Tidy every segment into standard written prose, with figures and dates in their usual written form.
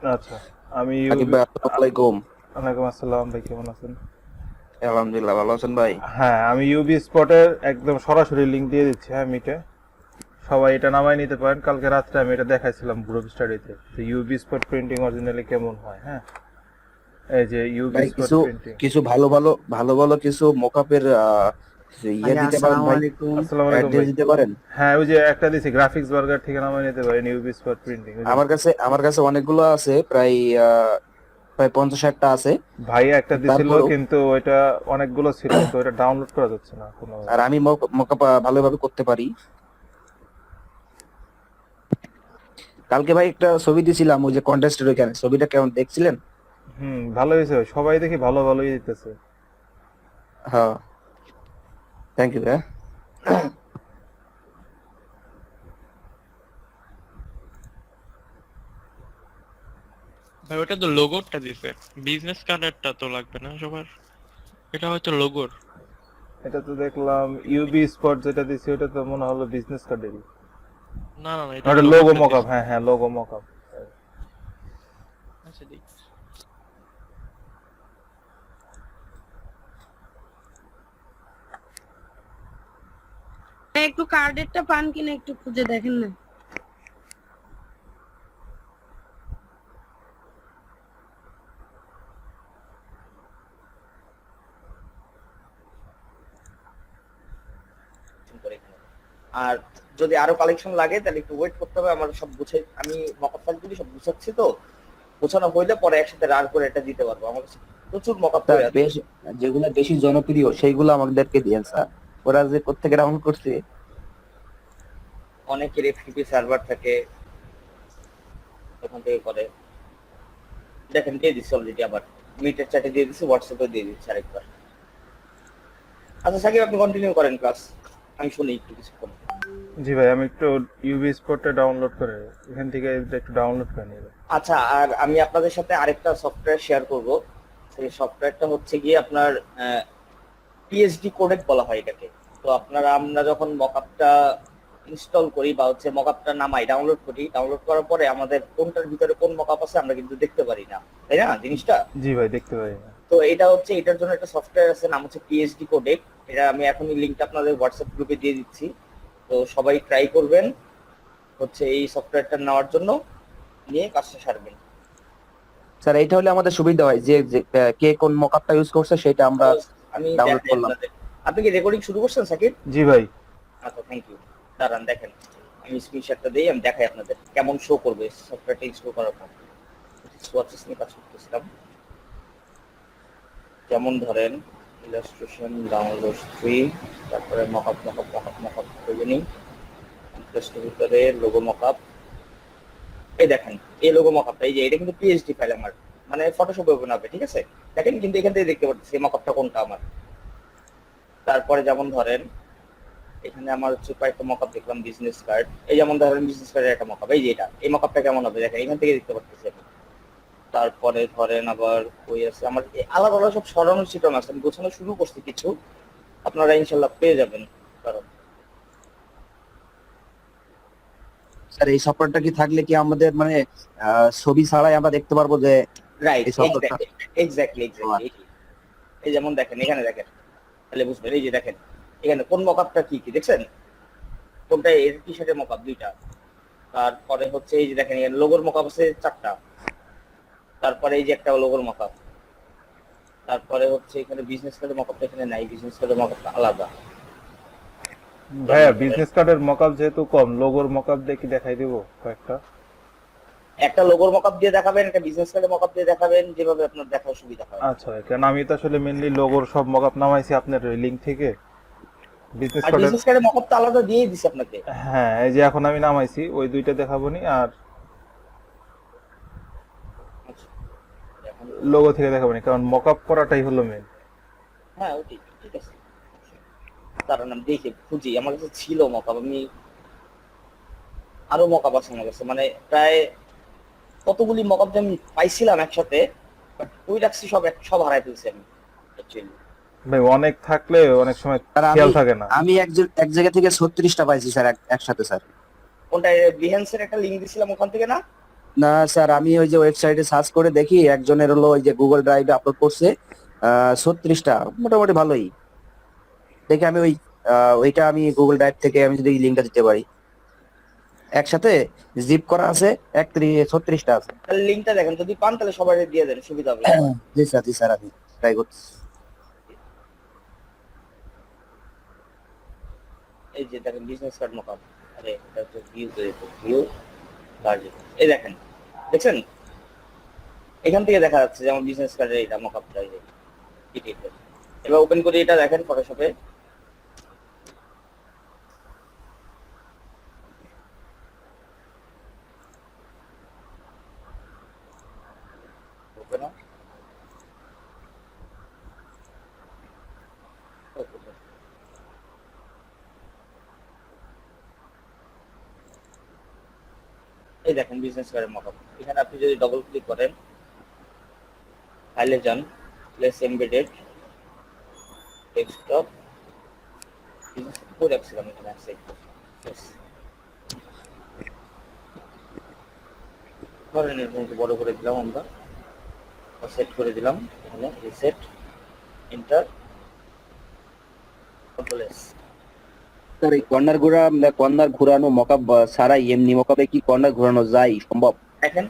আচ্ছা, আমি সাকিব ইউবি। ভাই, আসসালামু আলাইকুম। ওয়ালাইকুম আসসালাম ভাই, কেমন আছেন? আলহামদুলিল্লাহ, ভালো আছেন ভাই? হ্যাঁ, আমি ইউবি স্পটের একদম সরাসরি লিংক দিয়ে দিচ্ছি, হ্যাঁ মিটে। সবাই এটা নামায় নিতে পারেন। কালকে রাত্রে আমি এটা দেখাইছিলাম গ্রুপ স্টাডিতে, তো ইউবি স্পট প্রিন্টিং অরিজিনালি কেমন হয়। হ্যাঁ, এই যে ইউবি ভাই স্পট কিছু প্রিন্টিং। কিছু ভালো ভালো কিছু মকআপের ইয়ে ভাইয়া দিতে পারেন আসসালামু ভাই? আলাইকুম। আসসালামু আলাইকুম অ্যাড্রেস ভাই। দিতে পারেন? হ্যাঁ, ওই যে একটা দিছি গ্রাফিক্স বার্গার থেকে নামায় নিতে পারেন ইউবি স্পট প্রিন্টিং, ওই যে আমার কাছে অনেকগুলো আছে, প্রায় 50-60টা আছে। ভাই একটা দিছিল, তারপরও কিন্তু ওইটা অনেকগুলো ছিল, তো ওইটা ডাউনলোড করা যাচ্ছে না আর কোনোভাবে। আমি মকআপ ভালোভাবে করতে পারি। কালকে ভাই একটা ছবি দিছিলাম ওই যে কন্টেস্টের ওইখানে, ছবিটা কেমন দেখছিলেন? হুম, ভালো হয়েছে, সবাই দেখি ভালো ভালোই দিতেছে। হ্যাঁ, থ্যাংক ইউ ভাই। ভাই ওটা তো লোগোটা দিছে, বিজনেস কার্ডেরটা তো লাগবে না সবার। এটা হয়তো লোগোর। এটা তো দেখলাম ইউবি স্পট যেটা দিছি, ওটা তো মনে হলো বিজনেস কার্ডেরই। না না না, এটা ওটা লোগো লোগোরটা মকআপ, দিছে। হ্যাঁ হ্যাঁ, লোগো মকআপ। আচ্ছা দেখি। একটু কার্ডেরটা পান কিনা একটু খুঁজে দেখেন না। করে এখানে। আর যদি আরো কালেকশন লাগে তাহলে একটু ওয়েট করতে হবে, আমার সব গুছাই, আমি মকআপ ফাইলগুলি সব গুছাচ্ছি, তো গোছানো হইলে পরে একসাথে রান করে এটা দিতে পারবো। আমার কাছে প্রচুর মকআপ স্যার পড়ে আছে। বেশ, যেগুলো বেশি জনপ্রিয় সেইগুলো আমাদেরকে দিয়েন স্যার। ওরা যে কোত্থেকে ডাউনলোড করছে। অনেকের এফটিপি সার্ভার থাকে, ওখান থেকে করে। দেখেন দিয়ে দিচ্ছি অলরেডি, আবার মিটের চ্যাটে দিয়ে দিচ্ছি, হোয়াটসঅ্যাপে দিয়ে দিচ্ছি আরেকবার। আচ্ছা সাকিব, আপনি কন্টিনিউ করেন ক্লাস, আমি শুনি একটু কিছুক্ষণ। জি ভাই, আমি একটু ইউবি স্পটটা ডাউনলোড করে, এখান থেকে এটা একটু ডাউনলোড করে নিয়ে যাই। আচ্ছা, আর আমি আপনাদের সাথে আরেকটা সফটওয়্যার শেয়ার করব। সেই সফটওয়্যারটা হচ্ছে গিয়ে আপনার পিএইচডি কোডেক বলা হয় এটাকে। তো আমরা যখন মকআপটা ইনস্টল করি বা হচ্ছে মকআপটা নামাই, ডাউনলোড করি, ডাউনলোড করার পরে আমাদের কোনটার ভিতরে কোন মকআপ আছে আমরা কিন্তু দেখতে পারি না, তাই না জিনিসটা? জি ভাই, দেখতে পাই না। তো এটা হচ্ছে, এটার জন্য একটা সফটওয়্যার আছে, নাম হচ্ছে পিএইচডি কোডেক। এটা আমি এখনই লিঙ্কটা আপনাদের হোয়াটসঅ্যাপ গ্রুপে দিয়ে দিচ্ছি। তো সবাই ট্রাই করবেন হচ্ছে এই সফটওয়্যারটা নেওয়ার জন্য, নিয়ে কাজটা সারবেন। স্যার এইটা হলে আমাদের সুবিধা হয় যে কে কোন মকআপটা ইউজ করছে সেটা আমরা আমি ডাউনলোড দেখাই করলাম। আপনাদের। আপনি কি রেকর্ডিং শুরু করছেন সাকিব? জি ভাই। আচ্ছা, থ্যাংক ইউ। দাঁড়ান দেখেন, আমি স্ক্রিনশটটা দিই, আমি দেখাই আপনাদের কেমন শো করবে সফটওয়্যারটা ইনস্টল করার পর। সোয়াচেস নিয়ে কাজ করতেছিলাম, যেমন ধরেন ইলাস্ট্রেশন ডাউনলোড ফ্রি, তারপরে মকআপ মকআপ মকআপ মকআপ করে নিই। ইন্টারেস্টের ভিতরে লোগো মকআপ, এই দেখেন এই লোগো মকআপটা, এই যে এটা কিন্তু পিএইচডি ফাইল আমার, মানে ফটোশপে ওপেন হবে, ঠিক আছে? দেখেন কিন্তু এখান থেকে দেখতে পাচ্ছি এই মকআপটা কোনটা আমার। তারপরে যেমন ধরেন এখানে আমার হচ্ছে কয়েকটা মকআপ দেখলাম, বিজনেস কার্ড, এই যেমন ধরেন বিজনেস কার্ডের একটা মকআপ, এই যে এটা, এই মকআপটা কেমন হবে দেখেন এখান থেকে দেখতে পাচ্ছি আমি। তারপরে ধরেন আবার কই আছে আমার আলাদা আলাদা সব সরানো ছিটানো আছে, আমি গোছানো শুরু করছি কিছু, আপনারা ইনশাল্লাহ পেয়ে যাবেন। কারণ স্যার এই সফটওয়্যারটা কি থাকলে কি আমাদের মানে ছবি ছাড়াই আমরা দেখতে পারবো যে রাইট, এই সফটওয়্যারটা? Exactly exactly exactly. এই যেমন দেখেন এখানে দেখেন, তাহলে বুঝবেন। এই যে দেখেন এখানে কোন মকআপটা কি কি দেখছেন, কোনটা এর টি শার্টের মকআপ দুইটা। তারপরে হচ্ছে এই যে দেখেন এখানে লোগোর মকআপ আছে চারটা। তারপরে এই যে একটা লোগোর মকআপ। তারপরে হচ্ছে এখানে বিজনেস কার্ডের মকআপটা এখানে নাই, বিজনেস কার্ডের মকআপটা আলাদা। ভাইয়া, যেমন ধরেন বিজনেস কার্ডের মকআপ যেহেতু কম, লোগোর মকআপ দিয়ে কি দেখাই দিব কয়েকটা? একটা লোগোর মকআপ দিয়ে দেখাবেন, একটা বিজনেস কার্ডের মকআপ দিয়ে দেখাবেন, যেভাবে আপনার দেখার সুবিধা হয়। আচ্ছা ভাই, কারণ আমি তো আসলে মেনলি লোগোর সব মকআপ নামাইছি আপনার ওই লিঙ্ক থেকে। বিজনেস আর কার্ডের, বিজনেস কার্ডের মকআপটা আলাদা দিয়েই দিছি আপনাকে। হ্যাঁ এই যে এখন আমি নামাইছি, ওই দুইটা দেখাবো নি, আর আচ্ছা, এখন লোগো থেকে দেখাবো নি, কারণ মকআপ করাটাই হলো মেন। হ্যাঁ ওটি ঠিক আছে। কারণ আমি দেখি খুঁজি, আমার কাছে ছিল মকআপ, আমি আরো মকআপ আছে আমার কাছে, মানে প্রায় কতগুলি মকআপ যে আমি পাইছিলাম একসাথে, বাট ওই রাখছি সব সব হারাই ফেলছি আমি অ্যাকচুয়ালি। ভাই অনেক থাকলে অনেক সময় স্যার আমি খেয়াল থাকে না। আমি এক জায়গা থেকে 36টা পাইছি স্যার, একসাথে স্যার। কোনটা? বিহেন্সের একটা লিঙ্ক দিছিলাম ওখান থেকে না? না স্যার, আমি ওই যে ওয়েবসাইটে সার্চ করে দেখি একজনের হলো ওই যে গুগল ড্রাইভে আপলোড করছে 36টা, মোটামুটি ভালোই। দেখি আমি ওইটা আমি গুগল ড্রাইভ থেকে আমি যদি লিঙ্কটা দিতে পারি। একসাথে জিপ করা আছে 36টা আছে। তাহলে লিঙ্কটা দেখেন, যদি পান তাহলে সবাই দিয়ে দেন, সুবিধা হবে সবার। জি স্যার আমি ট্রাই করছি। এই যে দেখেন বিজনেস কার্ড মকআপ, আরে এটা হচ্ছে ভিউ, ভিউ বাজেট, এই দেখেন, দেখছেন এখান থেকে দেখা যাচ্ছে যে আমার বিজনেস কার্ডের এটা মকআপটা, এই যে এটা। এবার ওপেন করে এটা দেখেন ফটোশপে, ওপেন এই দেখেন বিজনেস কার্ডের মকআপ। এখানে আপনি যদি ডবল ক্লিক করেন, ফাইলে যান, প্লেস এমবেডেড ডেস্কটপ, করে রাখছিলাম এখানে আছে, ধরেন এরকম একটু বড় করে দিলাম আমরা, সেট করে দিলাম, এখানে reset, enter, control S. Sir এই কর্নার ঘোরানো মকআপ ছাড়াই এমনি মকআপে কি কর্নার ঘোরানো যায় সম্ভব? দেখেন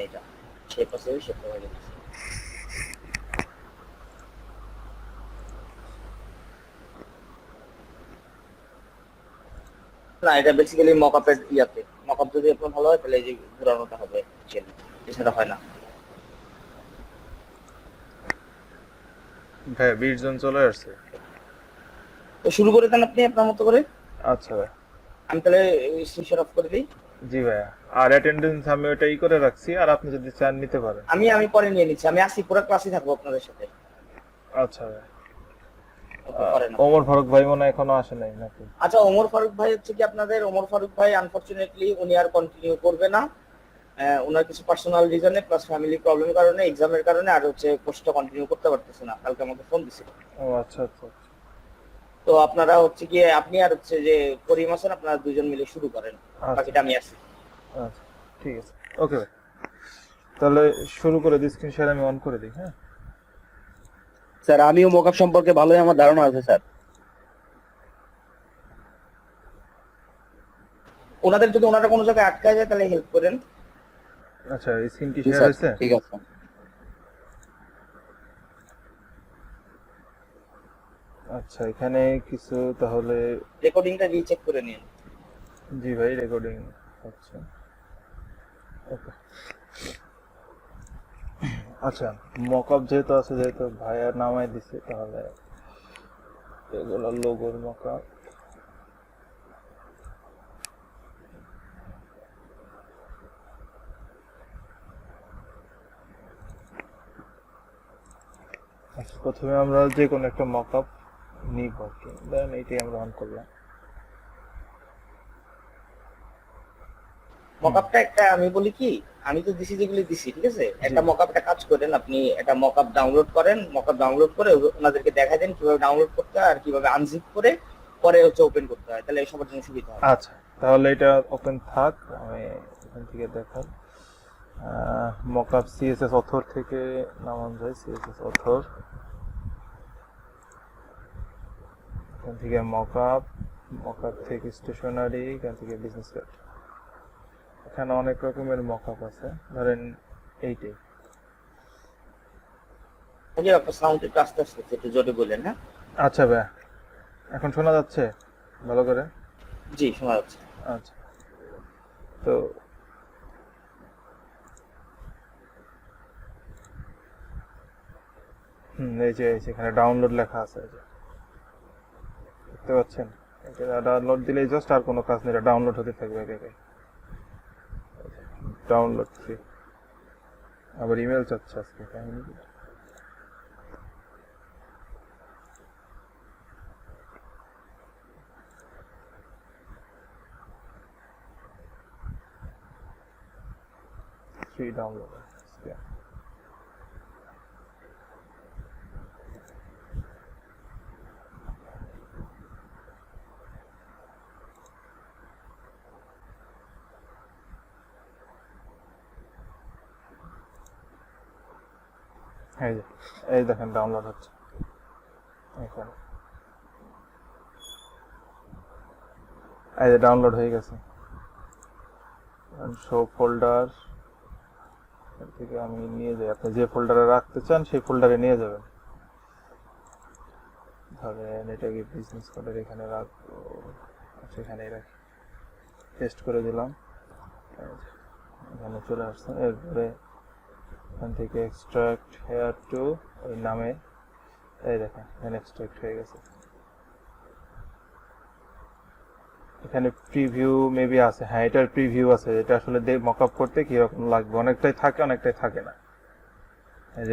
এটা শেপ আছে, শেপ হয়ে গেছে। না, এটা বেসিক্যালি মকআপের ইয়াতে, মকআপ যদি আপনার ভালো হয় তাহলে এই যে ঘোরানোটা হবে, এছাড়া হয় না। ভাই 20 জন চলে আসছে। তো শুরু করে দেন আপনি আপনার মতো করে, আচ্ছা ভাই, আমি তাহলে স্ক্রিনশট অফ করে দিই। জি ভাইয়া। আর অ্যাটেন্ডেন্স আমি ওটাই করে রাখছি, আর আপনি যদি চান নিতে পারেন। আমি পরে নিয়ে নিচ্ছি, আমি আসি, পুরো ক্লাসে থাকবো আপনাদের সাথে। আচ্ছা ভাই। ওকে, করেন। ওমর ফারুক ভাই মনে হয় এখনো আসে নাই নাকি? আচ্ছা, ওমর ফারুক ভাই হচ্ছে কি আপনাদের, ওমর ফারুক ভাই আনফরচুনেটলি উনি আর কন্টিনিউ করবে না। ওনার কিছু পার্সোনাল রিজনে প্লাস ফ্যামিলি প্রবলেমের কারণে, এক্সামের কারণে, আর হচ্ছে কোর্সটা কন্টিনিউ করতে পারতেছে না। কালকে আমাকে ফোন দিছিল। ও আচ্ছা আচ্ছা আচ্ছা। তো আপনারা হচ্ছে কি, আপনি আর হচ্ছে যে করিম হাসান, আপনারা দুজন মিলে শুরু করেন, বাকিটা আমি আসি। আচ্ছা ঠিক আছে, ওকে ভাই। তাহলে শুরু করে দিই, স্ক্রিন শেয়ার আমি অন করে দিই। হ্যাঁ স্যার আমিও মকআপ সম্পর্কে ভালোই আমার ধারণা আছে স্যার। ওনাদের যদি ওনারা কোনো জায়গায় আটকায় যায় তাহলে হেল্প করেন। আচ্ছা, স্ক্রিন কি জি শেয়ার স্যার, হয়েছে? ঠিক আছে। আচ্ছা, এখানে কিছু তাহলে। রেকর্ডিংটা রিচেক করে নিন। জি ভাই, রেকর্ডিং হচ্ছে। ওকে। আচ্ছা, মকআপ যেহেতু আছে, যেহেতু ভাইয়া নামাই দিছে, তাহলে এগুলো লোগোর মকআপ। আচ্ছা, প্রথমে আমরা যে কোনো একটা মকআপ নিব আর কি, দেন এইটাই আমরা অন করলাম। মকআপটা একটা আমি বলি কি, আমি তো দিছি যেগুলি দিছি, ঠিক আছে, একটা মকআপটা কাজ করেন, আপনি একটা মকআপ ডাউনলোড করেন, মকআপ ডাউনলোড করে ওনাদেরকে দেখা দেন কিভাবে ডাউনলোড করতে হয় আর কিভাবে আনজিপ করে পরে হচ্ছে ওপেন করতে হয়, তাহলে সবার জন্য সুবিধা হয়। আচ্ছা, তাহলে এটা ওপেন থাক, আমি এখান থেকে দেখাই। মকআপ সিএসএস অথর থেকে নামান যায়, সিএসএস অথর, এখান থেকে মকআপ, মকআপ থেকে স্টেশনারি, এখান থেকে বিজনেস কার্ড। এখানে অনেক রকমের মকআপ আছে, ধরেন এইটাই। ওকে, আপনার সাউন্ড একটু আস্তে আস্তে একটু জোরে বলেন। হ্যাঁ, আচ্ছা ভাই, এখন শোনা যাচ্ছে ভালো করে? জি শোনা যাচ্ছে। আচ্ছা, তো এই যে এখানে ডাউনলোড লেখা আছে, এই যে দেখতে পাচ্ছেন, এটা ডাউনলোড দিলেই জাস্ট, আর কোনো কাজ নেই, এটা ডাউনলোড হতে থাকবে একে একে। Download free. আবার ইমেল চাচ্ছে আজকে, কাহিনী কি? Free download. এই যে এই দেখেন ডাউনলোড হচ্ছে এখানে, এই যে ডাউনলোড হয়ে গেছে। শো ফোল্ডার থেকে আমি নিয়ে যাই, আপনি যে ফোল্ডারে রাখতে চান সেই ফোল্ডারে নিয়ে যাবেন। ধরেন এটাকে বিজনেস কোডের এখানে রাখবো, আচ্ছা এখানেই রাখি, টেস্ট করে দিলাম, এখানে চলে আসছে। এরপরে এখান থেকে এক্সট্রাক্ট হেয়ার টু ওই নামে, এই দেখেন এখানে এক্সট্রাক্ট হয়ে গেছে। এখানে প্রিভিউ মেবি আছে, হ্যাঁ এটার প্রিভিউ আছে, এটা আসলে মকআপ করতে কিরকম লাগবে, অনেকটাই থাকে অনেকটাই থাকে না,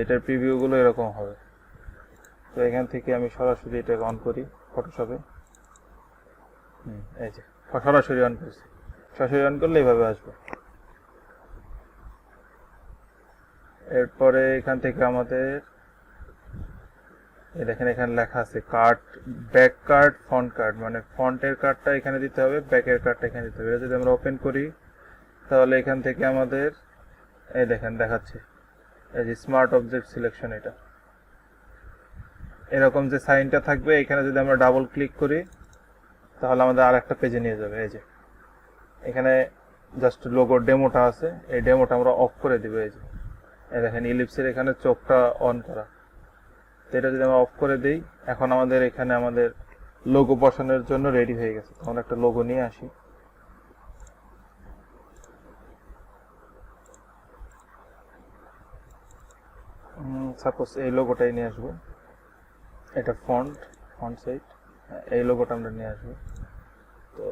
এটার প্রিভিউ গুলো এরকম হবে। তো এখান থেকে আমি সরাসরি এটা অন করি ফটোশপে, এই যে সরাসরি অন করছি, সরাসরি অন করলে এইভাবে আসবে। এরপরে এখান থেকে আমাদের এই দেখেন এখানে লেখা আছে card, back card, front card, মানে ফ্রন্টের কার্ডটা এখানে দিতে হবে, ব্যাকের কার্ডটা এখানে দিতে হবে। এটা যদি আমরা ওপেন করি তাহলে এখান থেকে আমাদের এই দেখেন দেখাচ্ছে এই যে স্মার্ট অবজেক্ট সিলেকশন, এটা এরকম যে সাইনটা থাকবে এখানে যদি আমরা ডাবল ক্লিক করি তাহলে আমাদের আর একটা পেজে নিয়ে যাবে। এই যে এখানে জাস্ট লোগোর ডেমোটা আছে, এই ডেমোটা আমরা অফ করে দিব। এই যে এই দেখেন ইলিপসের এখানে চোখটা অন করা, তো এটা যদি আমরা অফ করে দিই এখন আমাদের এখানে আমাদের লোগো বসানোর জন্য রেডি হয়ে গেছে। তখন একটা লোগো নিয়ে আসি, সাপোজ এই লোগোটাই নিয়ে আসবো, এটা ফন্ট সাইজ, এই লোগোটা আমরা নিয়ে আসবো। তো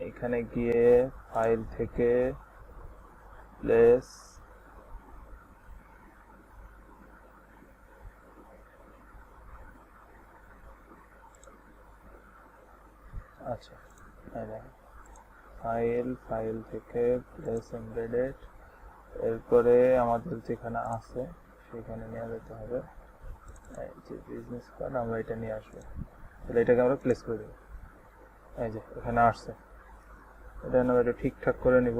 এখানে গিয়ে ফাইল থেকে প্লেস, আচ্ছা ফাইল থেকে প্লেস এমবেডেড, এরপরে আমাদের যেখানে আছে সেখানে নিয়ে যেতে হবে এই যে বিজনেস কার্ড, আমরা এটা নিয়ে আসবো। তাহলে এটাকে আমরা প্লেস করে দেবো, এই যে এখানে আসছে, এটা আমরা এটা ঠিকঠাক করে নিব।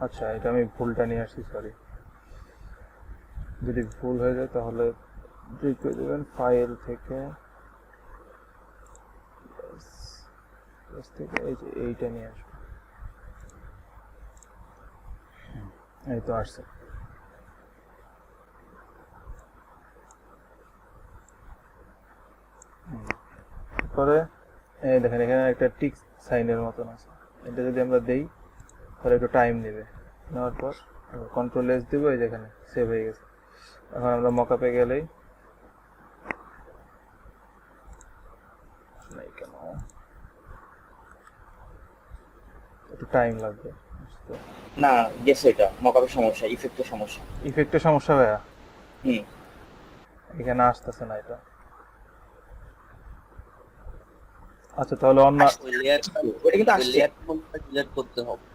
আচ্ছা এটা আমি ভুলটা নিয়ে আসছি, সরি, যদি ভুল হয়ে যায় তাহলে ঠিক করে দেবেন। ফাইল থেকে এই যে এইটা নিয়ে আসবো, এই তো আসছে। তারপরে এই দেখেন এখানে একটা টিক সাইনের মতন আছে, এটা যদি আমরা দেই তাহলে একটু টাইম নেবে, নেওয়ার পর কন্ট্রোল এস দিব, এই যেখানে সেভ হয়ে গেছে। এখন আমরা মকআপে গেলেই কেন একটু টাইম লাগবে, না গেছে, এটা মকআপের সমস্যা, ইফেক্টের সমস্যা। ইফেক্টের সমস্যা ভাইয়া, হুম এখানে আসতেছে না এটা। আচ্ছা তাহলে অন্য ওটা কিন্তু আসছে, ডিলিট করতে হবে।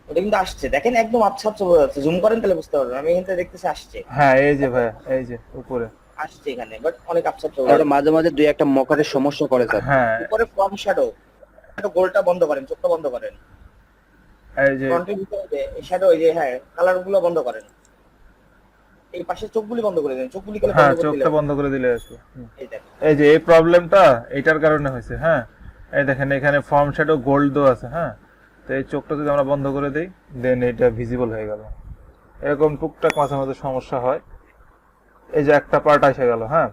ওটা কিন্তু আসছে, দেখেন একদম আচ্ছা আচ্ছা বোঝা যাচ্ছে, জুম করেন তাহলে বুঝতে পারবেন। আমি এখান থেকে দেখতেছি আসছে, হ্যাঁ এই যে ভাইয়া এই যে উপরে আসছে এখানে, বাট অনেক আচ্ছা আচ্ছা তাহলে মাঝে মাঝে দুই একটা মকারের সমস্যা করে স্যার। হ্যাঁ উপরে ফ্রম শ্যাডো, গোলটা বন্ধ করেন, চোখটা বন্ধ করেন, এই যে ফ্রন্টের ভিতরে যে শ্যাডো, এই যে হ্যাঁ কালার গুলো বন্ধ করেন, এই পাশে চোখগুলি বন্ধ করে দেন, চোখগুলি করে হ্যাঁ বন্ধ করে চোখটা দিলে বন্ধ করে দিলে আসবে। এই দেখেন। এই যে এই প্রবলেমটা এইটার কারণে হয়েছে, হ্যাঁ এই দেখেন এখানে ফর্ম শ্যাডো গোল্ড দো আছে, হ্যাঁ তো এই চোখটা যদি আমরা বন্ধ করে দিই দেন এটা ভিজিবল হয়ে গেল। এরকম টুকটাক মাঝে মাঝে সমস্যা হয়। এই যে একটা পার্ট এসে গেল, হ্যাঁ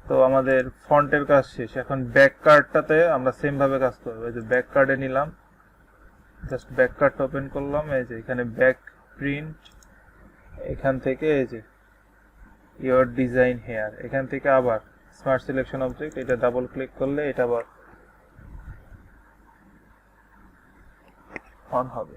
তো আমাদের ফন্টের কাজ শেষ, এখন ব্যাক কার্ডটাতে আমরা সেম ভাবে কাজ করবো। এই যে ব্যাক কার্ডে নিলাম, জাস্ট ব্যাক কার্ডটা ওপেন করলাম, এই যে এখানে ব্যাক প্রিন্ট, এখান থেকে এই যে ইওর ডিজাইন হেয়ার, এখান থেকে আবার স্মার্ট সিলেকশন অবজেক্ট, এটা ডাবল ক্লিক করলে এটা আবার অন হবে।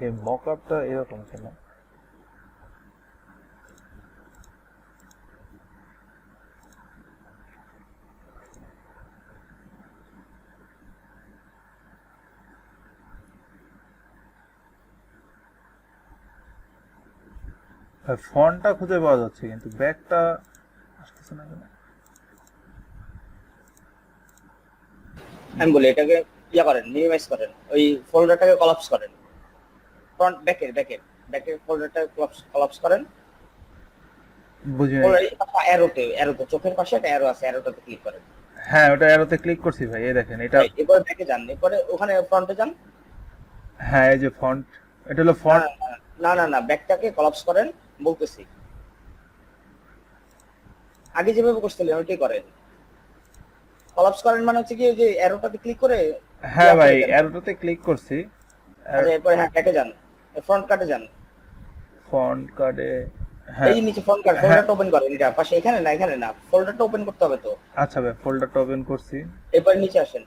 এই মকআপটা এরকম কেন? ফন্টটা খুঁজে পাওয়া যাচ্ছে কিন্তু ব্যাকটা আসতেছে না কেন? আমি বলি এটাকে ইয়া করেন, মিনিমাইজ করেন, ওই ফোল্ডারটাকে কলাপস করেন, ফ্রন্ট ব্যাকের ফোল্ডারটাকে কলাপস করেন। বুঝি নাই। অ্যারোতে চোখের পাশে একটা অ্যারো আছে, অ্যারোটাতে ক্লিক করেন। হ্যাঁ, ওটা অ্যারোতে ক্লিক করছি ভাই, এই দেখেন এটা। এরপরে ব্যাকে যান, এরপরে ওখানে ফ্রন্টে যান। হ্যাঁ, এই যে ফন্ট, এটা হলো ফন্ট। না, ব্যাকটাকে কলাপস করেন বলতেছি। আগে যেভাবে করছিলেন ওইটাই করেন। কলাপস করেন মানে হচ্ছে কি ওই যে অ্যারোটাতে ক্লিক করে। হ্যাঁ ভাই, অ্যারোটাতে ক্লিক করছি। আচ্ছা, এরপরে হ্যাঁ ব্যাকে যান, ফ্রন্ট কাটে যান। ফন্ট কার্ডে, হ্যাঁ। এই নিচে ফ্রন্ট কাট, ফোল্ডারটা ওপেন করেন, এটা পাশে, এখানে না, ফোল্ডারটা ওপেন করতে হবে তো। আচ্ছা ভাই, ফোল্ডারটা ওপেন করছি। এরপরে নিচে আসেন,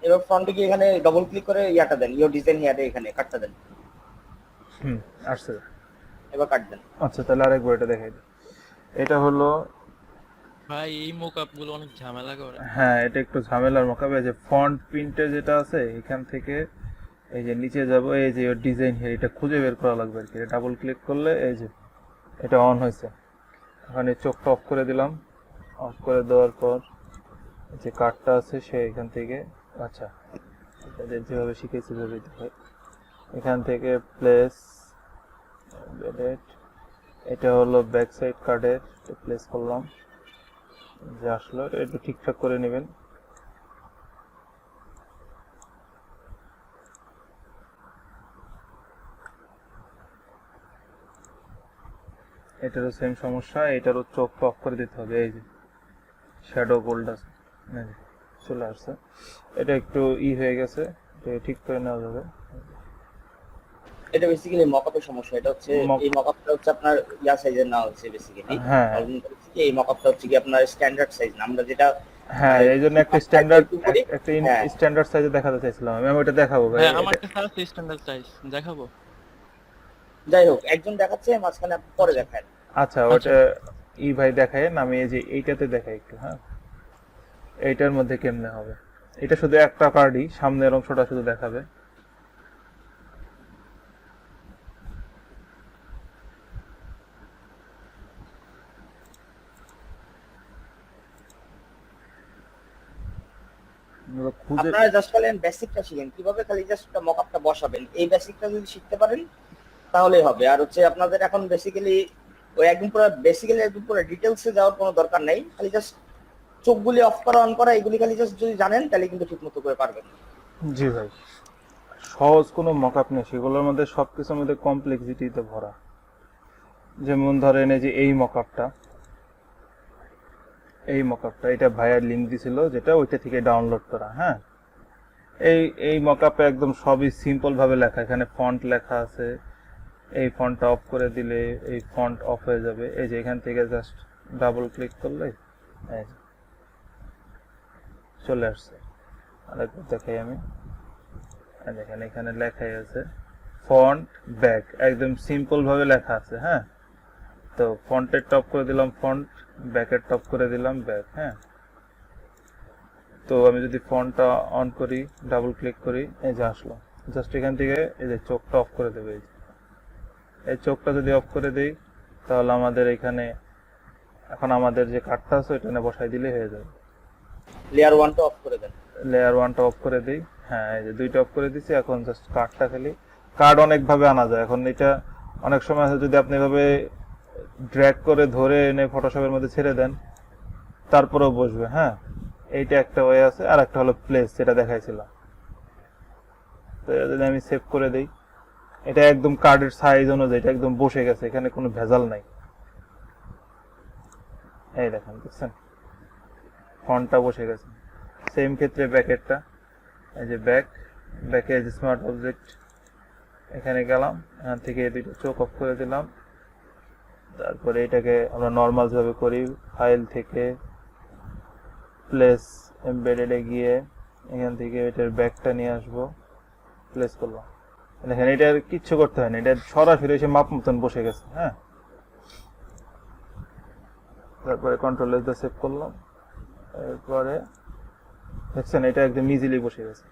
এবার ফ্রন্টে গিয়ে এখানে ডবল ক্লিক করে ইয়াটা দেন, ইওর ডিজাইন হিয়ারে, এখানে কাটটা দেন। আসছে। এবার কাট দেন। আচ্ছা, তাহলে আরেকবার এটা দেখাই দিই। এটা হলো, ভাই এই মোকআপ গুলো অনেক ঝামেলা করে। হ্যাঁ এটা একটু ঝামেলার মোকাবে, যে ফন্ট প্রিন্টে যেটা আছে এখান থেকে এই যে নিচে যাব, এই যে ডিজাইন হিয়ার, এটা খুঁজে বের করা লাগবে আর কি। ডাবল ক্লিক করলে এই যে এটা অন হয়েছে। ওখানে চোখটা অফ করে দিলাম। অফ করে দেওয়ার পর যে কার্ডটা আছে সে এখান থেকে, আচ্ছা এটা যেভাবে শিখেছি সেভাবে দিতে হয়। এখান থেকে প্লেস এমবেডেড, এটা হলো ব্যাক সাইড কার্ডের, প্লেস করলাম, যে আসলো একটু ঠিকঠাক করে নেবেন। এটারও সেম সমস্যা, এটারও চোখ অফ করে দিতে হবে। এই যে শ্যাডো গোল্ড আছে, চলে আসছে। এটা একটু হয়ে গেছে, এটা ঠিক করে নেওয়া যাবে। এটা বেসিক্যালি মকআপের সমস্যা। এটা হচ্ছে এই মকআপটা হচ্ছে আপনার ইয়া সাইজের না হচ্ছে বেসিক্যালি। হ্যাঁ, এই মকআপটা হচ্ছে কি আপনার স্ট্যান্ডার্ড সাইজ না, আমরা যেটা হ্যাঁ এই জন্য একটা স্ট্যান্ডার্ড, একটা স্ট্যান্ডার্ড সাইজে দেখাতে চাইছিলাম আমি। ওটা দেখাবো ভাই। হ্যাঁ আমার কাছে আছে স্ট্যান্ডার্ড সাইজ, দেখাবো? যাই হোক, একজন দেখাচ্ছে, মাঝখানে আপনি পরে দেখান। আচ্ছা, ওটা ভাই দেখায় না, আমি এই যে এইটাতে দেখাই একটু। হ্যাঁ, এইটার মধ্যে কেমনে হবে? এটা শুধু একটা কার্ডই, সামনের অংশটা শুধু দেখাবে। খুঁজে আপনারা জাস্ট খালি বেসিকটা শিখেন, কিভাবে খালি জাস্ট মকআপটা বসাবেন। এই বেসিকটা যদি শিখতে পারেন তাহলেই হবে। আর হচ্ছে আপনাদের এখন বেসিক্যালি ওই একদম পুরো ডিটেইলসে যাওয়ার কোনো দরকার নাই। খালি জাস্ট চোখগুলি অফ করা অন করা এগুলি খালি জাস্ট যদি জানেন তাহলে কিন্তু ঠিকমতো করে পারবেন। জি ভাই, সহজ কোনো মকআপ নেই, সেগুলোর মধ্যে সবকিছুর মধ্যে কমপ্লেক্সিটিতে ভরা। যেমন ধরেন এই যে এই মকআপটা, এটা ভাইয়ার লিংক দিছিল, যেটা ওইটা থেকে ডাউনলোড করা। হ্যাঁ, এই মকআপে একদম সবই সিম্পল ভাবে লেখা। এখানে ফন্ট লেখা আছে, এই ফন্টটা অফ করে দিলে এই ফন্ট অফ হয়ে যাবে। এই যে এখান থেকে জাস্ট ডাবল ক্লিক করলে চলে আসছে। আরেকবার দেখাই আমি, দেখেন এখানে লেখাই আছে ফন্ট ব্যাক, একদম সিম্পল ভাবে লেখা আছে। হ্যাঁ, তো ফন্টের টপ করে দিলাম ফন্ট, ব্যাকের টপ করে দিলাম ব্যাক। হ্যাঁ, তো আমি যদি ফন্টটা অন করি, ডাবল ক্লিক করি, এই যে আসলো। জাস্ট এখান থেকে এই যে চোখটা অফ করে দেবে। এই চোখটা যদি অফ করে দেই তাহলে আমাদের এখানে এখন আমাদের যে কার্ডটা আছে ওইটা বসাই দিলে হয়ে যাবে। লেয়ার 1টা অফ করে দেন। লেয়ার 1টা অফ করে দেই। হ্যাঁ, এই যে দুইটা অফ করে দিছি। এখন জাস্ট কার্ডটা খালি, কার্ড অনেক ভাবে আনা যায়। এখন এটা অনেক সময় আছে, যদি আপনি এভাবে ড্র্যাগ করে ধরে এনে ফটোশপের মধ্যে ছেড়ে দেন তারপরেও বসবে। হ্যাঁ, এইটা একটা ওয়ে আছে। আর একটা হলো প্লেস, যেটা দেখাইছিলাম। তো যদি আমি সেভ করে দেই, এটা একদম কার্ডের সাইজ অনুযায়ী এটা একদম বসে গেছে, এখানে কোনো ভেজাল নাই। এই দেখেন, দেখছেন ফন্টটা বসে গেছে। সেম ক্ষেত্রে ব্যাকেটটা, এই যে ব্যাকে যে স্মার্ট অবজেক্ট, এখানে গেলাম, এখান থেকে এই দুইটা চোখ অফ করে দিলাম। তারপরে এটাকে আমরা নর্মাল ভাবে করি, ফাইল থেকে প্লেস এমবেডেডে গিয়ে এখান থেকে এটার ব্যাকটা নিয়ে আসবো, প্লেস করলাম। দেখেন এটার কিচ্ছু করতে হয় না, এটা সরাসরি এসে মাপ মতন বসে গেছে। হ্যাঁ, তারপরে কন্ট্রোল এস দিয়ে সেভ করলাম। এরপরে দেখছেন এটা একদম ইজিলি বসে গেছে।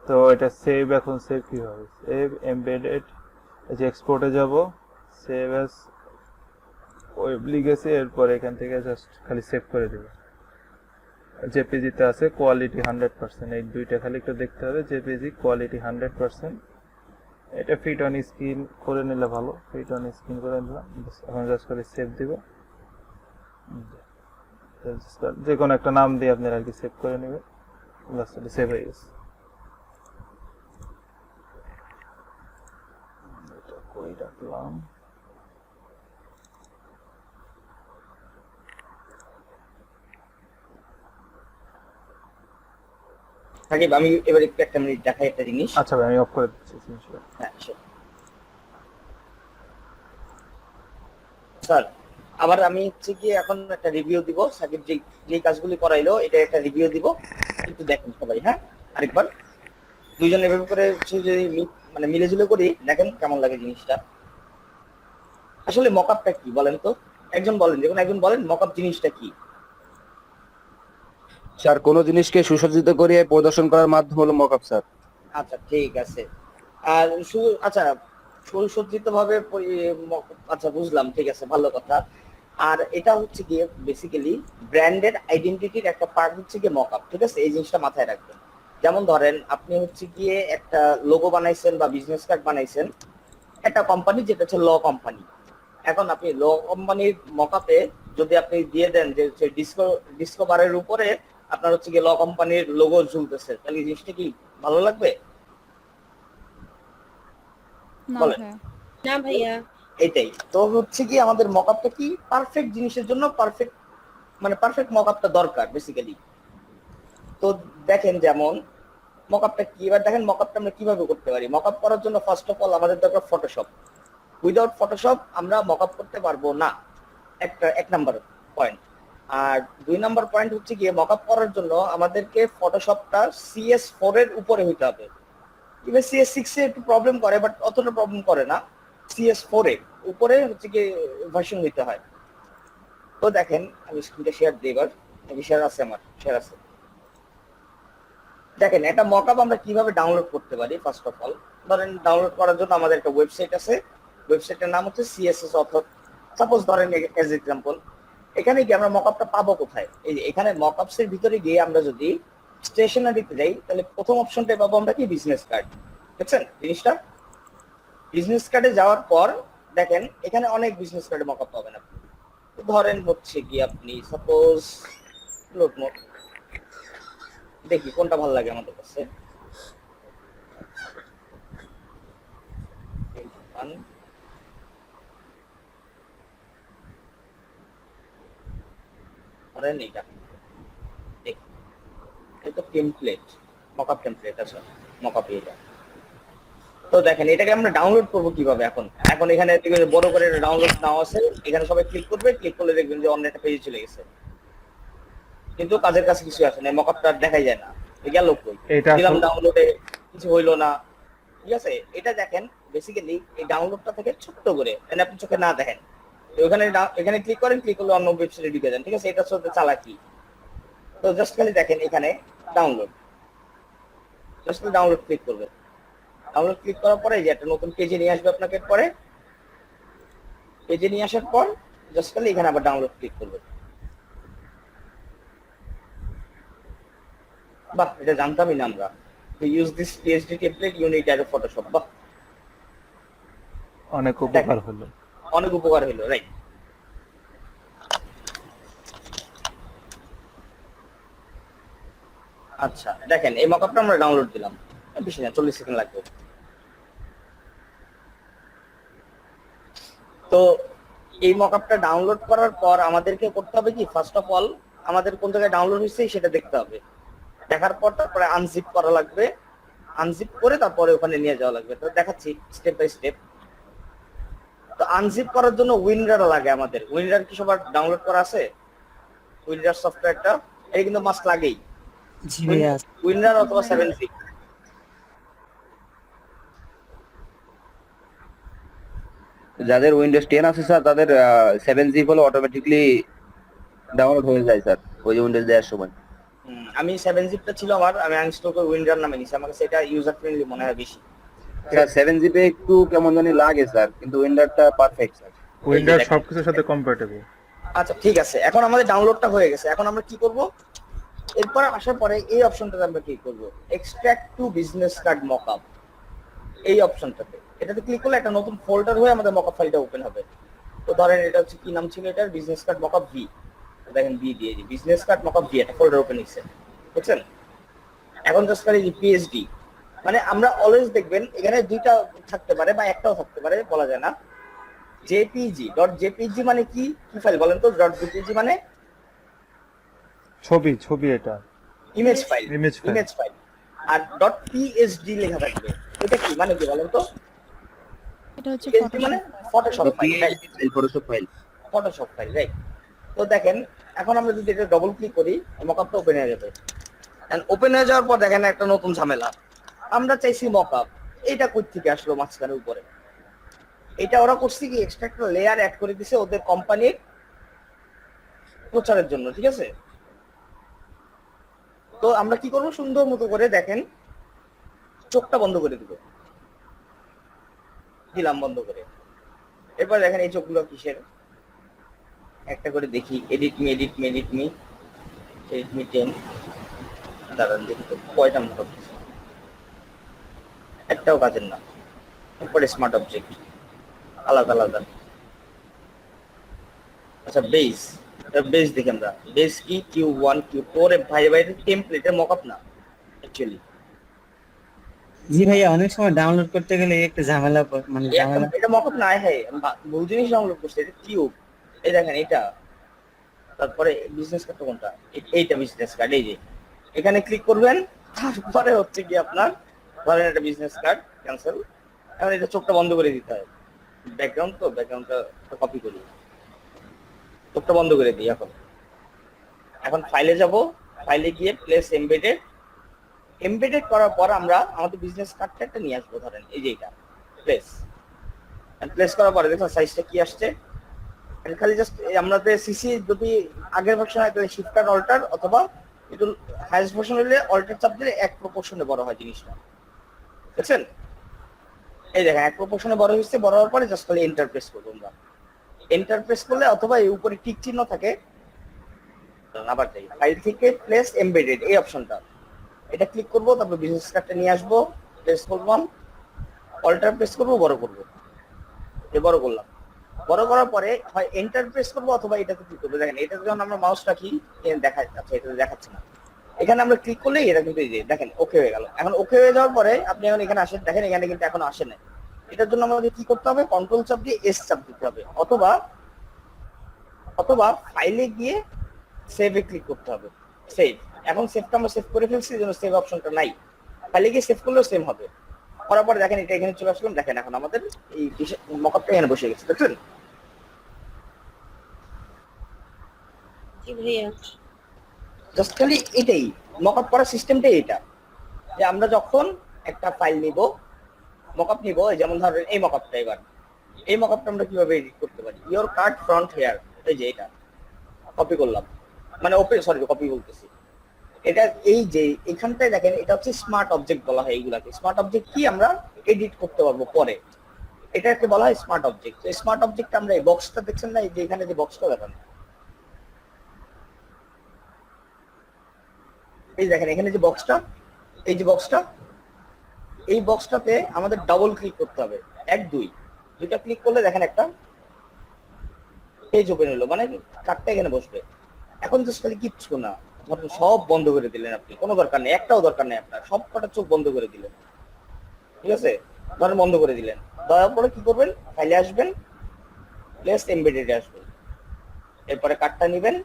তো এটা সেভ, এখন সেভ কি হবে? সেভ এমবেডেড, এই যে এক্সপোর্টে যাব, সেভ অ্যাজ ওয়েব লিখেছি, এরপর এখান থেকে জাস্ট খালি সেভ করে দেব। জেপিজিতে আছে কোয়ালিটি 100%, এই দুইটা খালি একটু দেখতে হবে, জেপিজি কোয়ালিটি 100%। এটা ফিট অন স্ক্রিন করে নিলে ভালো, ফিট অন স্ক্রিন করে নিলাম। এখন জাস্ট করে সেভ দিব, যে কোনো একটা নাম দিয়ে আপনারা আর কি সেভ করে নেবেন, বাস এটা সেভ হয়ে গেছে। এটা কই রাখলাম, সাকিব আমি এবার একটু একটা মিনিট দেখাই একটা জিনিস। আচ্ছা ভাই আমি অফ করে দিচ্ছি জিনিসটা। হ্যাঁ স্যার, আবার আমি হচ্ছে কি এখন একটা রিভিউ দিব, সাকিব যে কাজগুলি করাইলো এটা একটা রিভিউ দিব, একটু দেখেন সবাই। হ্যাঁ আরেকবার দুইজন এভাবে করে হচ্ছে যদি মানে মিলেজুলে করি, দেখেন কেমন লাগে জিনিসটা। আসলে মকআপটা কি বলেন তো, একজন বলেন, যেমন একজন বলেন মকআপ জিনিসটা কি। স্যার কোনো জিনিসকে সুসজ্জিত করে প্রদর্শন করার মাধ্যম হলো মকআপ স্যার। আচ্ছা ঠিক আছে। আর আচ্ছা সুসজ্জিত ভাবে আচ্ছা বুঝলাম, ঠিক আছে, ভালো কথা। আর এটা হচ্ছে গিয়ে বেসিক্যালি ব্র্যান্ডের আইডেন্টিটির একটা পার্ট হচ্ছে গিয়ে মকআপ, ঠিক আছে, এই জিনিসটা মাথায় রাখবেন। যেমন ধরেন আপনি হচ্ছে গিয়ে একটা লোগো বানাইছেন বা বিজনেস কার্ড বানাইছেন একটা কোম্পানি, যেটা হচ্ছে ল কোম্পানি। এখন আপনি ল কোম্পানির মকআপে যদি আপনি দিয়ে দেন যে ডিস্কো বারের উপরে আপনার হচ্ছে গিয়ে ল কোম্পানির লোগো ঝুলতেছে, তাহলে এই জিনিসটা কি ভালো লাগবে? না বলেন। ভাইয়া। না ভাইয়া। এটাই তো হচ্ছে কি আমাদের মকআপটা কি পারফেক্ট জিনিসের জন্য পারফেক্ট, মানে পারফেক্ট মকআপটা দরকার বেসিক্যালি। তো দেখেন যেমন মকআপটা কি, এবার দেখেন মকআপটা আমরা কিভাবে করতে পারি। মকআপ করার জন্য ফার্স্ট অফ অল আমাদের দরকার ফটোশপ। উইদাউট ফটোশপ আমরা মকআপ করতে পারবো না, এক নাম্বার পয়েন্ট। আর 2 নাম্বার পয়েন্ট হচ্ছে গিয়ে মকআপ করার জন্য আমাদেরকে ফটোশপটা CS4 এর উপরে হইতে হবে। ইভেন CS6 এ একটু প্রবলেম করে, বাট অতটা প্রবলেম করে না। CS4 এর উপরে হচ্ছে গিয়ে ভার্সন নিতে হয়। তো দেখেন আমি স্ক্রিনটা শেয়ার দিই, এবার শেয়ার আছে, আমার শেয়ার আছে। দেখেন একটা মকআপ আমরা কিভাবে ডাউনলোড করতে পারি। ফার্স্ট অফ অল ধরেন ডাউনলোড করার জন্য আমাদের একটা ওয়েবসাইট আছে, ওয়েবসাইটের নাম হচ্ছে CSS অথর। সাপোজ ধরেন এজ এক্সাম্পল, এখানে গিয়ে আমরা মকআপটা পাবো কোথায়? এই যে এখানে মকআপস এর ভিতরে গিয়ে আমরা যদি স্টেশনারিতে যাই, তাহলে প্রথম অপশনটাই পাবো আমরা কি, বিজনেস কার্ড। দেখছেন জিনিসটা? বিজনেস কার্ডে যাওয়ার পর দেখেন এখানে অনেক বিজনেস কার্ডে মকআপ পাবেন আপনি। ধরেন হচ্ছে কি আপনি সাপোজ লোড মোড, দেখি কোনটা ভালো লাগে আমাদের কাছে। ধরেন এইটা, দেখি এটা টেমপ্লেট, মকআপ টেমপ্লেট আছে, মকআপ এটা। তো দেখেন এটাকে আমরা ডাউনলোড করবো কিভাবে। এখন এখানে বড় করে ডাউনলোড নাও আছে, এখানে সবাই ক্লিক করবে, ক্লিক করলে দেখবেন যে অন্য একটা পেজে চলে গেছে, কিন্তু কাজের কাছে কিছু আছে না, মকআপটা দেখাই যায় না, গেল কই, দিলাম ডাউনলোডে, কিছু হইলো না। ঠিক আছে, এটা দেখেন বেসিক্যালি এই ডাউনলোডটা থেকে ছোট্ট করে, মানে আপনি চোখে না দেখেন, এখানে ক্লিক করেন, ক্লিক করলে অন্য ওয়েবসাইটে ঢুকে যান। ঠিক আছে, এটা হচ্ছে চালাকি। তো জাস্ট খালি দেখেন এখানে ডাউনলোড, জাস্ট ডাউনলোড ক্লিক করবেন। ডাউনলোড ক্লিক করার পরে যে একটা নতুন পেজে নিয়ে আসবে আপনাকে, পরে পেজে নিয়ে আসার পর জাস্ট খালি এখানে আবার ডাউনলোড ক্লিক করবেন। বাহ, এটা জানতামই না আমরা। Use this PSD template unit as a Photoshop. বাহ, অনেক উপকার হলো, অনেক উপকার হলো, রাইট। আচ্ছা দেখেন এই মকআপটা আমরা ডাউনলোড দিলাম, বেশি না 40 সেকেন্ড লাগবে। তো এই মকআপটা ডাউনলোড করার পর আমাদেরকে করতে হবে কি, ফার্স্ট অফ অল আমাদের কোন জায়গায় ডাউনলোড হয়েছে সেটা দেখতে হবে। দেখার পর তারপরে আনজিপ করা লাগবে, আনজিপ করে তারপরে ওখানে নিয়ে যাওয়া লাগবে। তো দেখাচ্ছি স্টেপ বাই স্টেপ। তো আনজিপ করার জন্য উইনরার লাগে আমাদের। উইনরার কি সবার ডাউনলোড করা আছে? উইনরার সফটওয়্যারটা এটা কিন্তু মাস্ট লাগেই, উইনরার অথবা 7zip। যাদের উইন্ডোজ 10 আছে স্যার তাদের 7zip হলে অটোমেটিকলি ডাউনলোড হয়ে যায় স্যার, ওই যে উইন্ডোজ দেওয়ার সময়। আমি 7zipটা ছিল আমার, আমি আনইনস্টল করে উইনরার নামে নিছি, আমাকে সেটা ইউজার ফ্রেন্ডলি মনে হয় বেশি। স্যার 7 জিবি একটু কেমন জানি লাগে স্যার, কিন্তু উইন্ডারটা পারফেক্ট স্যার। উইন্ডোজ দেখেন। সবকিছুর সাথে কম্পারেটেবল। আচ্ছা ঠিক আছে, এখন আমাদের ডাউনলোডটা হয়ে গেছে, এখন আমরা কি করব, এরপর আসার পরে এই অপশনটাতে আমরা ক্লিক করব, extract to business card mockup, এই অপশনটাতে এটাতে ক্লিক করলে একটা নতুন ফোল্ডার হয়ে আমাদের মকআপ ফাইলটা ওপেন হবে। তো ধরেন এটা হচ্ছে কি নাম ছিল এটার, বিজনেস কার্ড মকআপ ভি, দেখেন ভি দিয়ে দিই, বিজনেস কার্ড মকআপ ভি, একটা ফোল্ডার ওপেন হয়েছে, বুঝছেন? এখন জাস্ট খালি পিএইচডি, মানে আমরা অলওয়েজ দেখবেন এখানে দুইটা থাকতে পারে বা একটাও থাকতে পারে, বলা যায় না। জেপিজি ডট জেপিজি মানে কি কি ফাইল বলেন তো? ডট জেপিজি মানে ছবি এটা image file, Image file। Image file. আর ডট পিএইচডি লেখা থাকবে, এটা কি মানে কি বলেন তো? এটা হচ্ছে পিএইচডি মানে Photoshop file, Photoshop file. Photoshop file, right? তো দেখেন এখন আমরা যদি এটা ডবল ক্লিক করি, মকআপটা ওপেন হয়ে যাবে। এন্ড ওপেন হয়ে যাওয়ার পর দেখেন একটা নতুন ঝামেলা, আমরা চাইছি মকআপ, এটা কই থেকে আসলো মাঝখানে উপরে? এটা ওরা করছে কি, এক্সট্রা একটা লেয়ার অ্যাড করে দিছে ওদের কোম্পানির প্রচারের জন্য, ঠিক আছে? তো আমরা কি করবো, সুন্দর মতো করে দেখেন চোখটা বন্ধ করে দিব, দিলাম বন্ধ করে। এরপর দেখেন এই চোখগুলো কিসের, একটা করে দেখি, edit me edit me edit me edit me 10, দাঁড়ান দেখি তো কয়টা মতো, একটাও কাজের না। এরপরে স্মার্ট অবজেক্ট আলাদা আলাদা। আচ্ছা বেস, বেস দেখি আমরা, বেস কি Q1 Q4, ভাই ভাই টেমপ্লেটের মকআপ না অ্যাকচুয়ালি। জি ভাইয়া, অনেক সময় ডাউনলোড করতে গেলে একটু ঝামেলা মানে ঝামেলা। এটা মকআপ না, হ্যাঁ ভুল জিনিস ডাউনলোড করছে, এটা টিউব। এই দেখেন এটা, তারপরে বিজনেস কার্ড কোনটা, এইটা বিজনেস কার্ড, এই যে এখানে ক্লিক করবেন, তারপরে হচ্ছে কি আপনার ধরেন একটা বিজনেস কার্ড ক্যান্সেল। এখন এটা চোখটা বন্ধ করে দিতে হয়, ব্যাকগ্রাউন্ড তো ব্যাকগ্রাউন্ডটা কপি করি, চোখটা বন্ধ করে দিই। এখন ফাইলে যাব, ফাইলে গিয়ে প্লেস এমবেডেড, এমবেডেড করার পর আমরা আমাদের বিজনেস কার্ডটা একটা নিয়ে আসবো, ধরেন এই যে এটা প্লেস, প্লেস করার পরে দেখুন সাইজটা কি আসছে। এটা খালি জাস্ট আমাদের সিসি যদি আগের ভার্সন হয় তাহলে শিফট আর অল্টার, অথবা একটু হাইয়েস্ট ভার্সন হলে অল্টার চাপ দিলে এক প্রপোর্শনে বড় হয় জিনিসটা, বুঝছেন? এই দেখেন এক প্রপোর্শনে বড় হয়েছে, বড় হওয়ার পরে জাস্ট খালি এন্টার প্রেস করবো আমরা। এন্টার প্রেস করলে অথবা এই উপরে টিক চিহ্ন থাকে, আবার যাই ফাইল থেকে প্লেস এমবেডেড এই অপশনটা, এটা ক্লিক করবো, তারপর বিজনেস কার্ডটা নিয়ে আসবো, প্রেস করলাম, অল্টার প্রেস করবো, বড় করবো, এই বড় করলাম। বড় করার পরে হয় এন্টার প্রেস করবো অথবা এটাতে ক্লিক করবো। দেখেন এটা যখন আমরা মাউস রাখি দেখায়, আচ্ছা এটা দেখাচ্ছে না, এখানে আমরা ক্লিক করলে এটা কিন্তু এই যে দেখেন ওকে হয়ে গেল। এখন ওকে হয়ে যাওয়ার পরে আপনি এখন এখানে আসেন, দেখেন এখানে কিন্তু এখনো আসে না। এটার জন্য আমাদের কি করতে হবে, কন্ট্রোল চাপ দিয়ে এস চাপ দিতে হবে, অথবা অথবা ফাইলে গিয়ে সেভে ক্লিক করতে হবে, সেভ। এখন সেভটা আমরা সেভ করে ফেলছি, এই জন্য সেভ অপশনটা নাই, ফাইলে গিয়ে সেভ করলেও সেম হবে। করার পরে দেখেন এটা এখানে চলে আসলাম, দেখেন এখন আমাদের এই মকআপটা এখানে বসে গেছে, দেখছেন? জি ভাইয়া। জাস্ট খালি এটাই মকআপ করার সিস্টেমটাই এটা, যে আমরা যখন একটা ফাইল নিব, মকআপ নিব, যেমন ধরেন এই মকআপটা, এবার এই মকআপটা আমরা কিভাবে এডিট করতে পারি, ইওর কার্ড ফ্রন্ট হেয়ার, এই যে এটা কপি করলাম, মানে ওপেন সরি কপি বলতেছি, এটা এই যে এখানটায় দেখেন এটা হচ্ছে স্মার্ট অবজেক্ট বলা হয় এইগুলাকে। স্মার্ট অবজেক্ট কি, আমরা এডিট করতে পারবো পরে, এটাকে বলা হয় স্মার্ট অবজেক্ট। তো স্মার্ট অবজেক্ট আমরা এই বক্সটা দেখছেন না, এই যে এখানে যে বক্সটা দেখেন, এই দেখেন এখানে যে বক্সটা, এই যে বক্সটা, এই বক্সটাতে আমাদের ডাবল ক্লিক করতে হবে, দুইটা ক্লিক করলে দেখেন একটা পেজ ওপেন হলো, মানে কার্ডটা এখানে বসবে। এখন জাস্ট খালি কিচ্ছু না, ধরুন সব বন্ধ করে দিলেন আপনি, কোনো দরকার নেই, একটাও দরকার নেই আপনার, সব কটা চোখ বন্ধ করে দিলেন, ঠিক আছে? ধরেন বন্ধ করে দিলেন, দেওয়ার পরে কি করবেন, ফাইলে আসবেন, প্লেস এমবেডেডে আসবেন, এরপরে কার্ডটা নেবেন,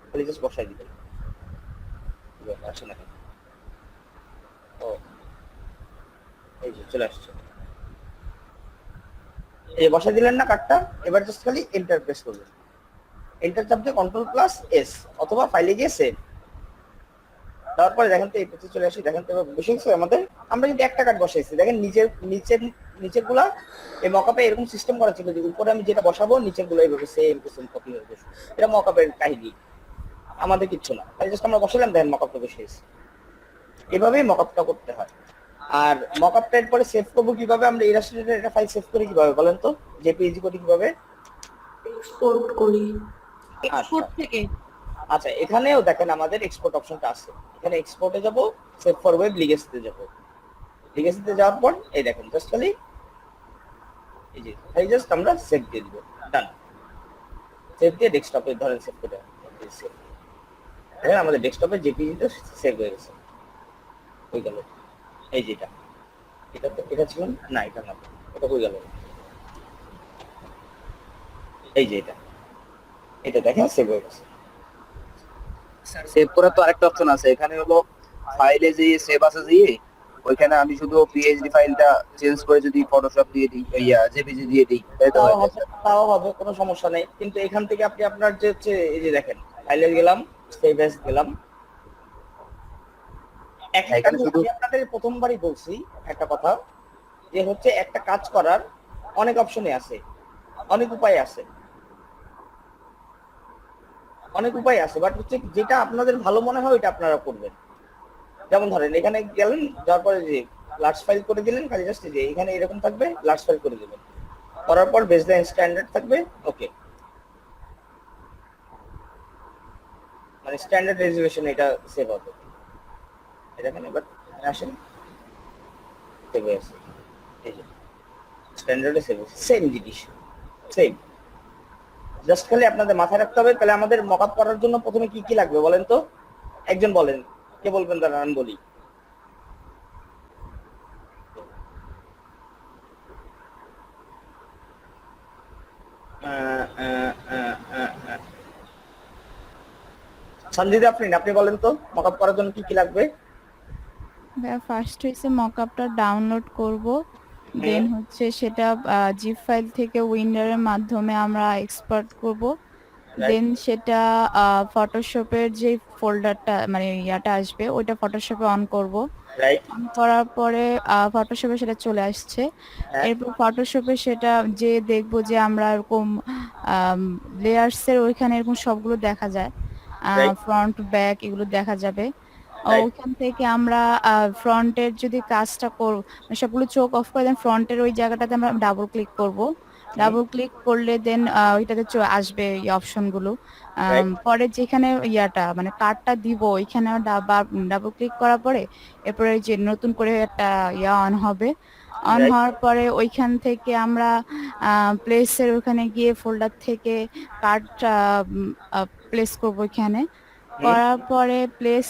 খালি জাস্ট বসাই দিবেন, আসে না, ও এই যে চলে আসছে, এই বসাই দিলেন না কার্ডটা, এবার জাস্ট খালি এন্টার প্রেস করবেন, এন্টার চাপ দিয়ে কন্ট্রোল প্লাস এস, অথবা ফাইলে গিয়ে সেভ। তারপরে দেখেন তো এই পেজে চলে আসি, দেখেন তো বসে গেছে আমাদের। আমরা কিন্তু একটা কার্ড বসাইছি, দেখেন নিচের গুলা এই মকআপে এরকম সিস্টেম করা ছিল যে উপরে আমি যেটা বসাবো নিচের গুলো এইভাবে সেম টু সেম কপি হয়ে বসবে, এটা মকআপের কাহিনী, আমাদের কিচ্ছু না, তাই জাস্ট আমরা বসালাম, দেখেন মকআপটা বসে গেছে। এভাবেই মকআপটা করতে হয়। আর মকআপটা এরপরে সেভ করবো কিভাবে, আমরা ইলাস্ট্রেটরে একটা ফাইল সেভ করি কিভাবে বলেন তো, জেপিইজি করি কিভাবে? এক্সপোর্ট করি। আচ্ছা এক্সপোর্ট থেকে আচ্ছা, এখানেও দেখেন আমাদের এক্সপোর্ট অপশনটা আছে। এখানে এক্সপোর্টে যাব, সেভ ফর ওয়েব লিগেসিতে যাব। লিগেসিতে যাওয়ার পর এই দেখেন জাস্ট খালি এই যে এই জাস্ট আমরা সেভ দিয়ে দিব, ডান। সেভ দিয়ে ডেস্কটপে ধরেন সেভ করে save। দেখেন আমাদের ডেস্কটপে জেপিইজিতে সেভ হয়ে গেছে, হয়ে গেল। এই যেটা এটা তো এটা ছিল না, এটা না, এটা হয়ে গেল। এই যে এটা দেখেন সেভ হয়ে গেছে। সেভ করার তো আরেকটা অপশন আছে, এখানে হলো ফাইলে যে সেভ আছে যে ওইখানে আমি শুধু পিএইচডি ফাইলটা চেঞ্জ করে যদি ফটোশপ দিয়ে দিই, জেপিজি দিয়ে দিই, তাই তো হয়? তাও হবে, কোনো সমস্যা নেই। কিন্তু এখান থেকে আপনি আপনার যে হচ্ছে এই যে দেখেন ফাইলে গেলাম, সেভ এস গেলাম। এখানে শুধু আমি আপনাদের প্রথমবারই বলছি একটা কথা, যে হচ্ছে একটা কাজ করার অনেক অপশনে আছে, অনেক উপায় আছে, বাট হচ্ছে যেটা আপনাদের ভালো মনে হয় ওইটা আপনারা করবেন। যেমন ধরেন এখানে গেলেন, যাওয়ার পরে যে লার্জ ফাইল করে দিলেন, খালি জাস্ট যে এখানে এরকম থাকবে, লার্জ ফাইল করে দিবেন, করার পর বেসলাইন স্ট্যান্ডার্ড থাকবে, ওকে, মানে স্ট্যান্ডার্ড রেজুলেশন এটা সেভ হবে। দেখেন এবার এখানে আসেন, সেভ হয়ে আছে, এই যে স্ট্যান্ডার্ডে সেভ হয়েছে, সেম জিনিস, সেম। জাস্ট খালি আপনাদের মাথায় রাখতে হবে। তাহলে আমাদের মকআপ করার জন্য প্রথমে কি কি লাগবে বলেন তো, একজন বলেন, কে বলবেন দাঁড়া আমি বলি। সঞ্জিদা আপনি বলেন তো মকআপ করার জন্য কি কি লাগবে? ফার্স্ট হইছে মকআপটা ডাউনলোড করব, দেন হচ্ছে সেটা জিপ ফাইল থেকে উইন্ডারের মাধ্যমে আমরা এক্সপোর্ট করব, দেন সেটা ফটোশপের যে ফোল্ডারটা মানে ইয়াটা আসবে ওইটা ফটোশপে অন করব। রাইট, অন করার পরে ফটোশপে সেটা চলে আসছে। এরপর ফটোশপে সেটা যে দেখবো যে আমরা এরকম লেয়ার্সের ওইখানে এরকম সবগুলো দেখা যায়, Right. ফ্রন্ট ব্যাক এগুলো দেখা যাবে। Right. ওইখান থেকে আমরা ফ্রন্টের যদি কাজটা করব, সবগুলো চোখ অফ করে দেন ফ্রন্টের ওই জায়গাটাতে আমরা ডাবল ক্লিক করব। ডাবল ক্লিক করলে দেন ওইটাতে আসবে এই অপশনগুলো। Right. পরে যেখানে ইয়াটা মানে কার্ডটা দিব ওইখানে ডাবল ক্লিক করার পরে এরপরে যে নতুন করে একটা ইয়া অন হবে। On Right. হওয়ার পরে ওইখান থেকে আমরা প্লেসের ওখানে গিয়ে ফোল্ডার থেকে কার্ডটা প্লেস করবো এখানে। করার পরে প্লেস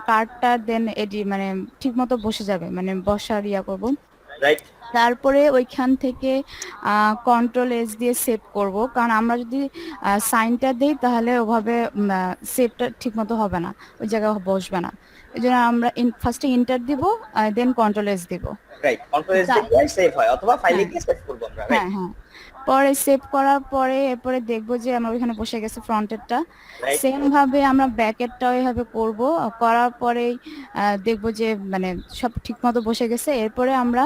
কার্ডটা দেন মানে ঠিক মতো বসে যাবে, মানে বসার ইয়া করব। রাইট, তারপরে ওইখান থেকে কন্ট্রোল এস দিয়ে সেভ করব, কারণ আমরা যদি সাইনটা দেই তাহলে ওভাবে সেভটা ঠিক মতো হবে না, ওই জায়গায় বসবে না। এই জন্য আমরা ফার্স্টে ইন্টার দিব, দেন কন্ট্রোল এস দিব। রাইট, কন্ট্রোল এস দিয়ে সেভ হয় অথবা ফাইলে হ্যাঁ গিয়ে সেভ করব আমরা। হ্যাঁ রাইট, হ্যাঁ পরে সেভ করার পরে এরপরে দেখবো যে আমরা ওইখানে বসে গেছে ফ্রন্টেরটা। রাইট, সেম ভাবে আমরা ব্যাকেরটাও এভাবে করব, করার পরেই দেখবো যে মানে সব ঠিক মতো বসে গেছে। এরপরে আমরা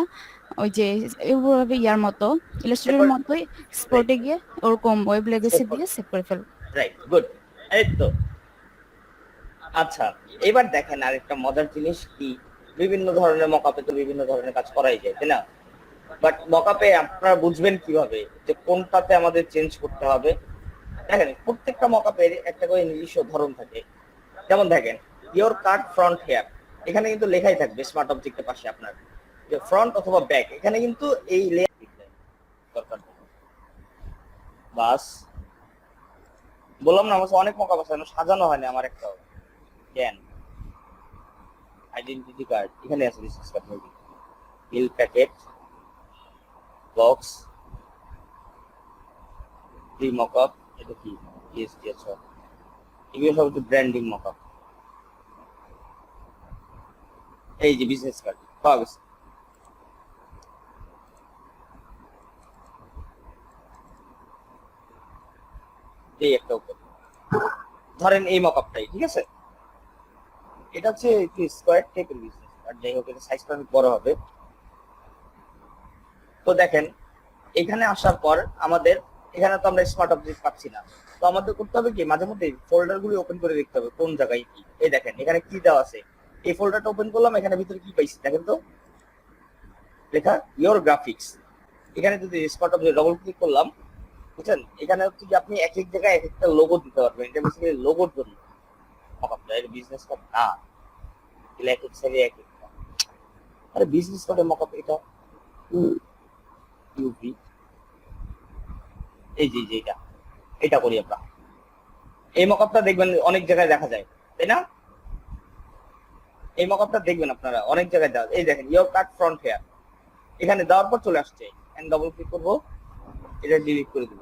ওই যে এইভাবে ইয়ার মতো ইলাস্ট্রেটরের মতোই স্পোর্টে গিয়ে ওরকম ওয়েব লেগেসি দিয়ে সেভ করে ফেলবো। Right, good. এই তো আচ্ছা, এবার দেখেন আরেকটা মজার জিনিস কি, বিভিন্ন ধরনের মকআপে তো বিভিন্ন ধরনের কাজ করাই যায়, তাই না? বাট মকআপে আপনারা বুঝবেন কিভাবে যে কোনটাতে আমাদের চেঞ্জ করতে হবে? দেখেন প্রত্যেকটা মকআপের একটা করে নিজস্ব ধরন থাকে। যেমন দেখেন ইওর কাট ফ্রন্ট হেয়ার, এখানে কিন্তু লেখাই থাকবে স্মার্ট অবজেক্টের পাশে আপনার যে ফ্রন্ট অথবা ব্যাক, এখানে কিন্তু এই লেয়ার দরকার। বাস বললাম না, আমার অনেক মকআপ আছে সাজানো হয়নি আমার একটা জ্ঞান। আইডেন্টিটি কার্ড এখানে আছে, বিজনেস কার্ড মেবি, বিল প্যাকেট, বক্স, ফ্রি মকআপ, এটা কি ইএসডি, আচ্ছা এগুলো সব হচ্ছে ব্র্যান্ডিং মকআপ। এই যে বিজনেস কার্ড পাওয়া গেছে। এই একটা উপর ধরেন এই মকআপটাই, ঠিক আছে? এটা হচ্ছে স্কোয়ার টাইপের বিজনেস আর যাই হোক এটা সাইজটা অনেক বড় হবে। তো দেখেন এখানে আসার পর আমাদের এখানে তো আমরা স্মার্ট অবজেক্ট পাচ্ছি না, তো আমাদের করতে হবে কি মাঝে মধ্যে ফোল্ডার গুলো ওপেন করে দেখতে হবে কোন জায়গায় কি। এই দেখেন এখানে কি দেওয়া আছে, এই ফোল্ডারটা ওপেন করলাম, এখানে ভিতরে কি পাইছি দেখেন তো, লেখা ইওর গ্রাফিক্স। এখানে যদি স্মার্ট অবজেক্ট ডবল ক্লিক করলাম, বুঝছেন, এখানে হচ্ছে কি আপনি এক এক জায়গায় এক একটা লোগো দিতে পারবেন। এটা বেসিক্যালি লোগোর জন্য মকআপটা, এটা বিজনেস কার্ড না। এগুলো এক এক সাইডে এক একটা, আরে বিজনেস কার্ডের মকআপ এটা ইউপি। এই যে এটা এটা করি আমরা। এই মকআপটা দেখবেন অনেক জায়গায় দেখা যায়, তাই না? এই মকআপটা দেখবেন আপনারা অনেক জায়গায় দেওয়া। এই দেখেন ইওর কাট ফ্রন্ট হেয়ার, এখানে দেওয়ার পর চলে আসছে। এন্ড ডবল ক্লিক করবো, এটা ডিলিট করে দিব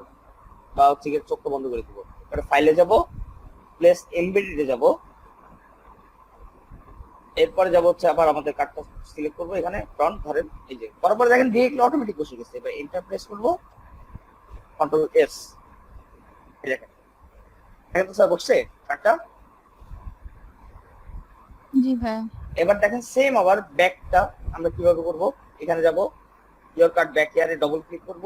বা হচ্ছে গিয়ে চোখটা বন্ধ করে দিব। এটা ফাইলে যাব, প্লেস এমবেডেডে যাব, এরপরে যাব হচ্ছে আবার আমাদের কার্ডটা সিলেক্ট করবো। এখানে ফ্রন্ট ধরেন, এই যে বরাবর দেখেন ডিরেক্টলি অটোমেটিক বসে গেছে। এবার এন্টার প্রেস করবো, কন্ট্রোল এস, এই দেখেন এখন তো স্যার বসছে কার্ডটা। জি ভাইয়া। এবার দেখেন সেম আবার ব্যাকটা আমরা কিভাবে করব। এখানে যাব, ইওর কার্ড ব্যাক ইয়ারে ডবল ক্লিক করব,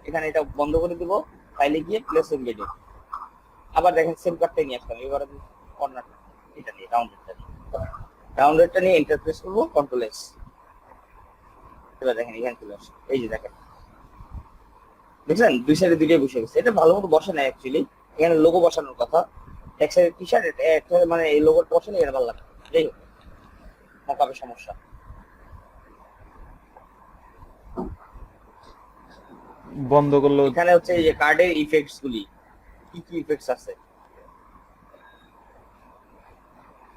এখানে এটা বন্ধ করে দিব, ফাইলে গিয়ে প্লেস এমবেডেড। আবার দেখেন সেম কার্ডটাই নিয়ে আসলাম, এবার আমি কর্নার এটা নিয়ে রাউন্ডেডটা নিয়ে এন্টার প্রেস করব, কন্ট্রোল এস। এবার দেখেন এখানে চলে আসে, এই যে দেখেন দেখছেন দুই সাইডে দুইটাই বসে গেছে। এটা ভালো মতো বসে না অ্যাকচুয়ালি, এখানে লোগো বসানোর কথা। এক সাইডে টি শার্ট, এক সাইডে মানে এই লোগোটা বসে না, এটা ভালো লাগে। যাই হোক, মকআপের সমস্যা। বন্ধ করলো। এখানে হচ্ছে এই যে কার্ডের ইফেক্টস গুলি, কি কি ইফেক্টস আছে,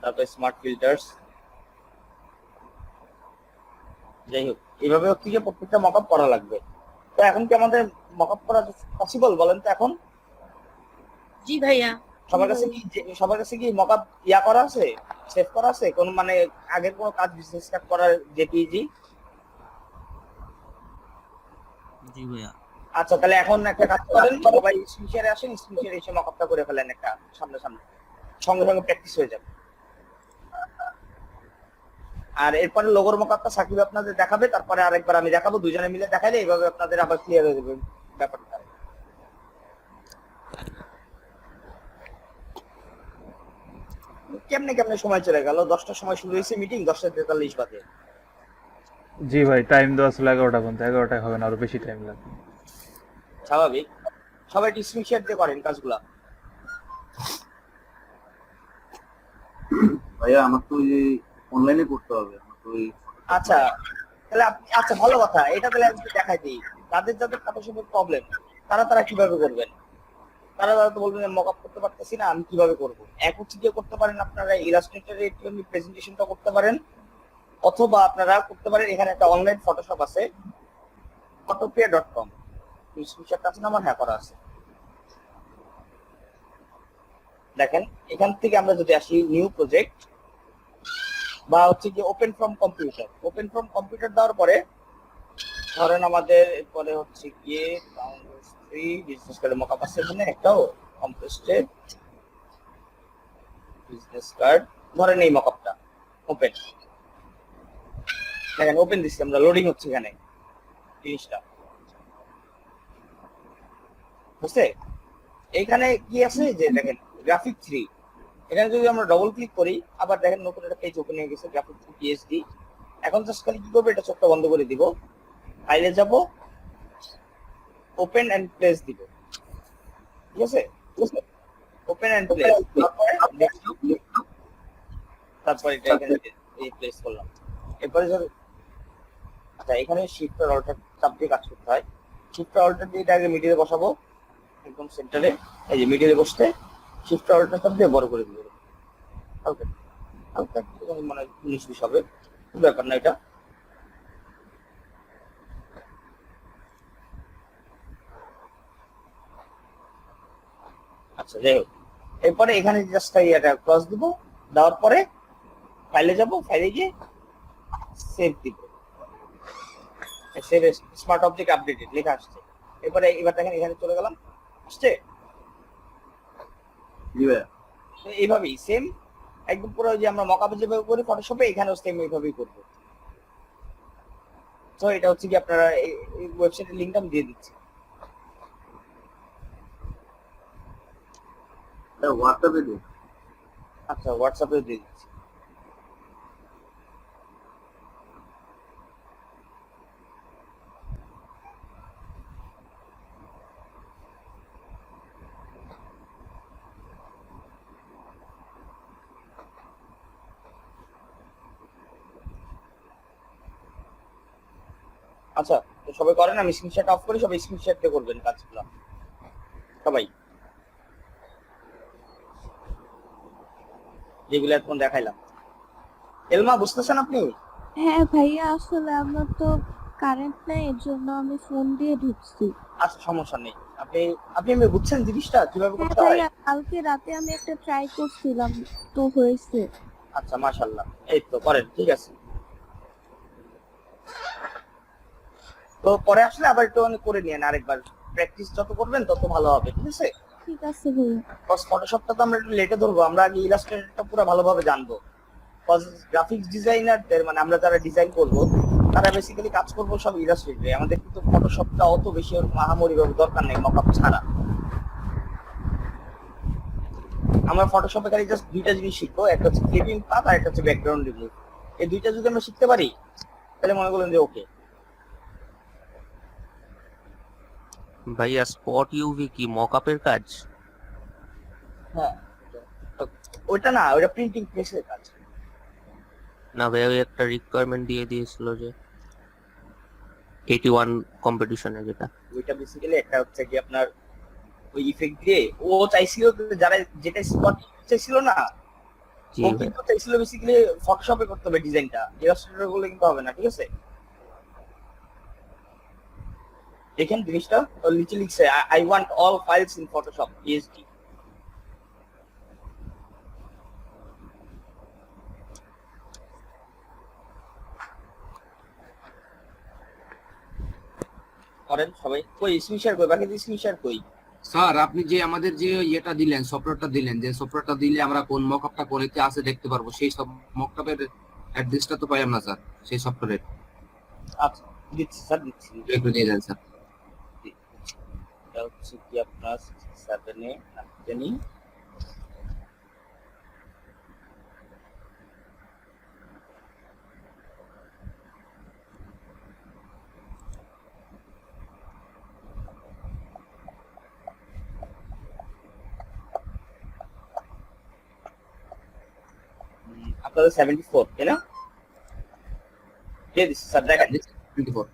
তারপর স্মার্ট ফিল্টার্স। যাই হোক, এইভাবে হচ্ছে গিয়ে প্রত্যেকটা মকআপ করা লাগবে। তো এখন কি আমাদের মকআপ করা পসিবল বলেন তো? এখন জি ভাইয়া। সবার কাছে কি মকআপ ইয়া করা আছে, সেভ করা আছে কোন মানে আগের কোনো কাজ বিজনেস কার্ড করার জেপিজি? জি ভাইয়া। আচ্ছা, তাহলে এখন একটা কাজ করেন, সবাই স্ক্রিন শেয়ারে আসেন, স্ক্রিন শেয়ারে এসে মকআপটা করে ফেলেন একটা সামনে সামনে, সঙ্গে সঙ্গে প্র্যাকটিস হয়ে যাবে। আর এরপরে লোগোর মকআপটা সাকিব আপনাদের দেখাবে, তারপরে আরেকবার আমি দেখাবো, দুজনে মিলে দেখাইলে এইভাবে আপনাদের আবার ক্লিয়ার হয়ে যাবে ব্যাপারটা। কেমনে কেমনে সময় চলে গেল, 10টার সময় শুরু হয়েছে মিটিং, 10:43 বাজে। জি ভাই, টাইম দেওয়া ছিল 11টা পর্যন্ত, 11টায় হবে না, আরো বেশি টাইম লাগবে। স্বাভাবিক, সবাই স্ক্রিন শেয়ার দিয়ে করেন কাজগুলা। ভাইয়া আমার তো ওই যে অনলাইনে করতে হবে, আমার তো ওই আচ্ছা, তাহলে আচ্ছা ভালো কথা, এটা তাহলে আমি দেখাই দিই। যাদের যাদের ফটোশপের প্রবলেম, তারা কিভাবে করবেন? তারা তো বলবেন মকআপ করতে পারতেছি না, আমি কিভাবে করব? এক হচ্ছে গিয়ে করতে পারেন আপনারা ইলাস্ট্রেটরে একটু প্রেজেন্টেশনটা করতে পারেন, অথবা আপনারা করতে পারেন এখানে একটা অনলাইন ফটোশপ আছে, photopia.com। স্ক্রিনশটটা আছে না আমার? হ্যাঁ, করা আছে। দেখেন এখান থেকে আমরা যদি আসি নিউ প্রজেক্ট বা হচ্ছে কি ওপেন ফ্রম কম্পিউটার দেওয়ার পরে ধরেন আমাদের এরপরে হচ্ছে গিয়ে ফ্রি বিজনেস কার্ড মকআপ আছে, এখানে একটাও কম্পোস্টেড বিজনেস কার্ড। ধরেন এই মকআপটা ওপেন, দেখেন ওপেন দিচ্ছি আমরা, লোডিং হচ্ছে এখানে জিনিসটা, বুঝছে? এইখানে কি আছে যে দেখেন গ্রাফিক 3, এখানে যদি আমরা ডবল ক্লিক করি আবার দেখেন নতুন একটা পেজ ওপেন হয়ে গেছে, গ্রাফিক 3 পিএসডি। এখন জাস্ট খালি কি করবো, এটা চোখটা বন্ধ করে দিব, ফাইলে যাব, ওপেন এন্ড প্লেস দিব, ঠিক আছে? ওপেন এন্ড প্লেস, তারপরে এটা এখানে এই প্লেস করলাম। এরপরে আচ্ছা, এখানে শিফট আর অল্টার চাপ দিয়ে কাজ করতে হয়। শিফট আর অল্টার দিয়ে এটা আগে মিডিলে বসাবো, একদম সেন্টারে। এই যে মিডিলে বসতে শিফট আর অল্টার চাপ দিয়ে বড় করে দিব, হালকা হালকা মানে 19-20 হবে, ব্যাপার না এটা। আচ্ছা, যাই হোক, এরপরে এখানে জাস্ট এটা ক্রস দিব, দেওয়ার পরে ফাইলে যাব, ফাইলে গিয়ে সেভ দিব, সেভ স্মার্ট অবজেক্ট আপডেটেড লেখা আসছে। এবার দেখেন এখানে চলে গেলাম, আসছে? জি ভাইয়া। এইভাবেই সেম একদম পুরো যে আমরা মকআপে যেভাবে করি ফটোশপে, এখানেও সেম এইভাবেই করব। তো এটা হচ্ছে কি আপনারা এই ওয়েবসাইটের লিংকটা আমি দিয়ে দিচ্ছি, হোয়াটসঅ্যাপে দিন। আচ্ছা হোয়াটসঅ্যাপে দিয়ে দিচ্ছি। আচ্ছা, তো সবাই করেন, আমি স্ক্রিনশট অফ করি, সবাই স্ক্রিনশট দিয়ে করবেন কাজগুলো সবাই, যেগুলো এখন দেখাইলাম। এলমা বুঝতেছেন আপনি? হ্যাঁ ভাইয়া, আসলে আমার তো কারেন্ট নাই, এর জন্য আমি ফোন দিয়ে ঢুকছি। আচ্ছা, সমস্যা নেই। আপনি আপনি এমনি বুঝছেন জিনিসটা কিভাবে হ্যাঁ করতে হয়? ভাইয়া, কালকে রাতে আমি একটা ট্রাই করছিলাম, তো হয়েছে। আচ্ছা, মাশাআল্লাহ, এই তো করেন, ঠিক আছে। তো পরে আসলে আবার একটু করে নিয়েন, আরেকবার প্র্যাকটিস যত করবেন তত ভালো হবে, ঠিক আছে? ঠিক আছে ভাইয়া। কজ ফটোশপটা তো আমরা একটু লেটে ধরবো, আমরা আগে ইলাস্ট্রেটরটা পুরো ভালোভাবে জানবো। কজ গ্রাফিক্স ডিজাইনারদের মানে আমরা যারা ডিজাইন করব তারা বেসিক্যালি কাজ করবো সব ইলাস্ট্রেটরে, আমাদের কিন্তু ফটোশপটা অত বেশি ওর মাহামরি ভাবে দরকার নেই মকআপ ছাড়া। আমরা ফটোশপে খালি জাস্ট দুইটা জিনিস শিখবো, একটা হচ্ছে ক্লিপিং পাথ আর একটা হচ্ছে ব্যাকগ্রাউন্ড রিমুভ। এই দুইটা যদি আমরা শিখতে পারি তাহলে মনে করলেন যে ওকে। ভাইয়া স্পট ইউভি কি মকআপের কাজ? হ্যাঁ, তো ওইটা না, ওইটা প্রিন্টিং প্রেসের কাজ। না ভাইয়া, ওই একটা রিকোয়ারমেন্ট দিয়ে দিয়েছিল যে 81 কম্পিটিশনে, যেটা ওইটা বেসিক্যালি একটা হচ্ছে কি আপনার ওই ইফেক্ট দিয়ে ও চাইছিল যে যারা যেটা স্পট চাইছিল না, জি ও ভাই। কিন্তু চাইছিল বেসিক্যালি ফটোশপে করতে হবে ডিজাইনটা, ইলাস্ট্রেটর গুলো কিন্তু হবে না, ঠিক আছে? দেখেন জিনিসটা ওর নিচে লিখছে I want all files in Photoshop PSD. করেন সবাই, কই স্ক্রিন শেয়ার কই, বাকি স্ক্রিন শেয়ার কই? স্যার আপনি যে আমাদের যে ইয়েটা দিলেন, সফটওয়্যারটা দিলেন, যে সফটওয়্যারটা দিলে আমরা কোন মকআপটা কোনেতে আছে দেখতে পারবো, সেই সব মকআপের অ্যাড্রেসটা তো পাইলাম না স্যার, সেই সফটওয়্যারের আচ্ছা, দিচ্ছি স্যার, দিচ্ছি। একটু দিয়ে দেন স্যার। এটা হচ্ছে কি আপনার 7 এ জানি আপনাদের 74, তাই না? দিয়ে দিচ্ছি স্যার, দেখেন। 24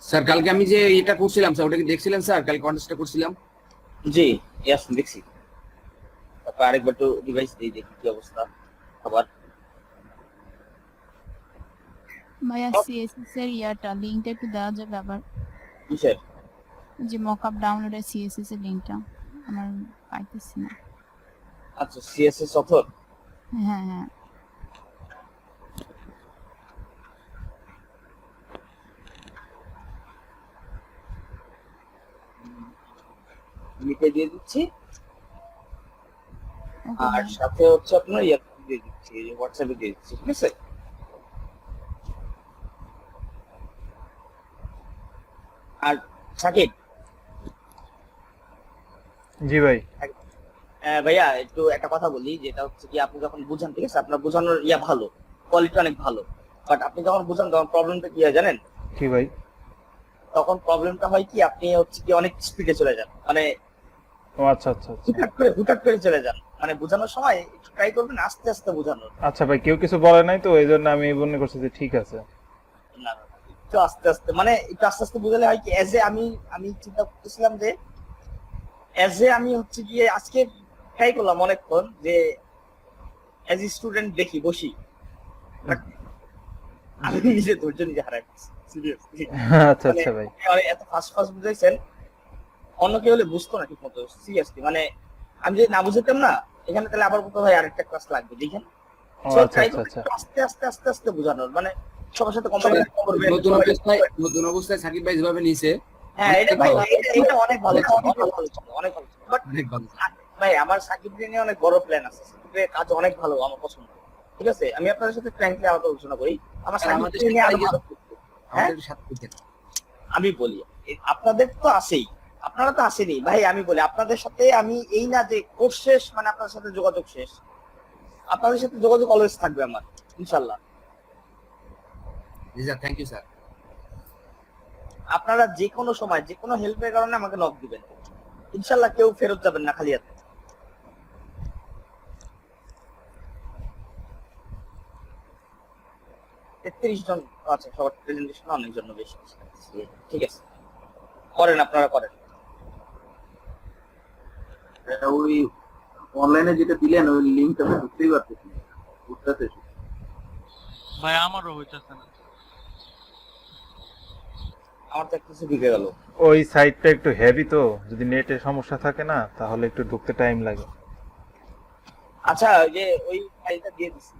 স্যার, কালকে আমি যে এটা করছিলাম স্যার, ওটা কি দেখছিলেন স্যার? কালকে কন্টেস্টটা করছিলাম। জি, ইয়াস দেখছি। তারপর আরেকবার তো ডিভাইস দিয়ে দেখি কি অবস্থা আবার। ভাইয়া সিএসএস এর ইয়াটা লিংকটা একটু দেওয়া যাবে আবার, কিসের? যে মকআপ ডাউনলোডের সিএসএস এর লিংকটা আমার পাইতেছি না। আচ্ছা, সিএসএস অথর। হ্যাঁ হ্যাঁ, লিখে দিয়ে দিচ্ছি, ওকে আর সাথে হচ্ছে আপনার ইয়া দিয়ে দিচ্ছি, এই যে হোয়াটসঅ্যাপে দিয়ে দিচ্ছি, ঠিক আছে? আর সাকিব, জি ভাই। ভাইয়া একটু একটা কথা বলি, যেটা হচ্ছে কি আপনি যখন বুঝান, ঠিক আছে, আপনার বোঝানোর ইয়া ভালো, কোয়ালিটি অনেক ভালো, বাট আপনি যখন বুঝান তখন প্রবলেমটা কি হয় জানেন? কি ভাই? তখন প্রবলেমটা হয় কি, আপনি হচ্ছে কি অনেক স্পিডে চলে যান, মানে ও আচ্ছা আচ্ছা আচ্ছা। হুটহাট করে চলে যান, মানে বোঝানোর সময় একটু ট্রাই করবেন আস্তে আস্তে বোঝানোর। আচ্ছা ভাই, কেউ কিছু বলে নাই তো এই জন্য আমি মনে করছি যে ঠিক আছে। না না, একটু আস্তে আস্তে, মানে একটু আস্তে আস্তে বুঝালে হয় কি, এজ এ আমি চিন্তা করতেছিলাম যে এজ এ আমি হচ্ছে গিয়ে আজকে ট্রাই করলাম অনেকক্ষণ যে এজ এ স্টুডেন্ট দেখি বসি, But আমি নিজে ধৈর্য নিজে হারাই সিরিয়াসলি। আচ্ছা আচ্ছা ভাই। এত ফাস্ট ফাস্ট বুঝাইছেন, অন্য কেউ হলে বুঝতো না ঠিক মতো, সিরিয়াসলি। মানে আমি যদি না বুঝাতাম না এখানে, তাহলে আবার কোথাও ভাই আরেকটা ক্লাস লাগবে, দেখেন। ও So, আচ্ছা try আচ্ছা করবেন আচ্ছা। একটু আস্তে আস্তে আস্তে আস্তে বোঝানোর, মানে সবার সাথে কমিউনিকেট করবেন। নতুন অবস্থায় সাকিব ভাই যেভাবে নিছে, হ্যাঁ, এটা ভাই, এটা অনেক ভালো, অনেক ভালো ছিল, অনেক ভালো ছিল। But অনেক ভালো। ভাই, আমার সাকিবকে নিয়ে অনেক বড় প্ল্যান আছে, সাকিবের কাজ অনেক ভালো, আমার পছন্দ, ঠিক আছে? আমি আপনাদের সাথে ফ্র্যাঙ্কলি আলোচনা করি, আমার আমাদের সাকিবকে নিয়ে আরো সাথে ভালো করতে। হ্যাঁ, আমাদের সাথে দিতেন। আমি বলি, আপনাদের তো আছেই, আপনারা তো আসেনি ভাই, আমি বলি আপনাদের সাথে আমি এই না যে কোর্স শেষ মানে আপনাদের সাথে যোগাযোগ শেষ, আপনাদের সাথে যোগাযোগ অলওয়েজ থাকবে আমার, ইনশাল্লাহ। জি স্যার, থ্যাংক ইউ স্যার। আপনারা যে কোনো সময় যে কোনো হেল্পের কারণে আমাকে নক দিবেন, ইনশাল্লাহ কেউ ফেরত যাবেন না খালি হাতে। 33 জন আছে, সবার প্রেজেন্টেশন অনেক জন্য বেশি। ঠিক আছে, করেন, আপনারা করেন। ওই অনলাইনে যেটা দিলেন ওই লিঙ্কটা আমি বুঝতেই পারতেছি না, বুঝতেছে ভাই আমারও হইতেছে না। আমার তো কিছু ঢুকে গেল। ওই সাইটটা একটু হেভি, তো যদি নেটের সমস্যা থাকে না তাহলে একটু ঢুকতে টাইম লাগে। আচ্ছা, ওই যে ওই ফাইলটা দিয়ে দিছি।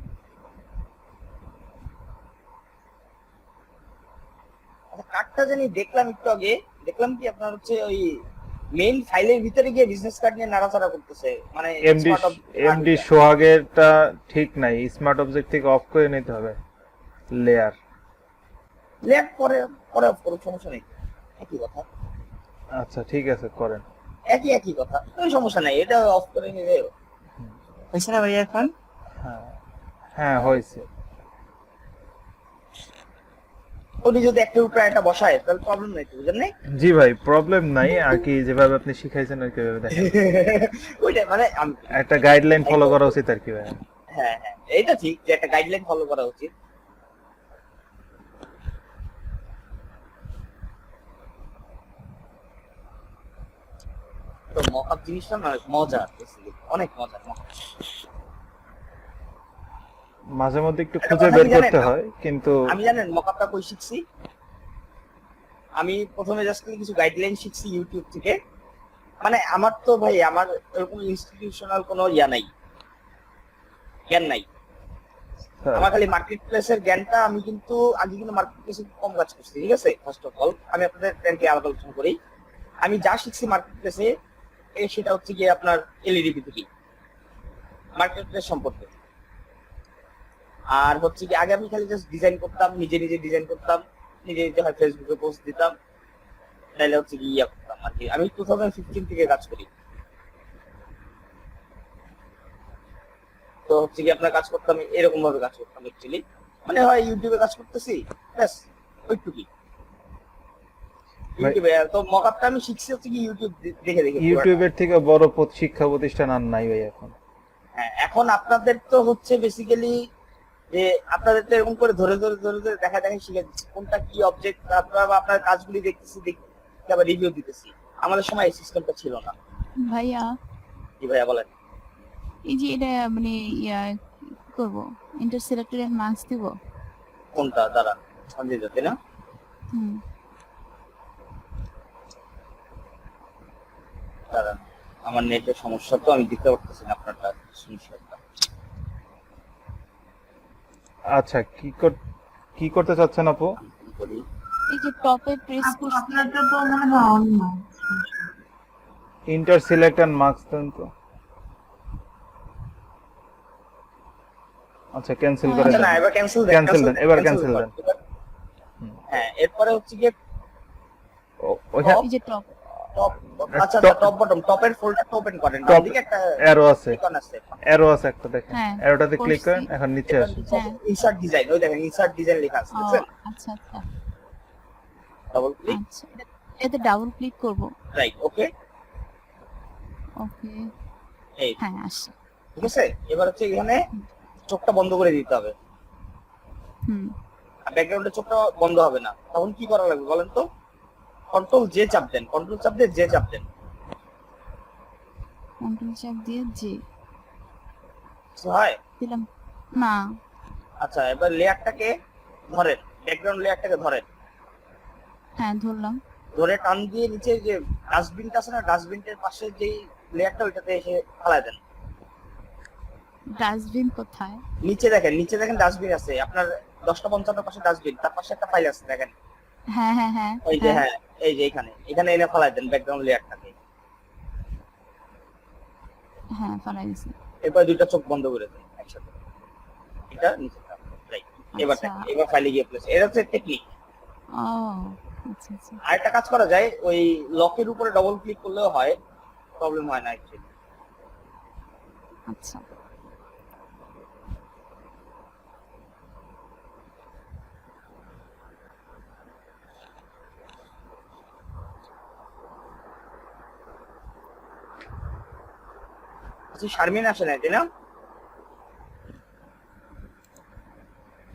আচ্ছা, কার্ডটা জানি দেখলাম একটু আগে, দেখলাম কি আপনার হচ্ছে ওই মেইন ফাইলের ভিতরে গিয়ে বিজনেস কার্ড নিয়ে নাড়াচাড়া করতেছে, মানে এমডি সোহাগেরটা ঠিক নাই, স্মার্ট অবজেক্ট থেকে অফ করে নিতে হবে লেয়ার। লেয়ার পরে পরে কোনো সমস্যা নেই, একই কথা। আচ্ছা ঠিক আছে, করেন। একই কথা, কোনো সমস্যা নাই, এটা অফ করে নিলে হয়েছে না ভাইয়া এখন? হ্যাঁ হ্যাঁ হয়েছে। উনি যদি একটার উপরে একটা বসায় তাহলে প্রবলেম নাই তো, বুঝলেন? জি ভাই, প্রবলেম নাই, আর কি যেভাবে আপনি শিখাইছেন আর কি দেখেন ওইটা মানে একটা গাইডলাইন ফলো করা উচিত আর কি ভাই। হ্যাঁ হ্যাঁ, এটা ঠিক যে একটা গাইডলাইন ফলো করা উচিত। তো মকআপ জিনিসটা না মজা, অনেক মজা মকআপ। মাঝে মধ্যে একটু খুঁজে বের করতে হয়, কিন্তু আমি জানেন মকআপটা কই শিখছি? আমি প্রথমে জাস্ট কিছু গাইডলাইন শিখছি ইউটিউব থেকে। মানে আমার তো ভাই আমার এরকম ইনস্টিটিউশনাল কোনো নাই, জ্ঞান নাই। আমার খালি মার্কেট প্লেসের জ্ঞানটা, আমি কিন্তু আগে কিন্তু মার্কেট প্লেসে কম কাজ করছি, ঠিক আছে? ফার্স্ট অফ অল আমি আপনাদের ট্রেন্ডকে আলাদা আলোচনা করি। আমি যা শিখছি মার্কেট প্লেসে সেটা হচ্ছে গিয়ে আপনার এলইডি বিধি মার্কেট প্লেস সম্পর্কে। আর হচ্ছে কি আগে আমি খালি জাস্ট ডিজাইন করতাম, নিজে ডিজাইন করতাম, নিজে হয় ফেসবুকে পোস্ট দিতাম, তাহলে হচ্ছে কি করতাম আর কি। আমি 2015 থেকে কাজ করি, তো হচ্ছে কি আপনার কাজ করতাম এরকম ভাবে কাজ করতাম অ্যাকচুয়ালি, মানে হয় ইউটিউবে কাজ করতেছি ব্যাস ওইটুকুই। ইউটিউবে তো মকআপটা আমি শিখছি হচ্ছে কি ইউটিউব দেখে দেখে। ইউটিউবের থেকে বড় শিক্ষা প্রতিষ্ঠান আর নাই ভাই এখন। হ্যাঁ, এখন আপনাদের তো হচ্ছে বেসিক্যালি যে আপনাদের তো এরকম করে ধরে দেখা শিখে দিচ্ছে কোনটা কি অবজেক্ট, আপনারা আপনার কাজগুলি দেখতেছি, আবার রিভিউ দিতেছি। আমাদের সময় এই সিস্টেমটা ছিল না। ভাইয়া কি ভাইয়া বলেন? এই যে এটা মানে কি করব, ইন্টার সিলেক্টেড মার্কস দিব কোনটা দ্বারা সঞ্জয় যাতে না? হুম দাঁড়ান, আমার নেটের সমস্যা তো আমি দিতে পারতেছি না আপনারটা সমস্যাটা। আচ্ছা কি করতে চাচ্ছেন আপু? এই যে টপে প্রেস করছি, আপনারটা তো মনে হয় অন না। ইন্টার সিলেক্ট এন্ড মার্কস দেন তো। আচ্ছা ক্যান্সেল করে আচ্ছা দেন। না, এবার ক্যান্সেল দেন, এবার ক্যান্সেল দেন। হ্যাঁ, এরপরে হচ্ছে গিয়ে ওইখানে এই যে টপ টপ, আচ্ছা টপ বটম, টপের ফোল্ডারটা ওপেন করেন, টপ এদিকে একটা অ্যারো আছে, আইকন আছে, অ্যারো আছে একটা দেখেন, হ্যাঁ, অ্যারোটাতে ক্লিক করছি। করেন, এখন নিচে আসুন। ইনসার্ট ডিজাইন, ওই দেখেন ইনসার্ট ডিজাইন লেখা আছে, ও, দেখছেন? আচ্ছা আচ্ছা ডাবল ক্লিক, আচ্ছা, এতে ডাবল ক্লিক করব। রাইট, ওকে ওকে, এই হ্যাঁ আসছে। ঠিক আছে। এবার হচ্ছে এখানে চোখটা বন্ধ করে দিতে হবে, হুম ব্যাকগ্রাউন্ডে চোখটা বন্ধ হবে না। তখন কি করা লাগবে বলেন তো? কন্ট্রোল জে চাপ দেন, কন্ট্রোল চাপ দিয়ে জে চাপ দেন। কন্ট্রোল চাপ দিয়ে জি হয় দিলাম না। আচ্ছা, এবার লেয়ারটাকে ধরেন, ব্যাকগ্রাউন্ড লেয়ারটাকে ধরেন, হ্যাঁ ধরলাম। ধরে টান দিয়ে নিচে যে ডাস্টবিনটা আছে না, ডাস্টবিনের পাশে যেই লেয়ারটা ওইটাতে এসে ফালায় দেন। ডাস্টবিন কোথায়? নিচে দেখেন ডাস্টবিন আছে আপনার 10:55 পাশে ডাস্টবিন, তার পাশে একটা ফাইল আছে দেখেন। হ্যাঁ হ্যাঁ হ্যাঁ ওই যে হ্যাঁ, এই যে এখানে এনে ফালায় দেন ব্যাকগ্রাউন্ড লেয়ারটাকে। হ্যাঁ ফালাই দিছি। এরপর দুইটা চোখ বন্ধ করে দেন একসাথে, এটা নিচে রাইট। এবার ফাইলে গিয়ে প্লেস, এটা হচ্ছে টেকনিক। ও আচ্ছা আচ্ছা আরেকটা কাজ করা যায়, ওই লকের উপরে ডবল ক্লিক করলেও হয়, প্রবলেম হয় না অ্যাকচুয়ালি। আচ্ছা শারমিন আসে না, তাই না?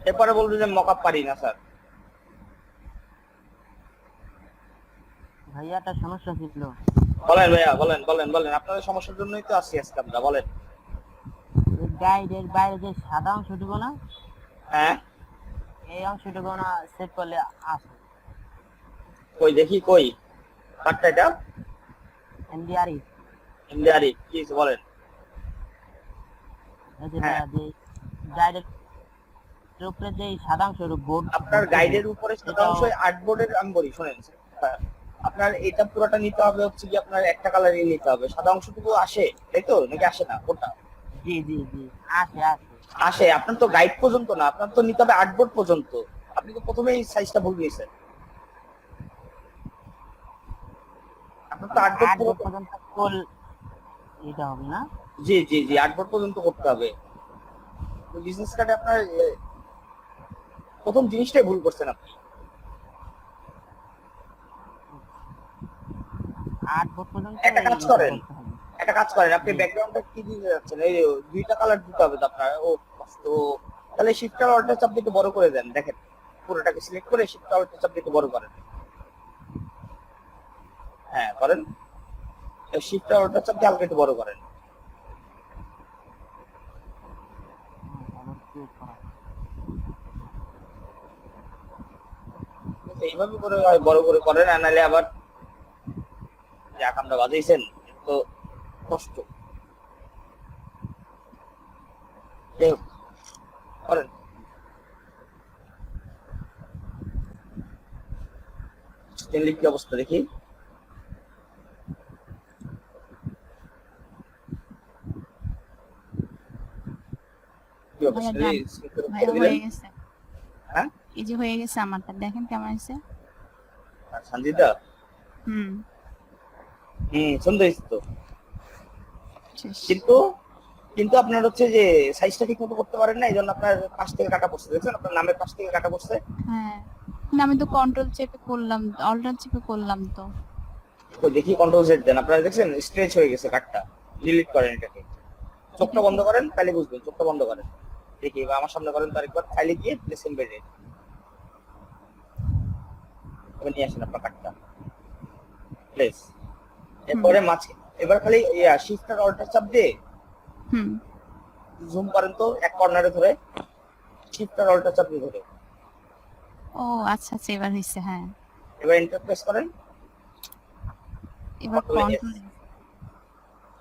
এরপরে বলবে যে মকআপ পারি না স্যার। ভাইয়া একটা সমস্যা ছিল। বলেন ভাইয়া, বলেন বলেন বলেন, আপনাদের সমস্যার জন্যই তো আসছি আজকে আমরা, বলেন। গাইডের বাইরে যে সাদা অংশটুকু না, হ্যাঁ এই অংশটুকু না সেট করলে আসে কই দেখি, কই কাটটা এটা? এমডিআরই এমডিআরই কি হয়েছে বলেন। এই যে হ্যাঁ। যে গাইডের উপরে যে সাদা অংশ বোর্ড, আপনার গাইডের উপরে সাদা অংশ আর্টবোর্ডের, আমি বলি শোনেন, আপনার এটা পুরোটা নিতে হবে হচ্ছে কি আপনার একটা কালারই নিতে হবে, সাদা অংশটুকু আসে তাই তো, নাকি আসে না? ওটা জি জি জি আসে আসে আসে। আপনার তো গাইড পর্যন্ত না, আপনার তো নিতে হবে আর্টবোর্ড পর্যন্ত। আপনি তো প্রথমেই সাইজটা ভুল নিয়েছেন। আপনার তো আর্টবোর্ড আট পর্যন্ত ফুল এটা হবে না? জি জি জি, আর্টবোর্ড পর্যন্ত করতে হবে। বিজনেস কার্ডে আপনার প্রথম জিনিসটাই ভুল করছেন আপনি। আট বোর্ড পর্যন্ত একটা কাজ করেন, একটা কাজ করেন, আপনি ব্যাকগ্রাউন্ডটা কি দিতে যাচ্ছেন? এই দুইটা কালার দিতে হবে তো আপনার। ও তো তাহলে শিফটার অল্টার চাপ দিয়ে একটু বড় করে দেন, দেখেন পুরোটাকে সিলেক্ট করে শিফটার অল্টার চাপ দিয়ে একটু বড় করেন। হ্যাঁ করেন, শিফটার অল্টার চাপ দিয়ে হালকা একটু বড় করেন। এইভাবে করে বড় করে করেন, আর নাহলে আবার যে আকামটা বাজাইছেন তো কষ্ট। যাই হোক, করেন। স্টেনলি কি অবস্থা দেখি? কি অবস্থা? ভাইয়া এই ডান। স্ক্রিপ্টের উপর ভাইয়া দিলেন? হয়ে গেছে। হ্যাঁ এই যে হয়ে গেছে আমারটা, দেখেন কেমন আছে। আর সঞ্জিতা হুম সুন্দর হয়েছে তো, শেষ। কিন্তু কিন্তু আপনার হচ্ছে যে সাইজটা ঠিক মতো করতে পারেন না, এই জন্য আপনার পাশ থেকে কাটা পড়ছে। দেখছেন আপনার নামের পাশ থেকে কাটা পড়ছে। হ্যাঁ না, আমি তো কন্ট্রোল চেপে করলাম, অল্টার চেপে করলাম তো। তো দেখি কন্ট্রোল জেড দেন, আপনারা দেখছেন স্ট্রেচ হয়ে গেছে কাটটা। ডিলিট করেন এটাকে, চোখটা বন্ধ করেন তাহলে বুঝবেন। চোখটা বন্ধ করেন, দেখি এবার আমার সামনে করেন তো আরেকবার। ফাইলে গিয়ে প্লেস এমবেডেড এবার নিয়ে আসেন আপনার কাটটা প্লেস। এরপরে মাঝে এবার খালি শিফট আর অল্টার চাপ দিয়ে হুম জুম করেন তো এক কর্নারে ধরে, শিফট আর অল্টার চাপ দিয়ে ধরে। ও আচ্ছা আচ্ছা, এবার হয়েছে। হ্যাঁ এবার এন্টার প্রেস করেন। এবার কন্ট্রোল।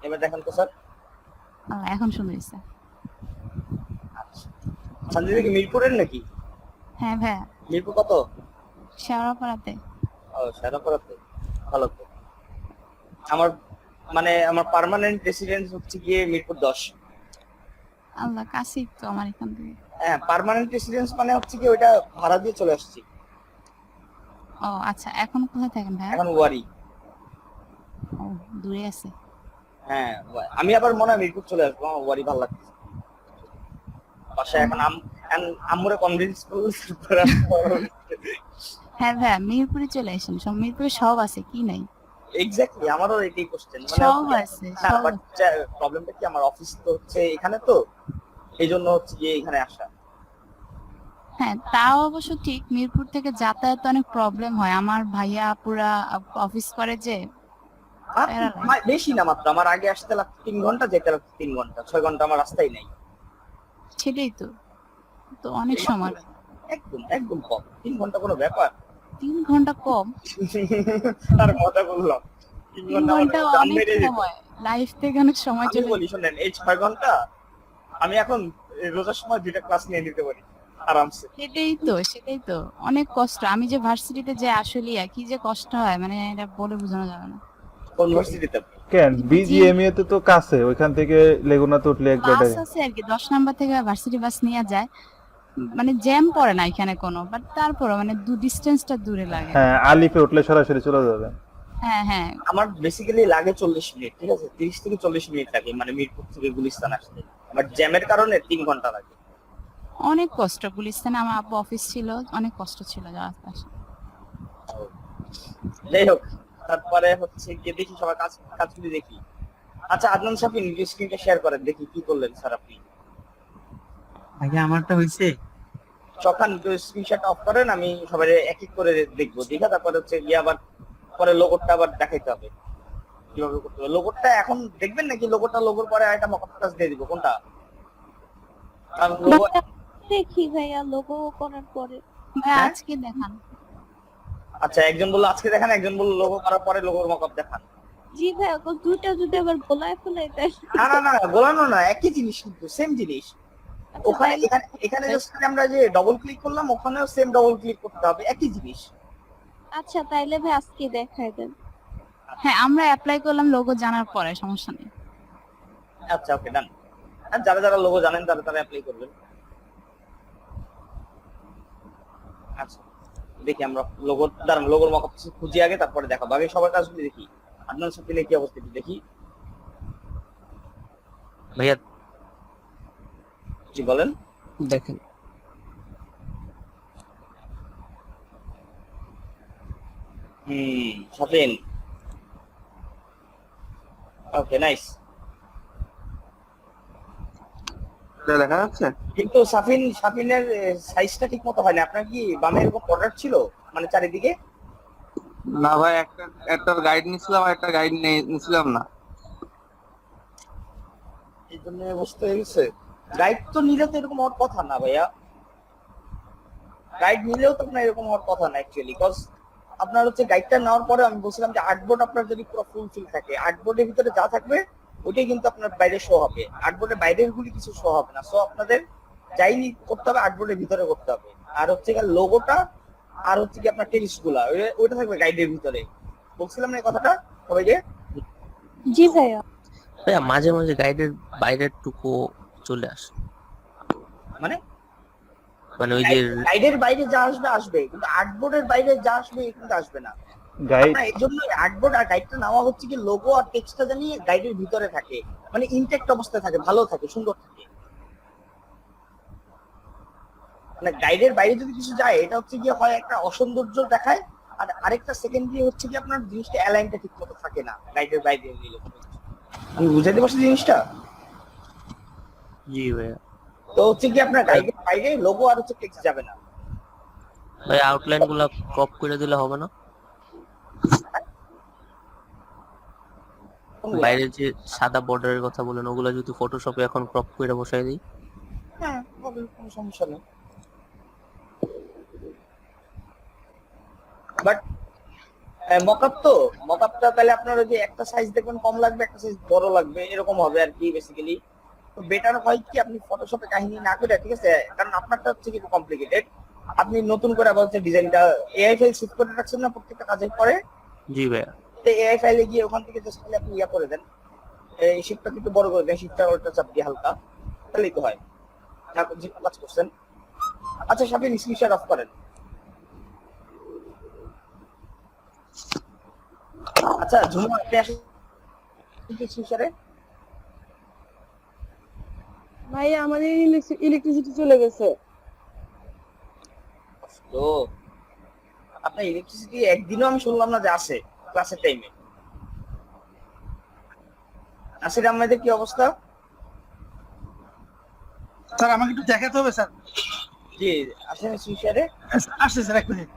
এবার দেখেন তো স্যার। এখন সুন্দর হয়েছে। আচ্ছা, সঞ্জিতা কি মিরপুরের নাকি? হ্যাঁ ভাইয়া, মিরপুর কত? শেওড়াপাড়াতে। ও শেরাপাড়াতে, ভালো তো। আমার মানে আমার পার্মানেন্ট রেসিডেন্স হচ্ছে গিয়ে মিরপুর 10। আল্লাহ, কাছেই তো আমার এখান থেকে। হ্যাঁ, পার্মানেন্ট রেসিডেন্স মানে হচ্ছে কি ওইটা ভাড়া দিয়ে চলে আসছি। ও আচ্ছা, এখন কোথায় থাকেন ভাইয়া? এখন ওয়ারি। ও দূরে আছে। হ্যাঁ, আমি আবার মনে হয় মিরপুর চলে আসবো, আমার ওয়ারি ভালো লাগছে। বাসায় এখন আম্মুরে কনভিন্স করলে হ্যাঁ ভাইয়া, মিরপুরে চলে আসেন, সব মিরপুরে সব আছে, কি নাই? এক্স্যাক্টলি আমারও এটাই কোশ্চেন। সব আছে, সব আছে। প্রবলেমটা কি আমার অফিস তো হচ্ছে এখানে, তো এই জন্য হচ্ছে গিয়ে এখানে আসা। হ্যাঁ তাও অবশ্য ঠিক, মিরপুর থেকে যাতায়াত অনেক প্রবলেম হয়। আমার ভাইয়া পুরা অফিস করে যে, বেশি না মাত্র, আমার আগে আসতে লাগতো 3 ঘন্টা, যেতে লাগতো 3 ঘন্টা, 6 ঘন্টা আমার রাস্তাই নাই। সেটাই তো, তো অনেক সময়। একদম একদম কম, 3 ঘন্টা কোনো ব্যাপার। 3 ঘন্টা কম? আর মজা করলাম, 3 3 ঘন্টা অনেক সময়, লাইফ থেকে অনেক সময় চলে। বলি শুনেন, এই 6 ঘন্টা আমি এখন রোজার সময় 2টা ক্লাস নিয়ে নিতে পারি আরামসে। সেটাই তো অনেক কষ্ট। আমি যে ভার্সিটিতে যে আসলে কি যে কষ্ট হয়, মানে এটা বলে বোঝানো যাবে না। কোন ভার্সিটিতে? কেন বিজিএমইএ তে তো কাছে, ওইখান থেকে লেগুনা তো উঠলে একবার বাস আছে আর কি, 10 নাম্বার থেকে ভার্সিটি বাস নিয়ে যায়, মানে জ্যাম পড়ে না এখানে কোনো, বাট তারপরে মানে ডিসটেন্সটা দূরে লাগে। হ্যাঁ, আলিফে উঠলে সরাসরি চলে যাবে। হ্যাঁ হ্যাঁ, আমার বেসিক্যালি লাগে 40 মিনিট, ঠিক আছে, 30 থেকে 40 মিনিট লাগে, মানে মিরপুর থেকে গুলিস্তান আসতে। বাট জ্যামের কারণে 3 ঘন্টা লাগে। অনেক কষ্ট। গুলিস্তানে আমার আব্বু অফিস ছিল, অনেক কষ্ট ছিল যাওয়া আসা। যাই হোক, তারপরে হচ্ছে গিয়ে দেখি সবার কাজগুলি দেখি। আচ্ছা আদনান সাহেব, নিজের স্ক্রিনটা শেয়ার করেন, দেখি কি করলেন স্যার আপনি। আগে আমারটা হইছে। সকান একটু স্ক্রিনশট অফ করেন, আমি সবাই এক এক করে দেখবো, ঠিক আছে? তারপরে হচ্ছে গিয়ে আবার পরে লোগোটা আবার দেখাইতে হবে কিভাবে করতে হবে। লোগোটা এখন দেখবেন নাকি লোগোর পরে একটা মকআপ টাচ দিয়ে দিব, কোনটা? কারণ লোগো ভাইয়া, দেখি ভাইয়া লোগো করার পরে। ভাইয়া হ্যাঁ? আজকে দেখান। আচ্ছা, একজন বললো আজকে দেখান, একজন বললো লোগো করার পরে লোগোর মকআপ দেখান। জি ভাইয়া, দুইটা যদি আবার গোলায় ফেলাই দেয়। না গোলানো না, একই জিনিস কিন্তু, সেম জিনিস। ওখানে এখানে জাস্ট আমরা যে ডবল ক্লিক করলাম, ওখানেও সেম ডবল ক্লিক করতে হবে, একই জিনিস। আচ্ছা তাইলে ভাই আজকে দেখাই দেন। হ্যাঁ আমরা অ্যাপ্লাই করলাম লোগো জানার পরে, সমস্যা নেই। আচ্ছা ওকে ডান। আর যারা যারা লোগো জানেন তারা তারা অ্যাপ্লাই করবেন। আচ্ছা দেখি আমরা লোগোর মকআপ খুঁজি আগে, তারপরে দেখাবো। আগে সবার কাজগুলি দেখি। আপনার সাথে কি অবস্থা একটু দেখি। ভাইয়া জি বলেন। দেখেন সাফিন, ওকে নাইস। দেখা যাচ্ছে? কিন্তু সাফিনের সাইজটা ঠিক মতো হয় না। আপনার কি বামে এরকম বর্ডার ছিল, মানে চারিদিকে? না ভাই, একটা গাইড নিছিলাম আর একটা গাইড নিছিলাম না। এই জন্য বুঝতে গেছে। গাইড তো নিলে তো এরকম হওয়ার কথা না ভাইয়া। গাইড নিলেও তো আপনার এরকম হওয়ার কথা না অ্যাকচুয়ালি, বিকজ আপনার হচ্ছে গাইডটা নেওয়ার পরে আমি বলছিলাম যে আর্টবোর্ড আপনার যদি পুরো ফুলফিল থাকে, আর্টবোর্ডের ভিতরে যা থাকবে ওইটাই কিন্তু আপনার বাইরে শো হবে, আর্টবোর্ডের বাইরের গুলি কিছু শো হবে না। সো আপনাদের যাই করতে হবে আর্টবোর্ডের ভিতরে করতে হবে। আর হচ্ছে কি লোগোটা আর হচ্ছে কি আপনার টেক্সট গুলা ওইটা থাকবে গাইডের ভিতরে। বলছিলাম না এই কথাটা সবাইকে? জি ভাইয়া। ভাইয়া মাঝে মাঝে গাইডের বাইরের টুকু চলে আসে, মানে ওই যে গাইডের বাইরে যা আসবে আসবে, কিন্তু আর্টবোর্ডের বাইরে যা আসবে কিন্তু আসবে না। গাইড এই জন্য আর্টবোর্ড আর গাইডটা নেওয়া হচ্ছে কি লোগো আর টেক্সটটা জানি গাইডের ভিতরে থাকে, মানে ইনটেক্ট অবস্থায় থাকে, ভালো থাকে, সুন্দর থাকে। মানে গাইডের বাইরে যদি কিছু যায় এটা হচ্ছে গিয়ে হয় একটা অসৌন্দর্য দেখায়, আর আরেকটা সেকেন্ডলি হচ্ছে কি আপনার জিনিসটা অ্যালাইনটা ঠিক মতো থাকে না গাইডের বাইরে নিলে। আমি বুঝাইতে পারছি জিনিসটা? জি ভাইয়া। তো হচ্ছে কি আপনার গাইডের বাইরে লোগো আর হচ্ছে টেক্সট যাবে না। ভাই আউটলাইন গুলা ক্রপ করে দিলে হবে না? বাইরে যে সাদা বর্ডারের কথা বলেন, ওগুলা যদি ফটোশপে এখন ক্রপ করে বসাই দিই? হ্যাঁ হবে, কোনো সমস্যা নেই। বাট মকআপটা তাহলে আপনার ওই যে একটা সাইজ দেখবেন কম লাগবে, একটা সাইজ বড় লাগবে, এরকম হবে আর কি বেসিক্যালি। তো বেটার হয় কি আপনি ফটোশপে কাহিনী না করে, ঠিক আছে, কারণ আপনারটা হচ্ছে কি কমপ্লিকেটেড, আপনি নতুন করে আবার হচ্ছে ডিজাইনটা এআই ফাইল শিফট করে রাখছেন না প্রত্যেকটা কাজের পরে? জি ভাইয়া। তো এআই ফাইলে গিয়ে ওখান থেকে জাস্ট খালি আপনি ইয়া করে দেন, এই শিফটটা একটু বড় করে দেন, শিফটটা ওটা চাপ দিয়ে হালকা, তাহলেই তো হয়। তারপর যে কাজ করছেন। আচ্ছা সাবিন স্ক্রিনশট অফ করেন। আচ্ছা ঝুমা আপনি আসেন স্ক্রিনশটে। ভাইয়া আমাদের ইলেকট্রিসিটি চলে গেছে। তো আপনার ইলেকট্রিসিটি একদিনও আমি শুনলাম না যে আসে ক্লাসের টাইমে। নাসির আহমেদের কি অবস্থা? স্যার আমাকে একটু দেখাতে হবে স্যার। জি আসেন স্ক্রিনশটে। আসছে স্যার, এক মিনিট।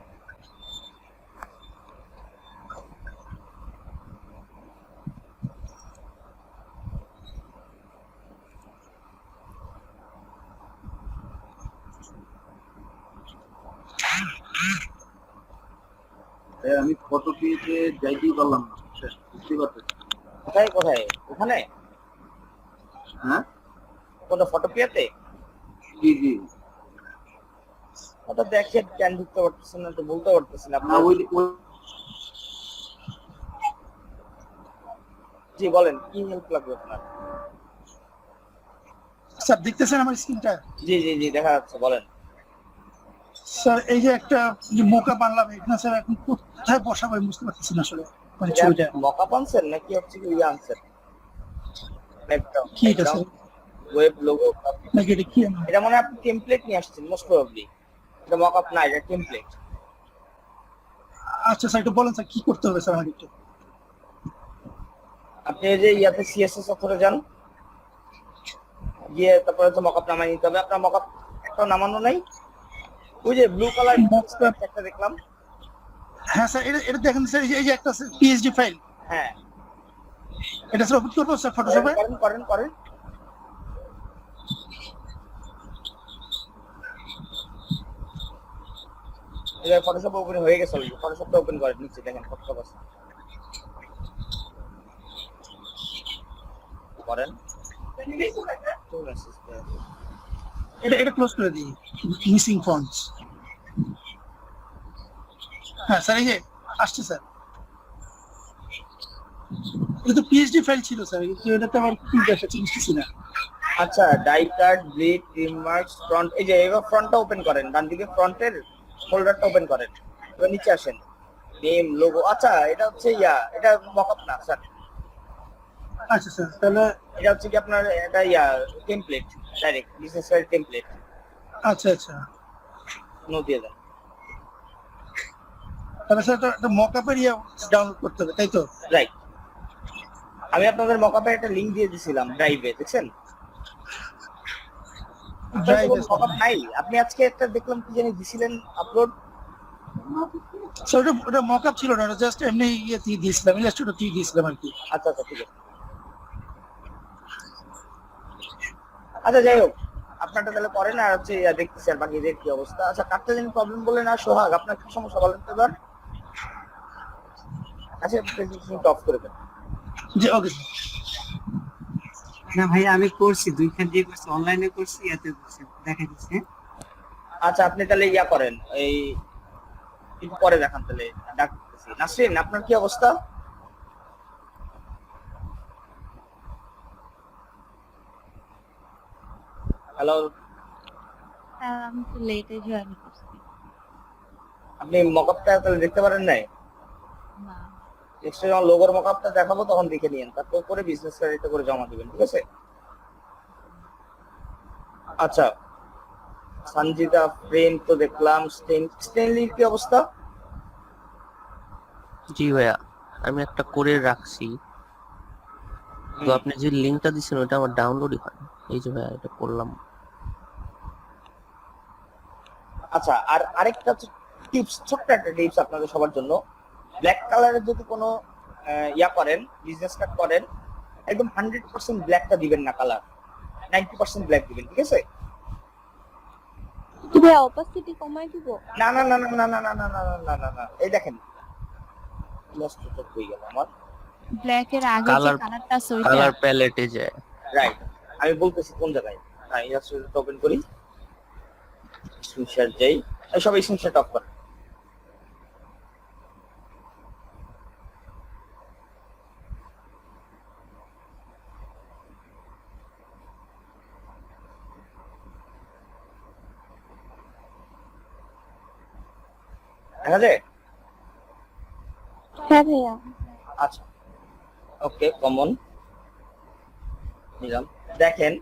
আমি ফটো পেয়েতে যাইতেই পারলাম না, বুঝতে পারতেছি। কোথায় ওখানে? হ্যাঁ কোন ফটো পেতে? জি জি। ওটা দেখে কেন ঢুকতে পারতেছেন না, তো বলতে পারতেছেন না আপনার? জি বলেন, কি হেল্প লাগবে আপনার? স্যার দেখতেছেন আমার স্ক্রিনটা? জি জি জি দেখা যাচ্ছে, বলেন। স্যার এই যে একটা যে মোকা বানলাম, এখানে স্যার এখন কোথায় বসাবো আমি বুঝতে পারতেছি না আসলে, মানে ছবিটা। মকআপ আনছেন নাকি হচ্ছে কি ইয়ে আনছেন? কি এটা স্যার? ওয়েব লোগো নাকি এটা কি? এটা মনে হয় আপনি টেমপ্লেট নিয়ে আসছেন মোস্ট প্রবাবলি। এটা মকআপ না, এটা টেমপ্লেট। আচ্ছা স্যার একটু বলেন স্যার কি করতে হবে স্যার আমাকে একটু। আপনি এই যে ইয়াতে সিএসএস অথরে যান, গিয়ে তারপরে তো মকআপ নামাই নিতে হবে। আপনার মকআপ একটা নামানো নাই? ওই যে ব্লু কালার Mockup। একটা দেখলাম। হ্যাঁ স্যার, এটা এটা দেখেন স্যার, এই যে একটা পিএইচডি ফাইল, হ্যাঁ, এটা স্যার ওপেন করবো স্যার ফটোশপে? করেন করেন করেন। এই ফটোশপ ওপেন হয়ে গেছে অলরেডি, ফটোশপটা ওপেন করেন, নিচে দেখেন ফটোশপ আছে, করেন। এটা এটা ক্লোজ করে দিই, মিসিং ফন্টস। হ্যাঁ স্যার, এই যে আসছে স্যার, এটা তো পিএইচডি ফাইল ছিল স্যার, কিন্তু এটাতে আমার কি দেখাচ্ছে বুঝতেছি না। আচ্ছা, die cut, bleed, trim marks, front, এই যে এবার ফ্রন্টটা ওপেন করেন, ডান দিকে ফ্রন্টের ফোল্ডারটা ওপেন করেন, এবার নিচে আসেন, নেম, লোগো। আচ্ছা, এটা হচ্ছে এটা মকআপ না স্যার, আচ্ছা স্যার, তাহলে এটা হচ্ছে কি আপনার এটা template, direct business file template. আচ্ছা আচ্ছা, নো দিয়ে দেন। তাহলে স্যার এটা মকআপের ডাউনলোড করতে হবে, তাই তো? রাইট, আমি আপনাদের মকআপের একটা লিংক দিয়ে দিয়েছিলাম ড্রাইভে, দেখছেন? মকআপ নাই, আপনি আজকে একটা দেখলাম কি জানি দিছিলেন আপলোড। স্যার ওটা মকআপ ছিল না, জাস্ট এমনি দিয়েছিলাম, ইলাস্ট্রেটর দিয়েছিলাম আর কি। আচ্ছা আচ্ছা, ঠিক আছে। আচ্ছা, যাই হোক, আপনারটা তাহলে করেন, আর হচ্ছে দেখতেছি আর বাকিদের কি অবস্থা। আচ্ছা, কাটতে জানি প্রবলেম বলে না, সোহাগ আপনার কি সমস্যা বলেন তো এবার? আচ্ছা, প্রেজেন্টেশন অফ করে দেন। জি ওকে স্যার। না ভাই, আমি করছি, দুইখান দিয়ে করছি, অনলাইনে করছি, এতে করছি, দেখা দিচ্ছে। আচ্ছা, আপনি তাহলে করেন, এই একটু পরে দেখান তাহলে, ডাকতেছি। নাসরিন, আপনার কি অবস্থা? হ্যালো, আমি তো লেটে জয়েন করছি। আপনি মকআপটা তাহলে দেখতে পারেন নাই? না, নেক্সট যখন লোগোর মকআপটা দেখাবো তখন দেখে নিয়েন, তারপর করে বিজনেস ক্রেডিটে করে জমা দিবেন, ঠিক আছে? আচ্ছা, সঞ্জিতা ফ্রেম তো দেখলাম, স্টেনলির কি অবস্থা? জি ভাইয়া, আমি একটা করে রাখছি, তো আপনি যে লিংকটা দিচ্ছেন ওটা আমার ডাউনলোডই হয় না। এই যে ভাইয়া, এটা করলাম। আচ্ছা, আর আরেকটা টিপস, ছোট্ট একটা টিপস আপনাদের সবার জন্য। ব্ল্যাক কালারের যদি কোনো করেন, বিজনেস কার্ড করেন, একদম 100% ব্ল্যাকটা দিবেন না, কালার 90% ব্ল্যাক দিবেন, ঠিক আছে? তুমি অপাসিটি কমাই দিব? না না না না না না না না না না না না, এই দেখেন ইলাস্ট্রেটর হয়ে গেল আমার। ব্ল্যাক এর আগে যে কালার কালারটা আছে ওইটা। কালার প্যালেটে যায়। রাইট, আমি বলতেছি কোন জায়গায়। হ্যাঁ, ইলাস্ট্রেটর ওপেন করি, স্ক্রিনশট যাই, সবাই স্ক্রিনশট অফ করেন। দেখা যায়? হ্যাঁ ভাইয়া। আচ্ছা, ওকে, কমন নিলাম। দেখেন,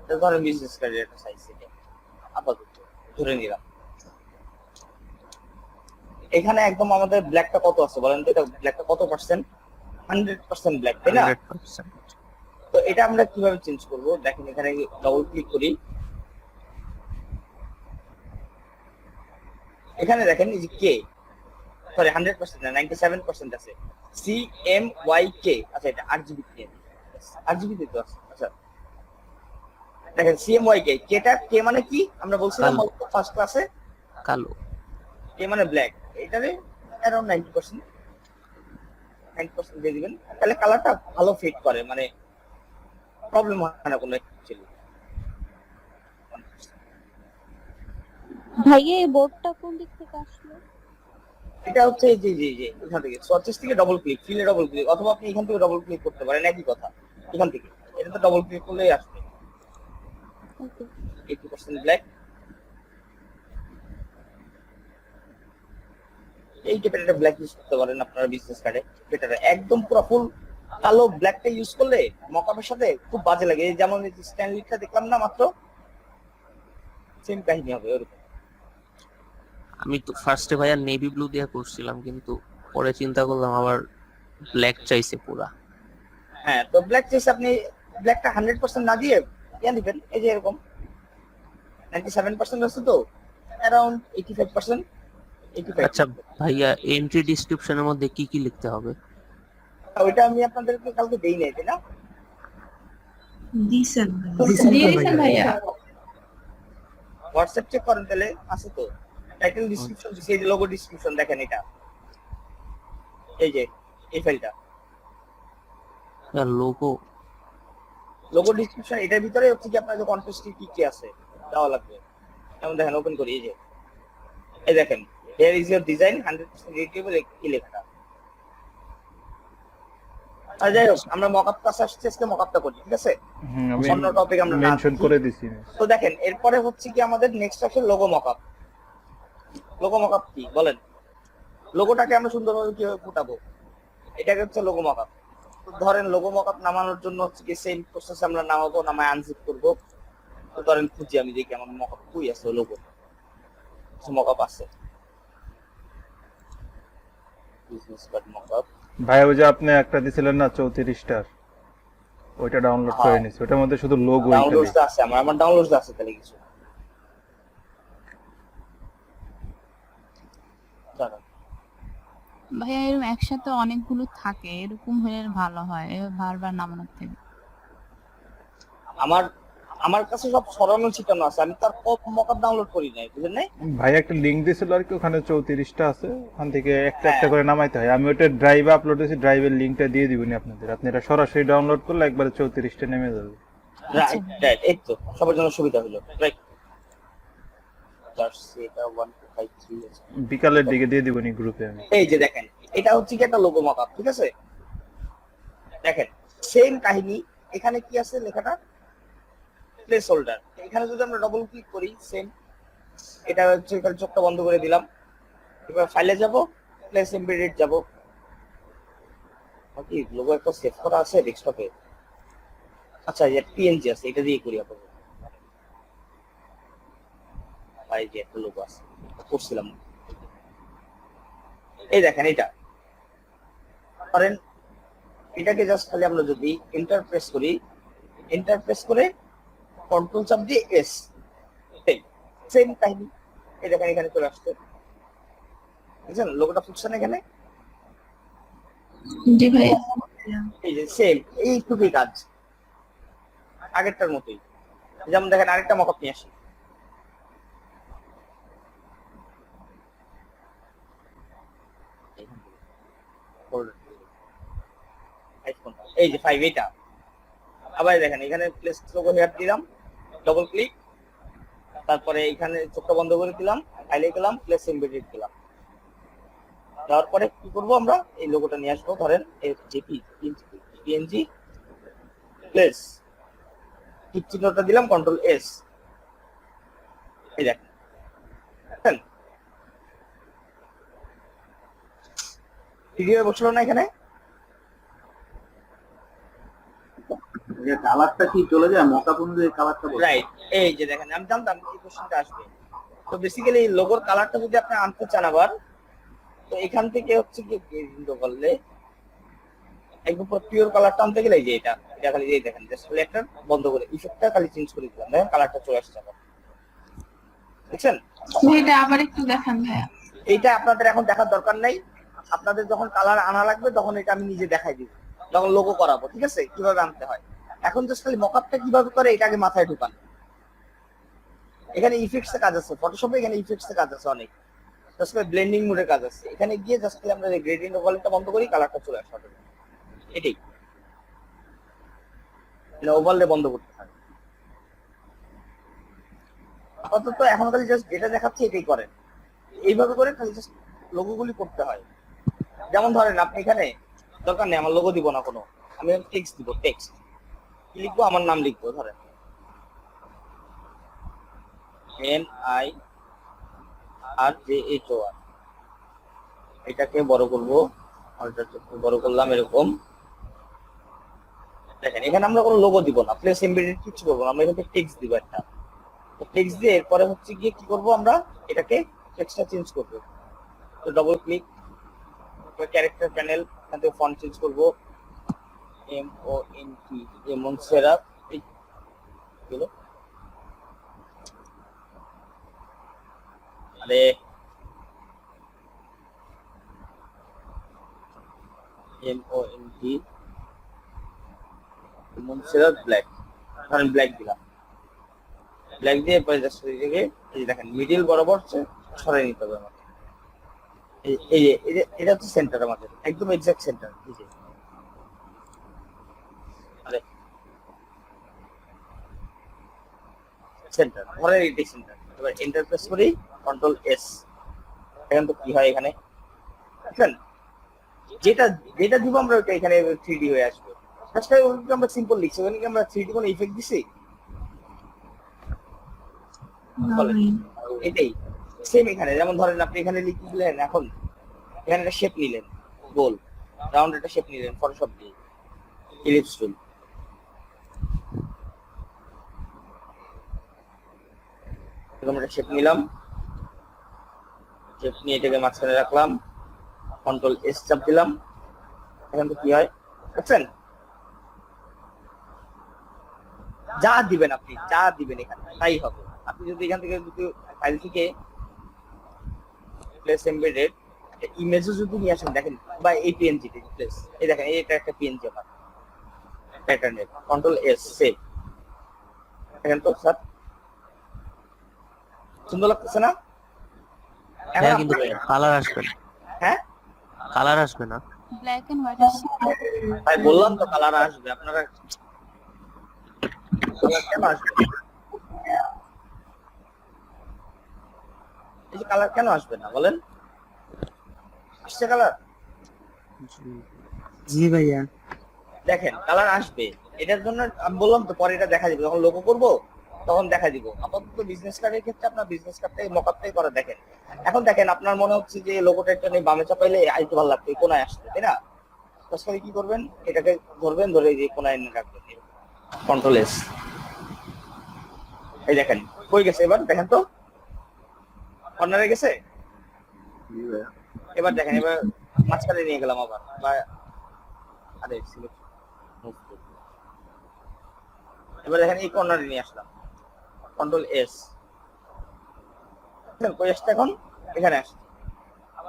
এটা ধরেন বিজনেস কার্ডের একটা সাইজ, এটা আপাতত ধরে নিলাম। এখানে একদম আমাদের ব্ল্যাকটা কত আছে বলেন তো? এটা ব্ল্যাকটা কত পার্সেন্ট? 100% ব্ল্যাক, তাই না? 100%। তো এটা আমরা কিভাবে চেঞ্জ করব? দেখেন, এখানে ডবল ক্লিক করি, এখানে দেখেন এই যে কে, সরি 100% না, 97% আছে, CMYK। আচ্ছা, এটা RGB কে, RGB তে তো আছে। আচ্ছা, দেখেন CMYK, কেটা, কে মানে কি আমরা বলছিলাম ফার্স্ট ক্লাসে, কালো। কে মানে ব্ল্যাক, এটারে अराउंड 90% দিয়ে দিবেন, তাহলে কালারটা ভালো ফিট করে, মানে প্রবলেম হয় না কোনো অ্যাকচুয়ালি। ভাইয়া এই বোর্ডটা কোন দিক থেকে আসলো? এটা হচ্ছে এই যে এখান থেকে সার্চেস থেকে ডবল ক্লিক, ফিলে ডবল ক্লিক, অথবা আপনি এখান থেকে ডবল ক্লিক করতে পারেন, একই কথা। এখান থেকে এটা তো ডবল ক্লিক করলেই আসবে। ওকে, 80% ব্ল্যাক, এই টাইপের একটা ব্ল্যাক ইউজ করতে পারেন আপনারা বিজনেস কার্ডে। বেটার, একদম পুরো ফুল কালো ব্ল্যাকটা ইউজ করলে মকআপের সাথে খুব বাজে লাগে। এই যেমন এই স্ট্যানলিটা দেখলাম না মাত্র, সেম কাহিনী হবে ওরকম। আমি তো ফার্স্টে ভাইয়া নেভি ব্লু দিয়ে করছিলাম, কিন্তু পরে চিন্তা করলাম আবার ব্ল্যাক চাইছে পুরা। হ্যাঁ, তো ব্ল্যাক চাইছে, আপনি ব্ল্যাকটা 100% না দিয়ে দিবেন, এই যে এরকম 97% আছে, তো অ্যারাউন্ড 85%। আচ্ছা ভাইয়া, এন্ট্রি ডিসক্রিপশনের মধ্যে কি কি লিখতে হবে? ওইটা আমি আপনাদেরকে কালকে দেই নাই, তাই না? দিছেন ভাইয়া হোয়াটসঅ্যাপ চেক করেন তাহলে, আছে তো। টাইটেল ডিসক্রিপশন, সেই লোগো ডিসক্রিপশন দেখেন, এটা এই যে এই ফাইলটা লোগো লোগো ডিসক্রিপশন, এটার ভিতরে হচ্ছে কি আপনার যে কন্টেস্ট কি কি আছে দেওয়া লাগবে। যেমন দেখেন, ওপেন করি, এই দেখেন, হিয়ার ইজ ইওর ডিজাইন 100% রিটেবল, কি লেখাটা। আর যাই হোক, আমরা মকআপ কাছে আসছি, আজকে মকআপটা করি, ঠিক আছে? আমি অন্য টপিক আমরা মেনশন করে দিছি। তো দেখেন, এরপরে হচ্ছে কি আমাদের নেক্সট আসে লোগো মকআপ। লোগো মকআপ কি বলেন? লোগোটাকে আমরা সুন্দরভাবে কিভাবে ফুটাবো, এটাকে হচ্ছে লোগো মকআপ। তো ধরেন লোগো মকআপ নামানোর জন্য হচ্ছে কি সেম প্রসেস আমরা নামাবো, নামায় আনজিপ করবো। তো ধরেন খুঁজি, আমি দেখি আমার মকআপ কই আছে, লোগো মকআপ আছে, বিজনেস কার্ড মকআপ। ভাই ওই যে আপনি একটা দিছিলেন না 34টার, ওইটা ডাউনলোড করে নিছি, ওটার মধ্যে শুধু লোগো ডাউনলোডস আছে, আমার ডাউনলোডস আছে তাহলে কিছু। ভাইয়া এরকম একসাথে অনেকগুলো থাকে, এরকম হলে ভালো হয়, বারবার নামানোর থেকে। আমার কাছে সব সরানো ছিটানো আছে, আমি তার মকআপ ডাউনলোড করি নাই, বুঝলেন নাই? ভাই একটা লিংক দিছিল আর কি, ওখানে 34টা আছে, ওখান থেকে একটা একটা করে নামাইতে হয়। আমি ওটা ড্রাইভে আপলোড দিয়েছি, ড্রাইভের লিংকটা দিয়ে দিবেন আপনাদের, আপনি এটা সরাসরি ডাউনলোড করলে একবারে 34টা নেমে যাবে। রাইট রাইট, এই তো সবার জন্য সুবিধা হলো। রাইট, এটা 1 2 5 3 আছে। বিকালের দিকে দিয়ে দিবেন এই গ্রুপে আমি। এই যে দেখেন, এটা হচ্ছে কি একটা লোগো মকআপ, ঠিক আছে? দেখেন সেম কাহিনী, এখানে কি আছে লেখাটা, প্লেস হোল্ডার। এখানে যদি আমরা ডবল ক্লিক করি, সেম এটা হচ্ছে, এখানে চোখটা বন্ধ করে দিলাম। এবার ফাইলে যাব, প্লেস এমবেডেড যাব। কি লোগো একটা সেভ করা আছে ডেস্কটপে? আচ্ছা, এই পিএনজি আছে, এটা দিয়ে করি আপাতত। ভাই যে একটা লোগো আছে করছিলাম, এই দেখেন, এটা করেন। এটাকে জাস্ট খালি আমরা যদি এন্টার প্রেস করি, এন্টার প্রেস করে কন্ট্রোল চাপ দিয়ে এস, সেম কাহিনী। এই দেখেন এখানে চলে আসছে, বুঝছেন? লোগোটা ফুটছে না এখানে? জি ভাই, এই যে সেম, এইটুকুই কাজ, আগেরটার মতোই। যেমন দেখেন, আরেকটা মকআপ নিয়ে আসি। এই যে 5, এটা আবার দেখেন, এখানে প্লেস লোগো হেয়ার দিলাম, ডবল ক্লিক, তারপরে এখানে চোখটা বন্ধ করে দিলাম, ফাইলে গেলাম, প্লেস এমবেডেড দিলাম। দেওয়ার পরে কি করব, আমরা এই লোগোটা নিয়ে আসবো। ধরেন পিএনজি প্লেস, টিক চিহ্নটা দিলাম, কন্ট্রোল এস, এই দেখেন ভিডিও বসলো না এখানে? যে কালারটা কি চলে যায় মকআপ অনুযায়ী কালারটা? রাইট, এই যে দেখেন, আমি জানতাম এই কোশ্চেনটা আসবে। তো বেসিক্যালি এই লোগোর কালারটা যদি আপনি আনতে চান আবার, তো এখান থেকে হচ্ছে কি গ্রেডিং করলে একদম পিওর কালারটা আনতে গেলে, এই যে এটা খালি এই দেখেন, জাস্ট খালি একটা বন্ধ করে ইফেক্টটা খালি চেঞ্জ করে দিলাম, দেখেন কালারটা চলে আসছে আবার, দেখছেন? এটা আবার একটু দেখান ভাইয়া। এইটা আপনাদের এখন দেখার দরকার নাই, আপনাদের যখন কালার আনা লাগবে তখন এটা আমি নিজে দেখাই দিব, তখন লোগো করাবো, ঠিক আছে? কিভাবে আনতে হয়। এখন জাস্ট খালি মকআপটা কিভাবে করে এটা আগে মাথায় ঢুকান। এখানে ইফেক্টস এর কাজ আছে, ফটোশপে এখানে ইফেক্টস এর কাজ আছে অনেক, জাস্ট ব্লেন্ডিং মোডের কাজ আছে। এখানে গিয়ে জাস্ট খালি আমরা গ্রেডিয়েন্ট ওভারলেটা বন্ধ করি, কালারটা চলে আসে অটোমেটিক। এটাই ওভারলে বন্ধ করতে হয়। আপাতত এখন খালি জাস্ট যেটা দেখাচ্ছি এটাই করেন, এইভাবে করে খালি জাস্ট লোগোগুলি করতে হয়। যেমন ধরেন আপনি এখানে দরকার নেই, আমার লোগো দিব না কোনো, আমি টেক্সট দিব। টেক্সট কি লিখবো? আমার নাম লিখবো, ধরেন NIRJHOR। এটাকে বড় করবো, বড় করলাম এরকম। দেখেন এখানে আমরা কোনো লোগো দিব না, প্লেস এমবেডেড কিছু করবো না, আমরা এখানে টেক্সট দিব একটা। টেক্সট দিয়ে এরপরে হচ্ছে গিয়ে কি করবো, আমরা এটাকে টেক্সটটা চেঞ্জ করবো। তো ডবল ক্লিক, ক্যারেক্টার প্যানেল, এখান থেকে ফন্ট চেঞ্জ করবো, MONT মনসেরা গেল। আরে MONT মনসেরাত ব্ল্যাক, ধরেন ব্ল্যাক দিলাম, ব্ল্যাক দিয়ে পরে জাস্ট এই যে দেখেন মিডল বরাবর সরাই নিতে হবে আমাকে। এটা হচ্ছে সেন্টার আমাদের, একদম এক্সাক্ট সেন্টার। এই যে আরে সেন্টার, ধরেন এটাই সেন্টার। এবার এন্টার প্রেস করি, কন্ট্রোল এস। এখন তো কি হয় এখানে দেখেন, যেটা যেটা দিব আমরা ওটা এখানে 3D হয়ে আসবে। আজকে আমরা সিম্পল লিখছি, ওখানে কি আমরা 3D কোনো ইফেক্ট দিছি? এটাই সেম এখানে। যেমন ধরেন আপনি এখানে লিখলেন, এখন এখানে একটা শেপ নিলেন, গোল রাউন্ড একটা শেপ নিলেন ফটোশপ দিয়ে, ইলিপস টুল। এরকম একটা শেপ নিলাম, শেপ নিয়ে এটাকে মাঝখানে রাখলাম, কন্ট্রোল এস চাপ দিলাম। এখন তো কি হয় দেখছেন, যা দিবেন আপনি, যা দিবেন এখানে তাই হবে। আপনি যদি এখান থেকে ফাইল থেকে প্লেস এমবেডেড ইমেজও যদি নিয়ে আসেন দেখেন, বা এই পিএনজি প্লেস, এই দেখেন এটা একটা পিএনজি আমার প্যাটার্নের, কন্ট্রোল এস সেভ। দেখেন তো স্যার সুন্দর লাগতেছে না? হ্যাঁ, কিন্তু কালার আসবে না। হ্যাঁ, কালার আসবে না। ব্ল্যাক এন্ড হোয়াইট ভাই বললাম তো কালার আসবে। আপনারা কালার কেন আসবে? এই যে কালার কেন আসবে না বলেন? আসছে কালার? জি ভাইয়া। দেখেন কালার আসবে, এটার জন্য আমি বললাম তো পরে এটা দেখা যাবে, যখন লোগো করব তখন দেখা দিব। আপাতত বিজনেস কার্ডের ক্ষেত্রে আপনার বিজনেস কার্ডটাই মকআপটাই করে দেখেন। এখন দেখেন আপনার মনে হচ্ছে যে লোগোটা একটা নেই, বামে চাপাইলে আইতে ভালো লাগবে, কোনায় আসছে, তাই না? তাহলে কি করবেন, এটাকে ধরবেন, ধরে যে কোনায় এনে রাখবেন, কন্ট্রোল এস। এই দেখেন কই গেছে, এবার দেখেন তো কর্নারে গেছে। এবার দেখেন, এবার মাঝখানে নিয়ে গেলাম আবার, বা আরে সিলেক্ট, এবার দেখেন এই কর্নারে নিয়ে আসলাম, কন্ট্রোল এস। কই আসছে এখন, এখানে আসছে।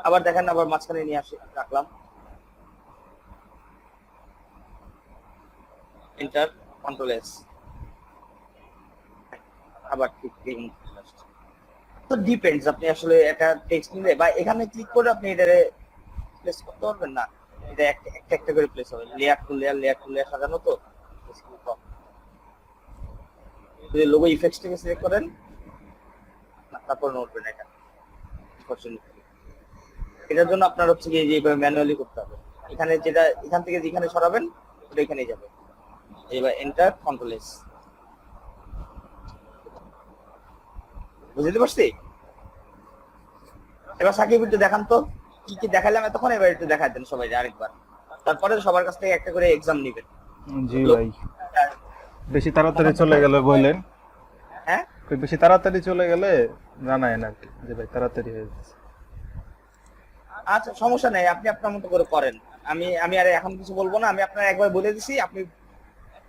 আবার দেখেন আবার মাঝখানে নিয়ে আসে রাখলাম, এন্টার, কন্ট্রোল এস। আবার ঠিক আসছে। তো ডিপেন্ডস, আপনি আসলে একটা টেক্সট নিলে বা এখানে ক্লিক করে আপনি এটারে প্লেস করতে পারবেন না, এটা একটা একটা করে প্লেস হবে, layer to layer, layer to layer সাজানো তো। যদি লোগো ইফেক্টসটাকে সিলেক্ট করেন, তারপর নোটবেন এটা। এটার জন্য আপনার হচ্ছে কি এইভাবে ম্যানুয়ালি করতে হবে। এখানে যেটা এখান থেকে যেখানে সরাবেন ওটা এখানেই যাবে। এবার এন্টার, কন্ট্রোল এস। বুঝতে পারছি? এবার সাকিব একটু দেখান তো কি কি দেখালাম এতক্ষণ, এবার একটু দেখাই দেন সবাই আরেকবার, তারপরে সবার কাছ থেকে একটা করে এক্সাম নেবেন। জি ভাই, বেশি তাড়াতাড়ি চলে গেলে বললেন। হ্যাঁ, বেশি তাড়াতাড়ি চলে গেলে জানায়েন আর কি, যে ভাই তাড়াতাড়ি হয়ে যাচ্ছে। আচ্ছা সমস্যা নেই, আপনি আপনার মতো করে করেন। আমি আমি আর এখন কিছু বলবো না, আমি আপনার একবার বলে দিছি, আপনি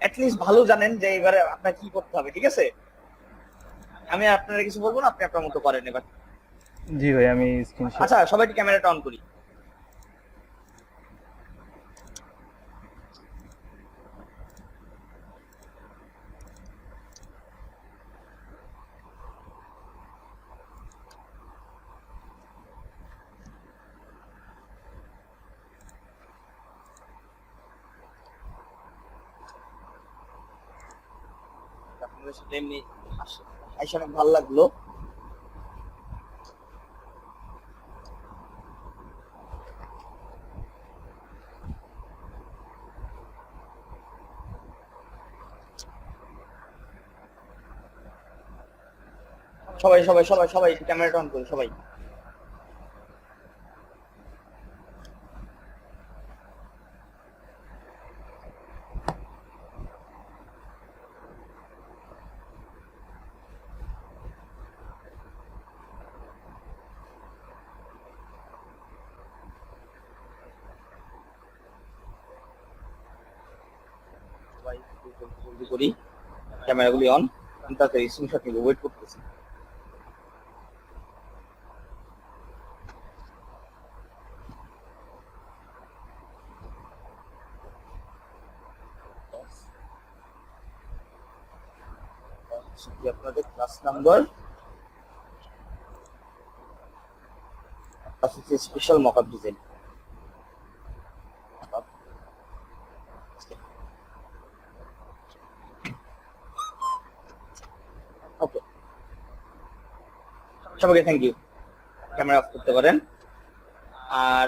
অ্যাটলিস্ট ভালো জানেন যে এবারে আপনার কি করতে হবে, ঠিক আছে? আমি আপনার কিছু বলবো না, আপনি আপনার মতো করেন এবার। জি ভাই, আমি স্ক্রিনশট। আচ্ছা সবাই ক্যামেরাটা অন করি। আপনাদের সাথে এমনি আইসা অনেক ভালো লাগলো। সবাই সবাই সবাই সবাই ক্যামেরাটা অন করি সবাই। সবাই জলদি করি, ক্যামেরাগুলি অন। তাড়াতাড়ি স্ক্রিনশট নিব, ওয়েট করতেছি। সেটি আপনাদের class number special mockup design. Okay, সবাইকে থ্যাংক ইউ। ক্যামেরা অফ করতে পারেন। আর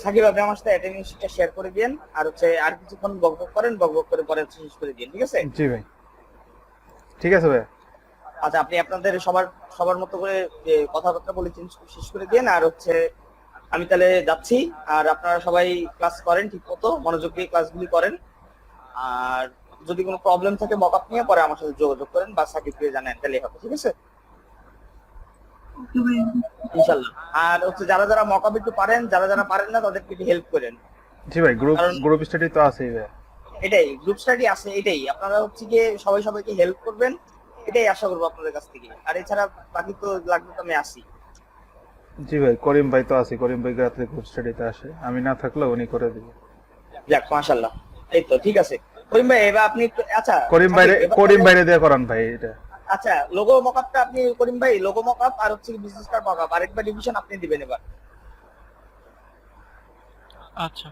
সাকিব আপনি আমার সাথে অ্যাটেন্ডেন্সটা শেয়ার করে দিন, আর হচ্ছে আর কিছুক্ষণ বকবক করেন, বকবক করে পরে শেষ করে দিন, ঠিক আছে? জি ভাই, ঠিক আছে ভাই। আচ্ছা, আপনি আপনাদের সবার মতো করে যে কথাবার্তা বলে শেষ করে দিন, আর হচ্ছে আমি তাহলে যাচ্ছি। আর আপনারা সবাই ক্লাস করেন ঠিক মতো, মনোযোগ দিয়ে ক্লাসগুলি করেন। আর যদি কোনো প্রবলেম থাকে মকআপ নিয়ে পরে আমার সাথে যোগাযোগ করেন বা সাকিবকে জানেন, তাহলে হবে, ঠিক আছে? ইনশাআল্লাহ। আর হচ্ছে যারা যারা মকআপ একটু পারেন, যারা যারা পারেন না তাদেরকে একটু হেল্প করেন। জি ভাই, গ্রুপ স্টাডি তো আছেই ভাই। এটাই গ্রুপ স্টাডি আছে, এটাই আপনারা হচ্ছে গিয়ে সবাইকে হেল্প করবেন, এটাই আশা করবো আপনাদের কাছ থেকে। আর এছাড়া বাকি তো লাগবে তো আমি আসি। জি ভাই, করিম ভাই তো আছে, করিম ভাই রাত্রে গ্রুপ স্টাডিতে আসে, আমি না থাকলেও উনি করে দিবে। যাক মাশাআল্লাহ, এই তো ঠিক আছে। করিম ভাই এবার আপনি একটু আচ্ছা করিম ভাইরে দিয়ে করান ভাই এটা। আচ্ছা, লোগো মকআপটা আপনি করিম ভাই, লোগো মকআপ আর হচ্ছে বিজনেস কার্ড মকআপ আরেকবার ডিভিশন আপনি দিবেন এবার, আচ্ছা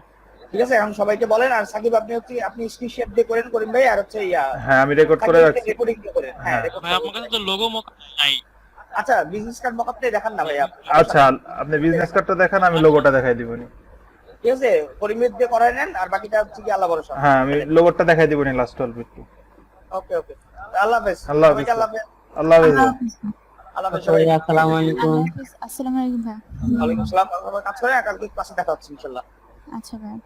ঠিক আছে? এখন সবাইকে বলেন। আর সাকিব আপনি হচ্ছে আপনি স্ক্রিনশট দিয়ে করেন করিম ভাই, আর হচ্ছে হ্যাঁ আমি রেকর্ড করে রাখছি। রেকর্ডিং দিয়ে করেন। হ্যাঁ ভাই, আমার কাছে তো লোগো মকআপ নাই। আচ্ছা, বিজনেস কার্ড মকআপটাই দেখান না ভাই আপনি। আচ্ছা, আপনি বিজনেস কার্ডটা দেখান, আমি লোগোটা দেখাই দিবনি। ঠিক আছে, করিম ভাই দিয়ে করায় নেন, আর বাকিটা হচ্ছে কি আল্লাহ ভরসা। হ্যাঁ, আমি লোগোটা দেখাই দিবনি লাস্ট অল্প একটু। ওকে ওকে, আল্লাহ হাফেজ। আল্লাহ হাফেজ। আল্লাহ হাফেজ। আল্লাহ হাফেজ সবাই। আসসালামু আলাইকুম। আসসালামু আলাইকুম ভাই। ওয়ালাইকুম আসসালাম। আপনারা কাজ করেন, কালকে ক্লাসে দেখা হচ্ছে ইনশাআল্লাহ। আচ্ছা ভাই।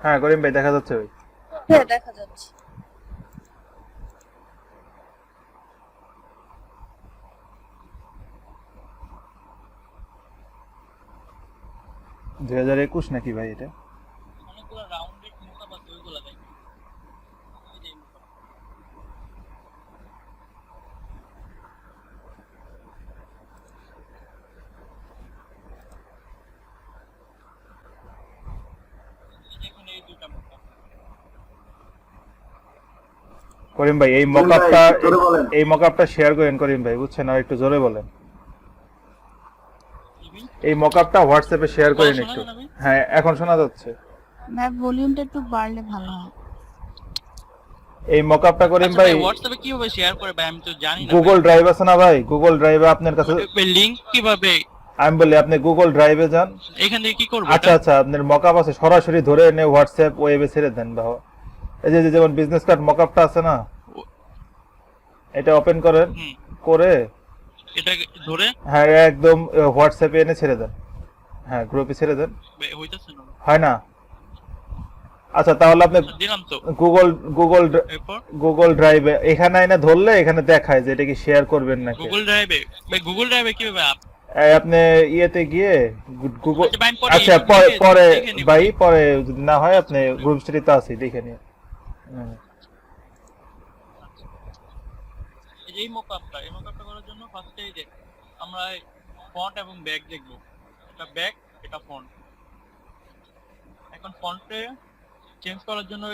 হ্যাঁ করিম ভাই দেখা যাচ্ছে ভাই। হ্যাঁ দেখা যাচ্ছে। দুই 2021 নাকি ভাই এটা? অনেকগুলো রাউন্ডেড মকআপ আছে, ওইগুলো দেখ। দেখুন এই দুটো মকআপ। করিম ভাই এই মকআপটা শেয়ার করেন করিম ভাই, বুঝছেন? আর একটু জোরে বলেন। এই মকআপটা হোয়াটসঅ্যাপে শেয়ার করেন একটু। হ্যাঁ এখন শোনা যাচ্ছে। ভাই ভলিউমটা একটু বাড়লে ভালো হয়। এই মকআপটা করিম আচ্ছা ভাই হোয়াটসঅ্যাপে কিভাবে শেয়ার করে ভাই, আমি তো জানি না। গুগল ড্রাইভ আছে না ভাই? গুগল ড্রাইভে আপনার কাছে লিংক কিভাবে? আমি বলি আপনি গুগল ড্রাইভে যান। এখান থেকে কি করব? আচ্ছা আচ্ছা, আপনার মকআপ আছে, সরাসরি ধরে এনে হোয়াটসঅ্যাপ ওয়েবে ছেড়ে দেন বাবা। এই যে যেমন বিজনেস কার্ড মকআপটা আছে না, এটা ওপেন করেন, করে এটা ধরে হ্যাঁ একদম হোয়াটসঅ্যাপে এনে ছেড়ে দেন। হ্যাঁ গ্রুপে ছেড়ে দেন। হইতাছে না, হয় না? আচ্ছা তাহলে আপনি দিলাম তো গুগল ড্রাইভে এখানে এনে ধরলে এখানে দেখায় যে এটা কি শেয়ার করবেন নাকি। গুগল ড্রাইভে কিভাবে আপনি ইয়েতে গিয়ে গুগল আচ্ছা আচ্ছা পরে ভাই পরে যদি না হয় আপনি গ্রুপ স্টাডিতে আছে দেখে নিন। এই মকআপটা করার জন্য ফার্স্টে এই যে আমরা ফন্ট এবং ব্যাক দেখব। এটা ব্যাক, এটা ফন্ট। এখন ফন্টে চেঞ্জ করার জন্য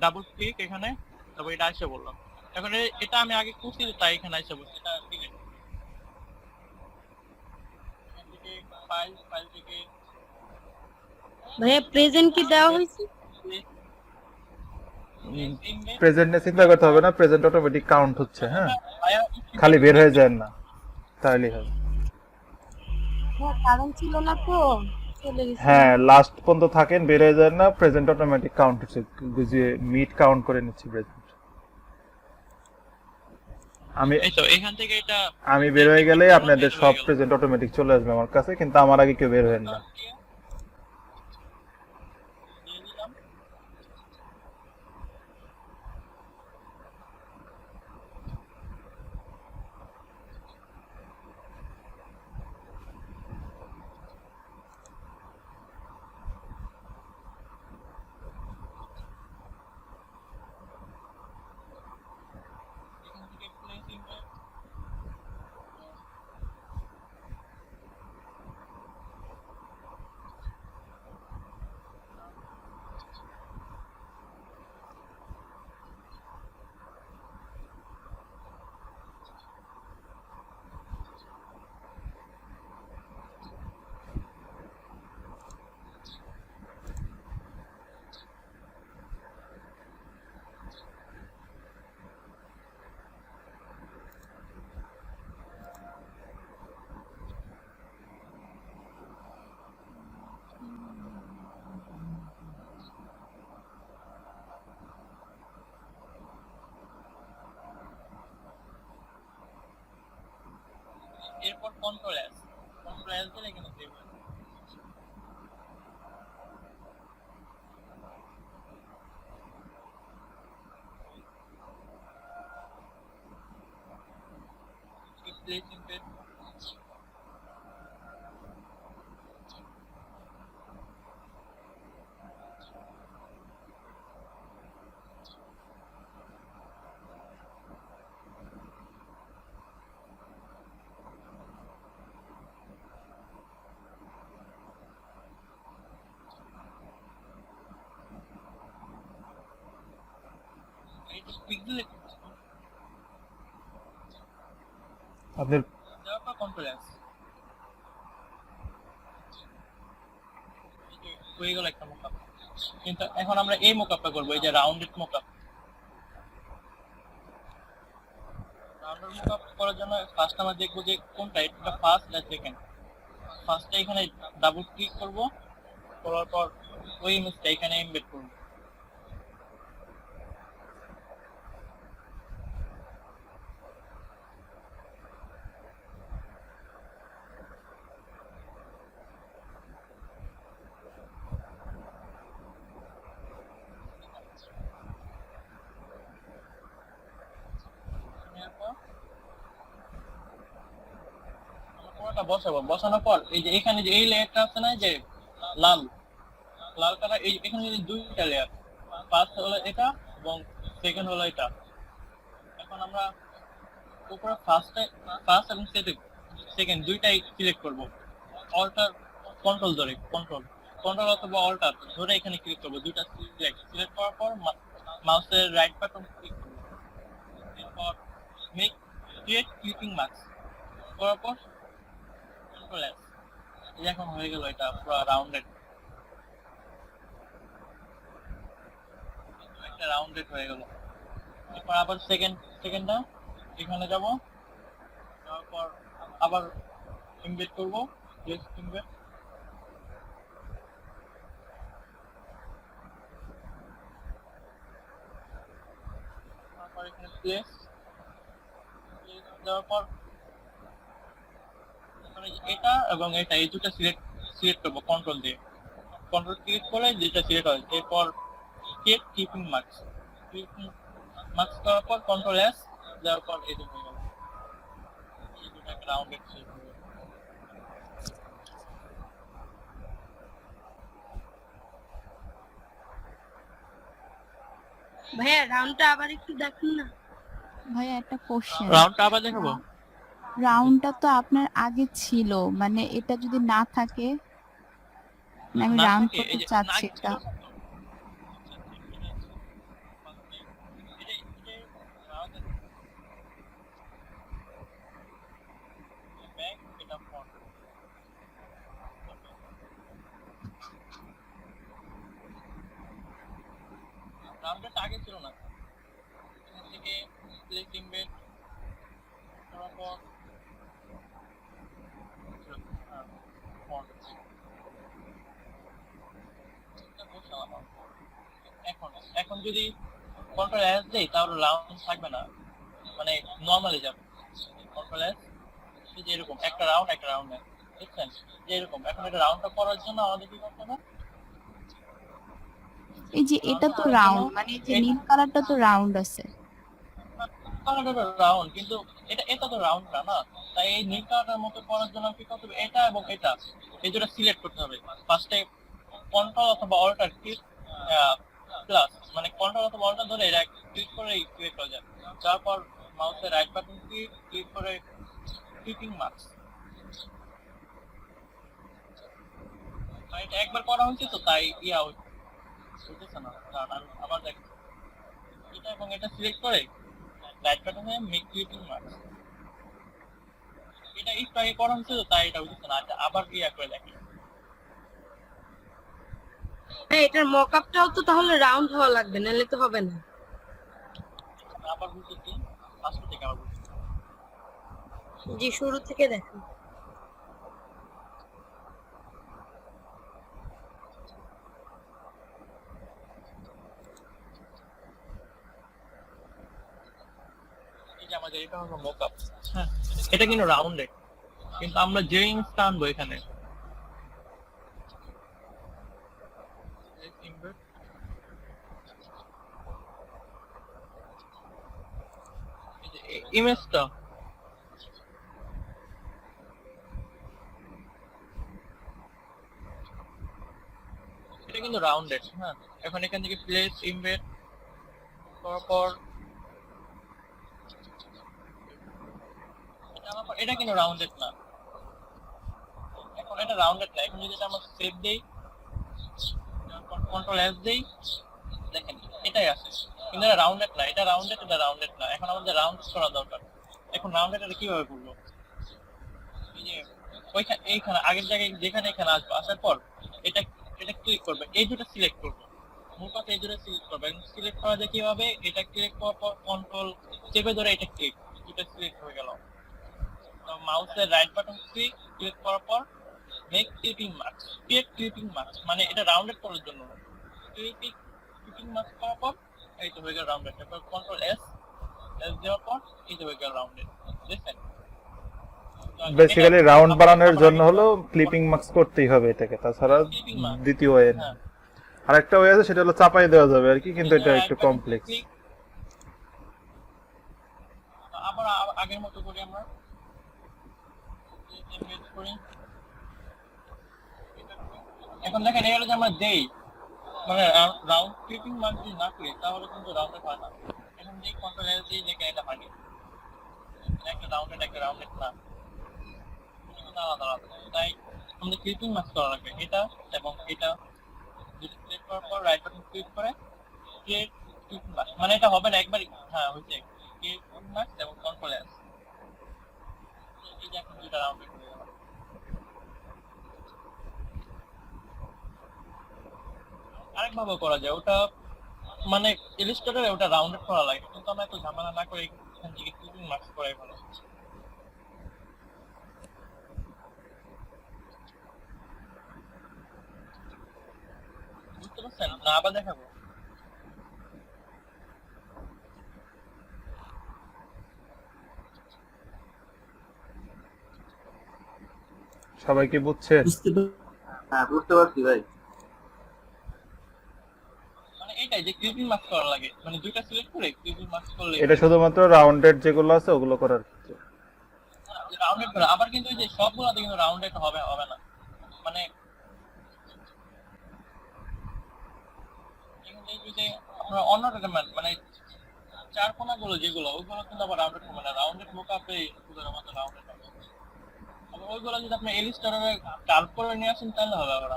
ডাবল ক্লিক এখানে, তারপর এটা আসে বললাম। এখন এটা আমি আগে করছি তাই এখানে আসে বলছি। এটা ঠিক আছে, এখান থেকে ফাইল থেকে ভাইয়া প্রেজেন্ট কি দেওয়া হয়েছে? প্রেজেন্টে চিন্তা করতে হবে না, প্রেজেন্ট অটোমেটিক কাউন্ট হচ্ছে। হ্যাঁ খালি বের হয়ে যায় না, তাহলেই হবে। হ্যাঁ কারণ ছিল না তো, চলে গেছে। হ্যাঁ লাস্ট পর্যন্ত থাকেন, বের হয়ে যায় না, প্রেজেন্ট অটোমেটিক কাউন্ট হচ্ছে, যে মিড কাউন্ট করে নিচ্ছে প্রেজেন্ট। আমি এই তো এখান থেকে এটা আমি বের হয়ে গেলে আপনাদের সব প্রেজেন্ট অটোমেটিক চলে আসবে আমার কাছে, কিন্তু আমার আগে কেউ বের হবেন না। কন্ট্রোল এস দিলে এখানে সেভ হয়। Placing bed. It's pixel. আপনার দেওয়ার পর কন্ট্রোল এস হয়ে গেল একটা মোকআপ। কিন্তু এখন আমরা এই মোকআপটা করবো, এই যে রাউন্ডেড মোকআপ। রাউন্ডেড মোকআপ করার জন্য ফার্স্ট আমরা দেখবো যে কোনটা, এটা ফার্স্ট না সেকেন্ড। ফার্স্টে এখানে ডাবল ক্লিক করব, করার পর ওই ইমেজটা এখানে এমবেড করব। বসাবো, বসানোর পর এই যে এখানে যে এই লেয়ারটা আছে না, যে লাল লাল কালার, এই এখানে যে দুইটা লেয়ার, ফার্স্ট হলো এটা এবং সেকেন্ড হলো এটা। এখন আমরা উপরে ফার্স্ট এবং সেকেন্ড দুইটাই সিলেক্ট করব। অল্টার কন্ট্রোল ধরে, কন্ট্রোল অথবা অল্টার ধরে এখানে ক্লিক করব। দুইটা সিলেক্ট করার পর মাউসের রাইট বাটন ক্লিক করব। এরপর মেক ক্রিয়েট ক্লিপিং মার্কস করার পর কন্ট্রোল এস। এই এখন হয়ে গেল এটা পুরো রাউন্ডেড, একটা রাউন্ডেড হয়ে গেল। এরপর আবার সেকেন্ডটা এখানে যাব, তারপর আবার ইমবেড করব, প্লেস ইমবেড। তারপর এখানে প্লেস দেওয়ার পর এটা এবং এটা এই দুটো সিলেক্ট করবো কন্ট্রোল দিয়ে। কন্ট্রোল ক্লিক করে যেটা সিলেক্ট হয়, এরপর ক্রিয়েট ক্লিপিং মার্কস করার পর কন্ট্রোল এস দেওয়ার পর এই হয়ে গেল, এই দুটো রাউন্ডেড শেপ হয়ে গেল। ভাইয়া রাউন্ডটা আবার একটু দেখুন না। ভাইয়া একটা কোশ্চেন, রাউন্ডটা আবার দেখাবো। রাউন্ডটা তো আপনার আগে ছিল, মানে এটা যদি না থাকে, মানে আমি না রাউন্ড থাকে, করতে এই যে চাচ্ছি না এটা। রাউন্ডটা আগে ছিল না, এখান থেকে প্লেস ইমবেড করার পর এখন যদি কন্ট্রোল এস দেই তাহলে রাউন্ড থাকবে না, মানে নরমালি যাবে। কন্ট্রোল এস, যে এরকম একটা রাউন্ড দেখছেন যে এরকম। এখন এটা রাউন্ডটা করার জন্য আমাদের কি করতে হবে, এই যে এটা তো রাউন্ড, মানে এই যে নীল কালারটা তো রাউন্ড আছে। রাউন্ড, কিন্তু এটা তো রাউন্ড না, তাই এই নীল কালারটার মতো করার জন্য কি করতে হবে, এটা এবং এটা এই দুটো সিলেক্ট করতে হবে। ফার্স্টে কন্ট্রোল অথবা অল্টার ক্লিক প্লাস, মানে কন্ট্রোল অথবা অল্টার ধরে এটা ক্লিক করে সিলেক্ট হয়ে যায়। তারপর মাউসের রাইট বাটন ক্লিক করে ক্লিপিং মার্কস। এটা একবার করা হয়েছে তো তাই হইতেছে না, কারণ আমি আবার দেখ এটা এবং এটা সিলেক্ট করে রাইট বাটনে মেক ক্লিপিং মার্কস। এটা একটু আগে করা হয়েছে তো তাই এটা হইতেছে না, আবার করে দেখি। হ্যাঁ, এটার মকআপটাও তো তাহলে রাউন্ড হওয়া লাগবে, নাহলে তো হবে না। আবার বুঝতেছি, ফার্স্ট থেকে আবার বুঝতেছি। জি, শুরু থেকে দেখেন। এই যে আমাদের এটা হলো মকআপ, হ্যাঁ এটা কিন্তু রাউন্ডেড। কিন্তু আমরা যে ইমেজটা আনবো এখানে ইমেজটা এটা কিন্তু রাউন্ডেড। হ্যাঁ, এখন এখান থেকে প্লেস ইমবেড পর এটা কিন্তু রাউন্ডেড না। এখন এটা রাউন্ডেড না। এখন যদি এটা আমরা সেভ দেই, কন্ট্রোল এস দেই, দেখেন এটাই আছে, কিন্তু এটা রাউন্ডেড না। এটা রাউন্ডেড, এটা রাউন্ডেড না। এখন আমাদের রাউন্ড করা দরকার। এখন রাউন্ডেড এটা কিভাবে করবো? এই যে ওইখানে এইখানে আগের জায়গায় যেখানে এখানে আসবো, আসার পর এটা এটা ক্লিক করবে, এই দুটো সিলেক্ট করবে, মূল কথা এই দুটো সিলেক্ট করবে। সিলেক্ট করা যায় কিভাবে? এটা ক্লিক করার পর কন্ট্রোল চেপে ধরে এটা ক্লিক, দুটো সিলেক্ট হয়ে গেল। তো মাউসের রাইট বাটন ক্লিক করার পর make clipping marks, create clipping marks, মানে এটা রাউন্ডেড করার জন্য। ক্লিপিং মার্কস করার পর এই তো হয়ে গেল রাউন্ডেড। তারপর কন্ট্রোল এস দেওয়ার পর এই তো হয়ে গেল রাউন্ডেড। দেখছেন? বেসিক্যালি রাউন্ড বানানোর জন্য হলো ক্লিপিং মার্কস করতেই হবে এটাকে, তাছাড়া দ্বিতীয় ওয়ে না। আরেকটা ওয়ে আছে, সেটা হলো চাপাই দেওয়া যাবে আর কি, কিন্তু এটা একটু কমপ্লেক্স। আবার আগের মতো করি আমরা, এখন দেখেন এই হলো যে আমরা দেই, মানে রাউন্ড ক্লিপিং মার্ক যদি না করি তাহলে কিন্তু রাউন্ডেড হয় না। এখন যে কন্ট্রোল এস দিয়ে দেখেন এটা হয়নি, একটা রাউন্ডেড না, আলাদা আলাদা। তাই আমাদের ক্লিপিং মার্কস করা লাগবে, এটা এবং এটা ক্লিক করার পর রাইট বাটন ক্লিক করে ক্রিয়েট ক্লিপিং মার্কস, মানে এটা হবে না একবার। হ্যাঁ হয়েছে, ক্লিপিং মার্কস এবং কন্ট্রোল এস। এই যে এখন দুইটা রাউন্ডেড হয়ে গেল। আরেকভাবে করা যায়, ওটা মানে ইলাস্ট্রেটরে ওটা রাউন্ডেড করা লাগে, কিন্তু আমরা একটু ঝামেলা না করে এখান থেকে ক্লিপিং মার্কস করাই ভালো। বুঝতে পারছেন না? আবার দেখাবো। সবাই কি বুঝছে? হ্যাঁ বুঝতে পারছি ভাই। মানে এটাই যে ক্লিপিং মার্কস করা লাগে, মানে দুইটা সিলেক্ট করে ক্লিপিং মার্কস করলে এটা শুধুমাত্র রাউন্ডেড যেগুলো আছে ওগুলো করার ক্ষেত্রে। রাউন্ডেড করা। আবার কিন্তু এই যে সবগুলোতে কিন্তু রাউন্ডেড হবে না, মানে এই যে আপনার অন্যটা মানে চার কোণাগুলো যেগুলো, ওইগুলো কিন্তু আবার রাউন্ডেড হবে না। রাউন্ডেড মোকাপে ওগুলোর মতো রাউন্ডেড হবে। আবার ওইগুলো যদি আপনি ইলাস্ট্রেটরে কার্ভ করে নিয়ে আসেন তাহলে হবে আবার।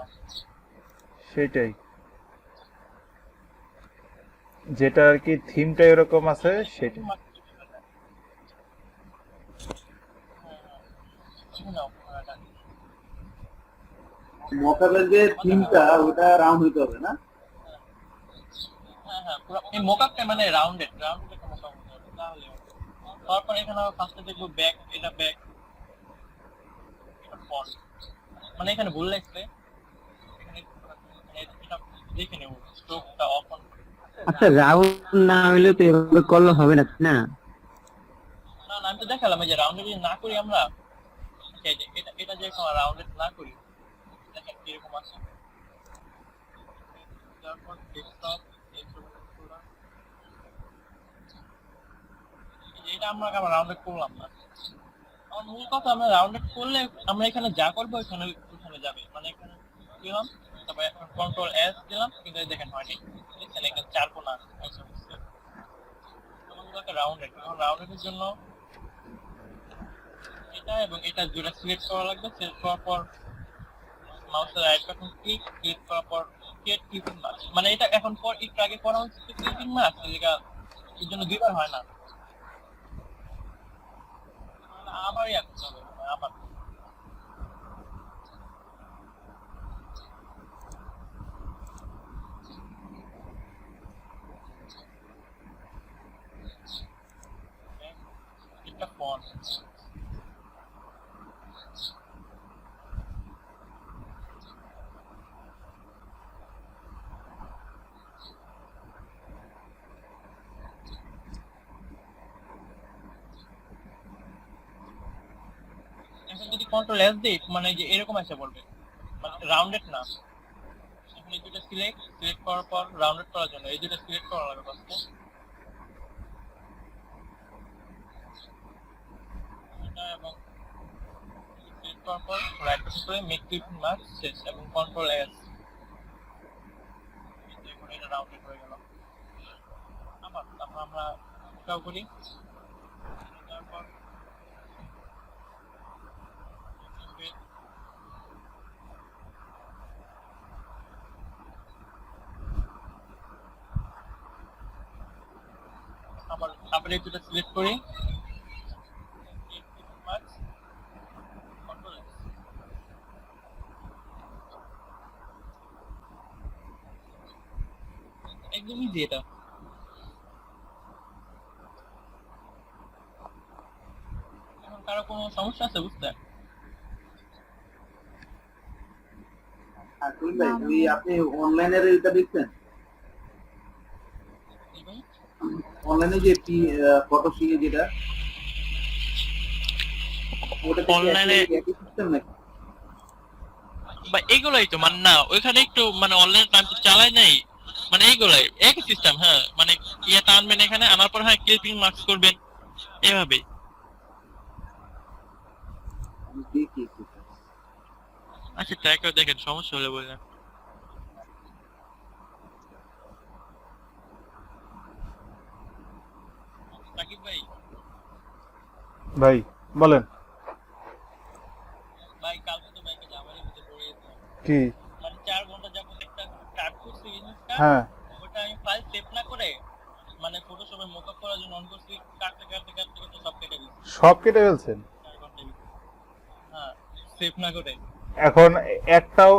সেটাই, যেটা আর কি থিমটা এরকম আছে সেটা। মকাবের যে থিমটা ওটা রাউন্ড হইতে হবে না? হ্যাঁ পুরো এই মোকআপটা মানে রাউন্ডেড একটা মোকআপ হতে হবে, তাহলে তারপর এখানে ফার্স্টে দেখবো ব্যাক, এটা ব্যাক, এটা ফন্ট, মানে এখানে ভুল লাগছে, এখানে এটা দেখে নেব স্ট্রোকটা অফ অন। আচ্ছা রাউন্ড না হইলে তো এভাবে করলে হবে না, না? না আমি তো দেখালাম এই যে রাউন্ডেড যদি না করি আমরা, এই যে এটা যে কোনো রাউন্ডেড না করি দেখেন কিরকম আছে। তারপর ডেস্কটপ এটা আমরা আবার রাউন্ডেড করলাম না। আমার মূল কথা আমরা রাউন্ডেড করলে আমরা এখানে যা করবো ওখানে যাবে, মানে এখানে দিলাম, তারপরে কন্ট্রোল এস দিলাম, কিন্তু দেখেন হয়নি। দেখছেন এখানে চার কোণা আছে। আমাদের রাউন্ডেড, এখন রাউন্ডেডের জন্য এটা এবং এটা দুটো সিলেক্ট করা লাগবে। সিলেক্ট করার পর মাউসের রাইট বাটন ক্লিক করার পর ক্রিয়েট ক্লিপিং মার্কস, মানে এটা এখন পর একটু আগে করা হচ্ছে ক্লিপিং মার্কস, এর জন্য দুইবার হয় না, আবার আসতে হবে আবার। এটা ফন্ট কন্ট্রোল এস দিই মানে যে এরকম এসে পড়বে, মানে রাউন্ডেড না। এখন এই দুটো সিলেক্ট করার পর রাউন্ডেড করার জন্য এই দুটো সিলেক্ট করা লাগবে ফার্স্টে। এটা এবং সিলেক্ট করার পর রাইট ক্লিক করে মেক ক্লিপিং মাস্ক শেষ এবং কন্ট্রোল এস, এখন এটা রাউন্ডেড হয়ে গেল। তারপর আমরা এটাও করি, তারপর আবার এই দুটো সিলেক্ট করি, একদম ইজি এটা। এখন কারো কোনো সমস্যা আছে বুঝতে? তুই ভাই তুই আপনি অনলাইনের এটা দেখছেন? অনলাইনে যে ফটো শিখে যেটা ওটা অনলাইনে একই সিস্টেম নাকি? বা এগুলাই তো মানে না, ওইখানে একটু মানে অনলাইন টাইম তো চালাই নাই, মানে এইগুলাই একই সিস্টেম। হ্যাঁ মানে ইয়ে টানবেন এখানে, আনার পর হ্যাঁ ক্লিপিং মার্কস করবেন এভাবে। আমি দেখি একটু। আচ্ছা ট্রাই করে দেখেন, সমস্যা হলে বললেন। সাকিব ভাই ভাই বলেন ভাই কালকে তো ব্যাংকে যাওয়ার মধ্যে পড়ে গেছিলাম, কি? মানে 4 ঘন্টা যাবত একটা স্টার্ট করছি বিজনেসটা, হ্যাঁ ওটা আমি ফাইল সেভ না করে মানে ফটোশপে মকআপ করার জন্য অন করছি, কাটতে সব কেটে গেছে। সব কেটে ফেলছেন? 4 ঘন্টা হ্যাঁ সেভ না করে। এখন একটাও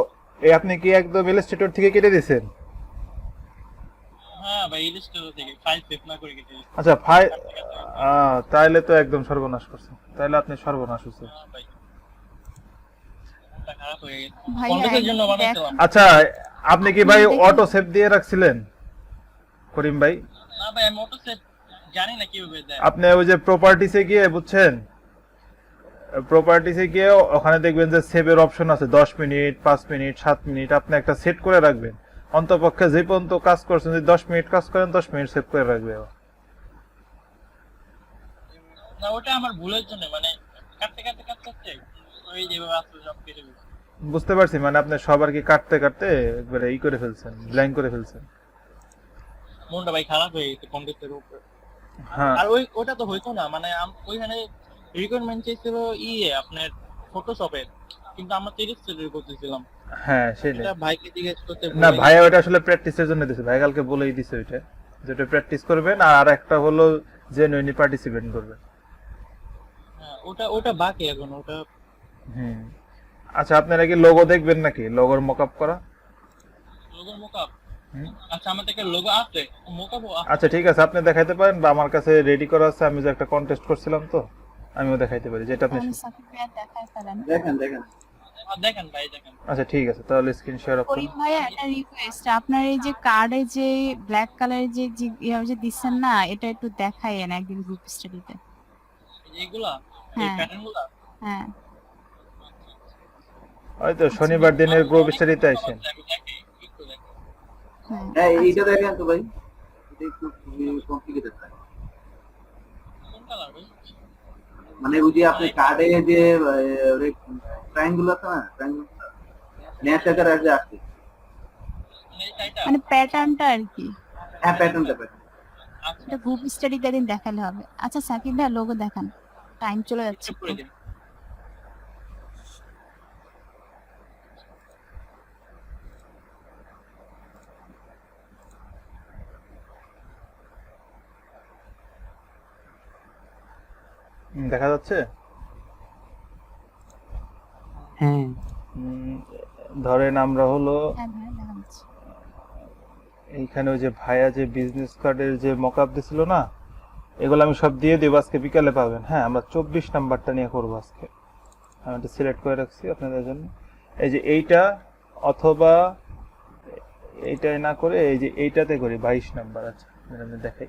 আপনি কি একদম ইলাস্ট্রেটর থেকে কেটে দিয়েছেন? হ্যাঁ ভাই ইলাস্ট্রেটর থেকে ফাইল সেভ না করে কেটে গেছে। আচ্ছা তাইলে তো একদম সর্বনাশ করছেন, তাইলে আপনি সর্বনাশ হচ্ছে। হ্যাঁ ভাই এটা খারাপ হয়ে গেছে, ভাইয়া, কন্টেন্টের জন্য বানাইছিলাম। আচ্ছা আপনি কি ভাই অটো সেভ দিয়ে রাখছিলেন করিম ভাই? না ভাই আমি অটো সেভ জানি না কিভাবে দেয়। আপনি ওই যে প্রপার্টিসে গিয়ে বুঝছেন, প্রপার্টিসে গিয়ে ওখানে দেখবেন যে সেভের অপশন আছে, 10 মিনিট 5 মিনিট 7 মিনিট আপনি একটা সেট করে রাখবেন। অন্তপক্ষে যে পর্যন্ত কাজ করছেন, যদি 10 মিনিট কাজ করেন 10 মিনিট সেভ করে রাখবে। না ওটা আমার ভুলের জন্য, মানে কাটতে ওই যেভাবে আসলে সব কেটে গেছে। বুঝতে পারছি, মানে আপনি সবার কি কাটতে কাটতে একবারে ই করে ফেলছেন, ব্ল্যাঙ্ক করে ফেলছেন। মনটা ভাই খারাপ হয়ে গেছে কন্টেন্টের উপর। হ্যাঁ আর ওটা তো হইতো না, মানে ওইখানে রিকোয়ারমেন্ট চাইছিল আপনার ফটোশপের, কিন্তু আমরা তো ইলাস্ট্রেটর করতেছিলাম। হ্যাঁ সেটাই। এটা ভাইকে জিজ্ঞেস করতে না ভাই ওটা আসলে প্র্যাকটিসের জন্য দিছে, ভাই কালকে বলেই দিছে ওইটা, যেটা প্র্যাকটিস করবেন আর একটা হলো জেনুইনলি পার্টিসিপেট করবেন। হ্যাঁ ওটা বাকি এখন ওটা। আচ্ছা আপনারা কি লোগো দেখবেন নাকি, লোগোর মকআপ করা? লোগোর মকআপ? আচ্ছা আমাদের কাছে লোগো আছে, মকআপও আছে। আচ্ছা ঠিক আছে, আপনি দেখাইতে পারেন বা আমার কাছে রেডি করা আছে, আমি যে একটা কন্টেস্ট করছিলাম তো আমিও দেখাইতে পারি, যেটা আপনি সাকিব ভাইয়া দেখায় ফেলেন। দেখেন ভাই দেখেন। আচ্ছা ঠিক আছে, তাহলে স্ক্রিন শেয়ার অফ করিম করুন। ভাইয়া একটা রিকোয়েস্ট, আপনার এই যে কার্ডে যে ব্ল্যাক কালারের যে যে দিচ্ছেন না, এটা একটু দেখাইয়েন একদিন গ্রুপ স্টাডিতে। এইগুলা এই হ্যাঁ। প্যাটার্নগুলা? হ্যাঁ হয়তো শনিবার দিনের গ্রুপ স্টাডিতে আইছেন। হ্যাঁ এইটা দেখেন তো ভাই, এটা একটু কমপ্লিকেটেড থাকে। কোন কালার ভাই? মানে ওই যে আপনি কার্ডে যে ট্রায়াঙ্গুল আছে না, ট্রায়াঙ্গুল ন্যাশ আকারে আছে আসছে, মানে প্যাটার্নটা আর কি। হ্যাঁ প্যাটার্নটা এটা গ্রুপ স্টাডিতে দিন দেখালে হবে। আচ্ছা সাকিব ভাই লোগো দেখান, টাইম চলে যাচ্ছে। দেখা যাচ্ছে? হ্যাঁ ধরেন আমরা হলো হ্যাঁ ভাই দেখা যাচ্ছে। এইখানে ওই যে ভাইয়া যে বিজনেস কার্ডের যে মকআপ দিছিল না, এগুলো আমি সব দিয়ে দেবো, আজকে বিকালে পাবেন। হ্যাঁ আমরা 24 নাম্বারটা নিয়ে করবো আজকে, আমি এটা সিলেক্ট করে রাখছি আপনাদের জন্য। এই যে এইটা অথবা এইটাই না করে এই যে এইটাতে করি 22 নাম্বার। আচ্ছা আমি দেখাই,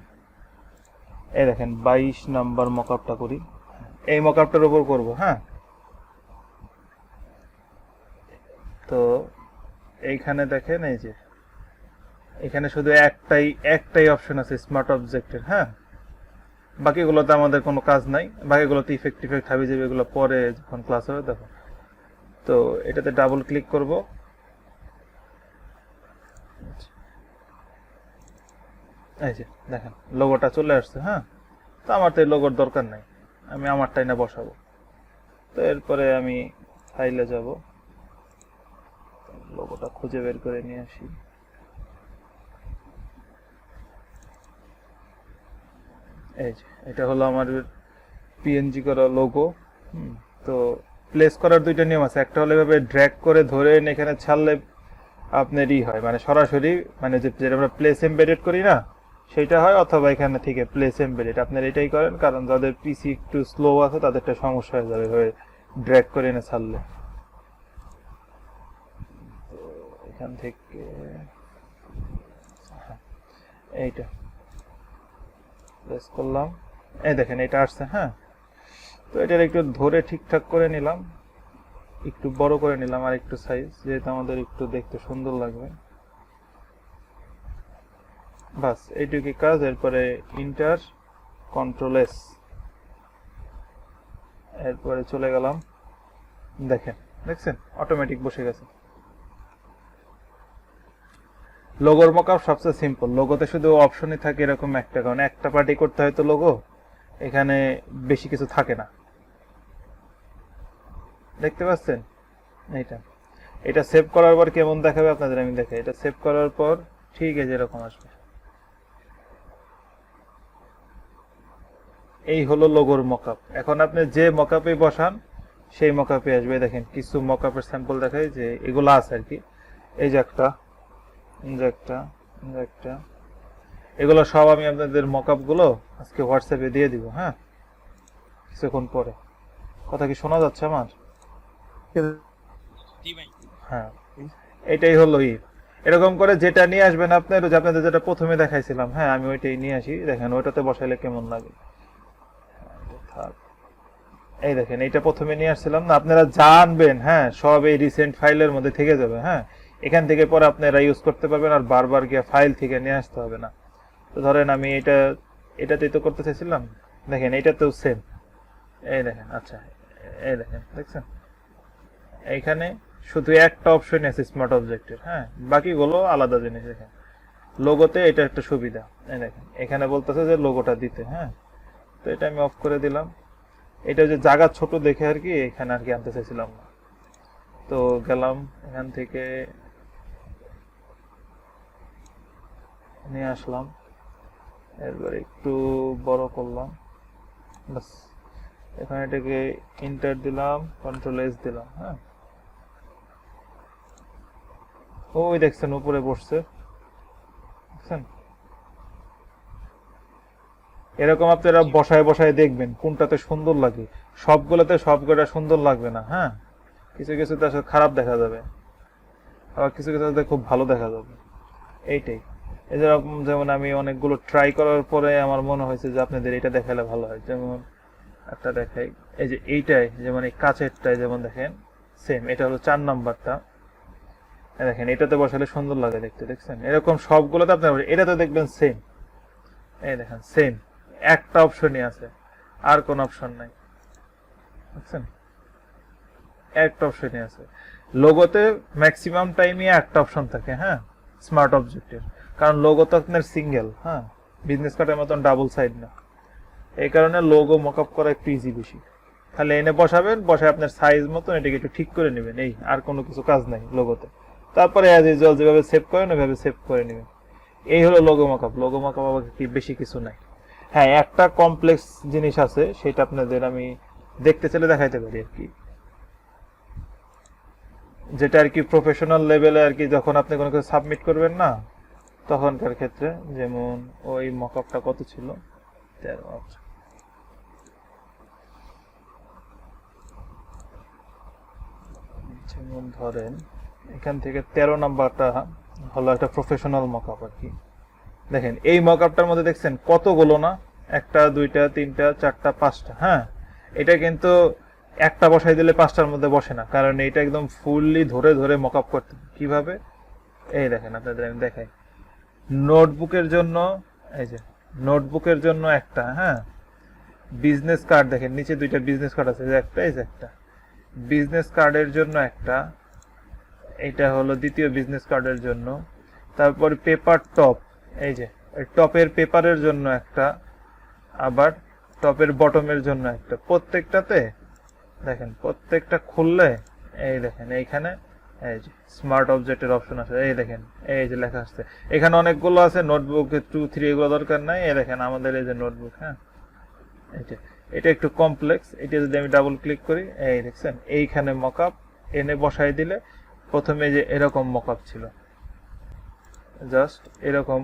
এই দেখেন 22 নাম্বার মকআপটা করি, এই মকআপটার উপর করব। হ্যাঁ তো এইখানে দেখেন এই যে এখানে শুধু একটাই অপশন আছে স্মার্ট অবজেক্টের, হ্যাঁ, বাকিগুলোতে আমাদের কোনো কাজ নাই, বাকিগুলোতে ইফেক্ট হাবি যাবে, এগুলো পরে যখন ক্লাস হবে দেখো। তো এটাতে ডাবল ক্লিক করব, এই যে দেখেন লোগোটা চলে আসছে, হ্যাঁ। তো আমার তো এই লোগোর দরকার নাই, আমি আমারটাই না বসাবো। তো এরপরে আমি ফাইলে যাব, লোগোটা খুঁজে বের করে নিয়ে আসি। এই যে এটা হলো আমার পিএনজি করা লোগো। তো প্লেস করার দুইটা নিয়ম আছে, একটা হলো এভাবে ড্র্যাগ করে ধরে এখানে ছাড়লে আপনার হয়, মানে সরাসরি মানে যেটা আমরা প্লেস এমবেডেড করি না সেটা হয়, অথবা এখানে থেকে প্লেস এমবেডেড আপনার এটাই করেন, কারণ যাদের পিসি একটু স্লো আছে তাদেরটা সমস্যা হয়ে যাবে এভাবে ড্র্যাগ করে এনে ছাড়লে। তো এখান থেকে এইটা প্রেস করলাম, এই দেখেন এটা আসছে, হ্যাঁ। তো এটার একটু ধরে ঠিকঠাক করে নিলাম, একটু বড় করে নিলাম আর একটু সাইজ, যেহেতু আমাদের একটু দেখতে সুন্দর লাগবে, বাস এইটুকু কাজ। এরপরে ইন্টার কন্ট্রোল এস, এরপরে চলে গেলাম, দেখছেন অটোমেটিক বসে গেছে। লোগোর মকআপ সবচেয়ে সিম্পল, লোগোতে শুধু অপশনই থাকে এরকম একটা, কারণ একটা পার্টি করতে হয় তো লোগো, এখানে বেশি কিছু থাকে না, দেখতে পাচ্ছেন। এটা সেভ করার পর কেমন দেখাবে আপনাদের আমি দেখাই। এটা সেভ করার পর ঠিক আছে এরকম আসবে। এই হলো লোগোর মকআপ। এখন আপনি যে মকআপে বসান সেই মকআপে আসবে। দেখেন কিছু মকআপের স্যাম্পল দেখাই যে এগুলো আছে আর কি, এই যে একটা, এগুলো সব আমি আপনাদের মকআপ গুলো আজকে হোয়াটসঅ্যাপে দিয়ে দিব, হ্যাঁ, কিছুক্ষণ পরে। কথা কি শোনা যাচ্ছে আমার? হ্যাঁ, এটাই হলো এরকম করে যেটা নিয়ে আসবেন আপনাদের যেটা প্রথমে দেখাইছিলাম, হ্যাঁ আমি ওইটাই নিয়ে আসি। দেখেন ওইটাতে বসাইলে কেমন লাগে, এই দেখেন এইটা প্রথমে নিয়ে আসছিলাম না, আপনারা জানবেন, হ্যাঁ সব এই রিসেন্ট ফাইলের মধ্যে থেকে যাবে, হ্যাঁ এখান থেকে পরে আপনারা ইউজ করতে পারবেন, আর বারবার গিয়ে ফাইল থেকে নিয়ে আসতে হবে না। তো ধরেন আমি এটাতেই তো করতে চাইছিলাম, দেখেন এটাতেও সেম, এই দেখেন, আচ্ছা এই দেখেন, দেখছেন এইখানে শুধু একটা অপশন আছে স্মার্ট অবজেক্টের, হ্যাঁ বাকিগুলো আলাদা জিনিস। দেখেন লোগোতে এটা একটা সুবিধা, এই দেখেন এখানে বলতেছে যে লোগোটা দিতে, হ্যাঁ তো এটা আমি অফ করে দিলাম। এটা যে জায়গা ছোট দেখে আর কি এখানে আর কি আনতে চাইছিলাম না। তো গেলাম এখান থেকে নিয়ে আসলাম, এরপর একটু বড় করলাম, বাস এখানে এটাকে ইন্টার দিলাম, কন্ট্রোল এস দিলাম, হ্যাঁ ওই দেখছেন উপরে বসছে, দেখছেন এরকম আপনারা বসায় দেখবেন কোনটাতে সুন্দর লাগে। সবগুলোতে সবগুলা সুন্দর লাগবে না, হ্যাঁ কিছু কিছুতে আসলে খারাপ দেখা যাবে, আবার কিছু কিছুতে খুব ভালো দেখা যাবে। এইটাই এই যেমন আমি অনেকগুলো ট্রাই করার পরে আমার মনে হয়েছে যে আপনাদের এটা দেখালে ভালো হয়। যেমন একটা দেখাই, এই যে এইটাই যেমন এই কাছেরটাই যেমন দেখেন সেম, এটা হলো 4 নাম্বারটা, দেখেন এটাতে বসালে সুন্দর লাগে দেখতে, দেখছেন এরকম সবগুলোতে আপনার এটাতে দেখবেন সেম, এই দেখেন সেম একটা অপশনই আছে, আর কোন অপশন নাই, বুঝছেন একটা অপশনই আছে। লোগোতে ম্যাক্সিমাম টাইমই একটা অপশন থাকে, হ্যাঁ স্মার্ট অবজেক্টের, কারণ লোগো তো আপনার সিঙ্গেল, হ্যাঁ বিজনেস কার্ডের মতন ডাবল সাইড না, এই কারণে লোগো মকআপ করা একটু ইজি বেশি। খালি এনে বসাবেন, বসায় আপনার সাইজ মতন এটাকে একটু ঠিক করে নেবেন, এই আর কোনো কিছু কাজ নাই লোগোতে। তারপরে অ্যাজ ইউজুয়াল যেভাবে সেভ করেন ওইভাবে সেভ করে নেবেন। এই হলো লোগো মকআপ। লোগো মকআপ আবার কি বেশি কিছু নাই। হ্যাঁ একটা কমপ্লেক্স জিনিস আছে, সেটা আপনাদের আমি দেখতে চাইলে দেখাইতে পারি আর কি, যেটা আর কি প্রফেশনাল লেভেলে আর কি যখন আপনি কোনো কিছু সাবমিট করবেন না তখনকার ক্ষেত্রে। যেমন ওই মকআপটা কত ছিল, 13। যেমন ধরেন এখান থেকে 13 নাম্বারটা হলো একটা প্রফেশনাল মকআপ আর কি। দেখেন এই মকআপটার মধ্যে দেখছেন কতগুলো না, 1 2 3 4 5টা, হ্যাঁ এটা কিন্তু একটা বসাই দিলে 5টার মধ্যে বসে না, কারণ এটা একদম ফুললি ধরে ধরে মকআপ করতে। কিভাবে, এই দেখেন আপনাদের আমি দেখাই। নোটবুকের জন্য, এই যে নোটবুকের জন্য একটা, হ্যাঁ, বিজনেস কার্ড দেখেন নিচে 2টা বিজনেস কার্ড আছে, একটা এই যে একটা বিজনেস কার্ডের জন্য একটা, এটা হলো দ্বিতীয় বিজনেস কার্ডের জন্য। তারপর পেপার টপ, এই যে টপের পেপারের জন্য একটা, আবার টপের বটমের জন্য একটা। প্রত্যেকটাতে দেখেন, প্রত্যেকটা খুললে এই দেখেন এইখানে এই যে স্মার্ট অবজেক্টের অপশন আছে, এই দেখেন এই যে লেখা আছে। এখানে অনেকগুলো আছে, নোটবুক 2, 3 এগুলো দরকার নাই। এই দেখেন আমাদের এই যে নোটবুক, হ্যাঁ, এটা একটু কমপ্লেক্স। এটা যদি আমি ডাবল ক্লিক করি, এই দেখছেন এইখানে মকআপ এনে বসাই দিলে প্রথমে যে এরকম মকআপ ছিল, জাস্ট এরকম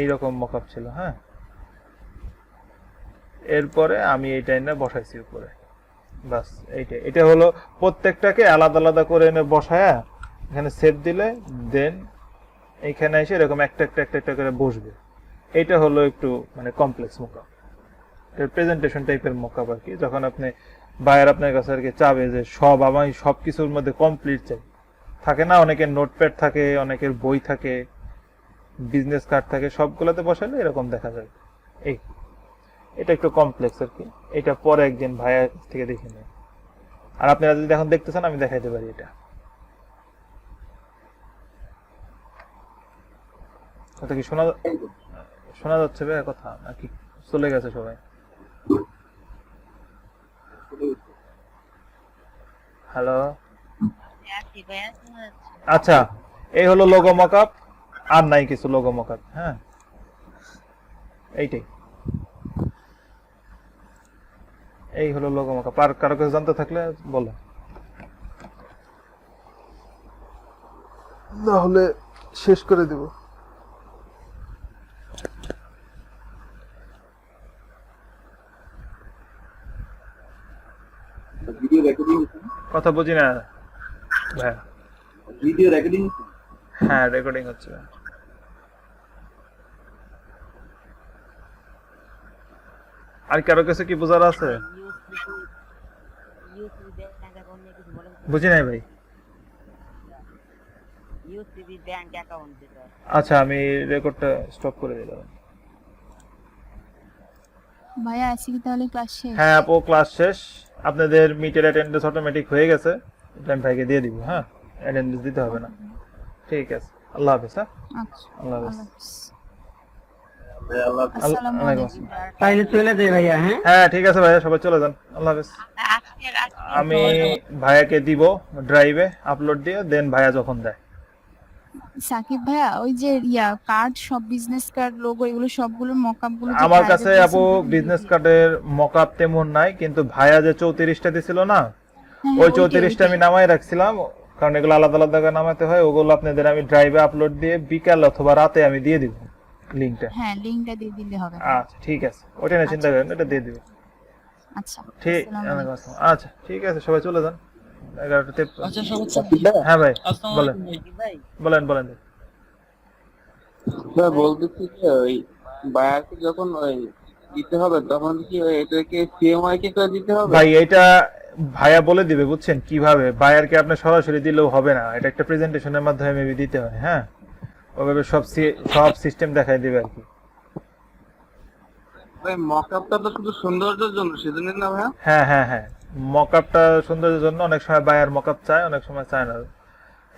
এইরকম মকআপ ছিল, হ্যাঁ। এরপরে আমি এইটা এনে বসাইছি উপরে, বাস। এটা হলো প্রত্যেকটাকে আলাদা আলাদা করে এনে বসায়া এখানে সেভ দিলে দেন এইখানে এসে এরকম একটা একটা একটা একটা করে বসবে। এটা হলো একটু মানে কমপ্লেক্স মকআপ, প্রেজেন্টেশন টাইপের মকআপ আর কি। যখন আপনি বায়ার আপনার কাছে আর কি চাবে যে আমি সব কিছুর মধ্যে কমপ্লিট চাই, থাকে না অনেকের নোটপ্যাড থাকে, অনেকের বই থাকে, বিজনেস কার্ড থাকে, সবগুলোতে বসালে এরকম দেখা যাবে। এটা একটু কমপ্লেক্স আর কি। এটা পরে একদিন ভাইয়ের কাছ থেকে দেখে নেই। আর আপনারা যদি এখন দেখতে চান আমি দেখাইতে পারি। এটা কথা কি শোনা যাচ্ছে ভাই কথা, নাকি চলে গেছে সবাই? হ্যালো, আচ্ছা, এই হলো লোগো মকআপ, আর নাই কিছু লোগো মকআপ, হ্যাঁ, এইটাই। এই হলো লোগো মকআপ। আর কারো কাছে জানতে থাকলে বলো, না হলে শেষ করে দেব। ভিডিও রেকর্ডিং, কথা বুঝি না ভাই। ভিডিও রেকর্ডিং, হ্যাঁ রেকর্ডিং হচ্ছে। আর কারো কাছে কি বোঝার আছে? বুঝি নাই ভাই। আচ্ছা, আমি রেকর্ডটা স্টপ করে দিলাম। ভাইয়া আজকে কি তাহলে ক্লাস শেষ? হ্যাঁ আপু, ক্লাস শেষ। আপনাদের মিটের অ্যাটেন্ডেন্স অটোমেটিক হয়ে গেছে, আমি ভাইকে দিয়ে দিব। হ্যাঁ, অ্যাটেন্ডেন্স দিতে হবে না। ঠিক আছে, আল্লাহ হাফেজ। হ্যাঁ, আচ্ছা, আল্লাহ হাফেজ। আসসালামু আলাইকুম। তাইলে চলে যাই ভাইয়া। হ্যাঁ হ্যাঁ ঠিক আছে ভাইয়া, সবাই চলে যান। আল্লাহ হাফেজ। আমি ভাইয়াকে দিব ড্রাইভে আপলোড দিয়ে, দেন ভাইয়া যখন দেয়। সাকিব ভাইয়া, ওই যে কার্ড, সব বিজনেস কার্ড, লোগো, এগুলো সবগুলোর মকআপ গুলো আমার কাছে আপু বিজনেস কার্ডের মকআপ তেমন নাই, কিন্তু ভাইয়া যে 34টা দিছিল না, ওই 34টা আমি নামাই রাখছিলাম, কারণ এগুলো আলাদা আলাদা করে নামাতে হয়। ওগুলো আপনাদের আমি ড্রাইভে আপলোড দিয়ে বিকাল অথবা রাতে আমি দিয়ে দিব লিংকটা। হ্যাঁ, লিংকটা দিয়ে দিলে হবে। আচ্ছা ঠিক আছে, ওটা নিয়ে চিন্তা করেন, এটা দিয়ে দিব। আচ্ছা ঠিক, আচ্ছা ঠিক আছে, সবাই চলে যান। 11টা। আচ্ছা সবাই, হ্যাঁ ভাই আসসালামু বলেন আলাইকুম ভাই। বলেন। স্যার বলতেছি যে ওই বায়ারকে যখন ওই দিতে হবে তখন কি ওই এটাকে সিএমআই কে করে দিতে হবে? ভাই এটা ভাইয়া বলে দিবে, বুঝছেন কিভাবে। বায়ারকে আপনি সরাসরি দিলেও হবে না, এটা একটা প্রেজেন্টেশনের মাধ্যমে মেবি দিতে হয়। হ্যাঁ, ওভাবে সব সিস্টেম দেখাই দিবে আর কি। ভাই মকআপটা তো শুধু সৌন্দর্যের জন্য, সেজন্য না ভাই? হ্যাঁ, মকআপটা সৌন্দর্যের জন্য। অনেক সময় বায়ার মকআপ চায়, অনেক সময় চায় না।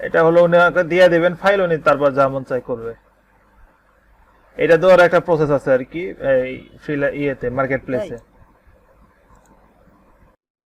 এটা হলো উনি দিয়ে দিবেন ফাইল, উনি তারপর যা মন চাই করবে। এটা দেওয়ার একটা প্রসেস আছে আর কি, এই ইয়েতে মার্কেট প্লেসে।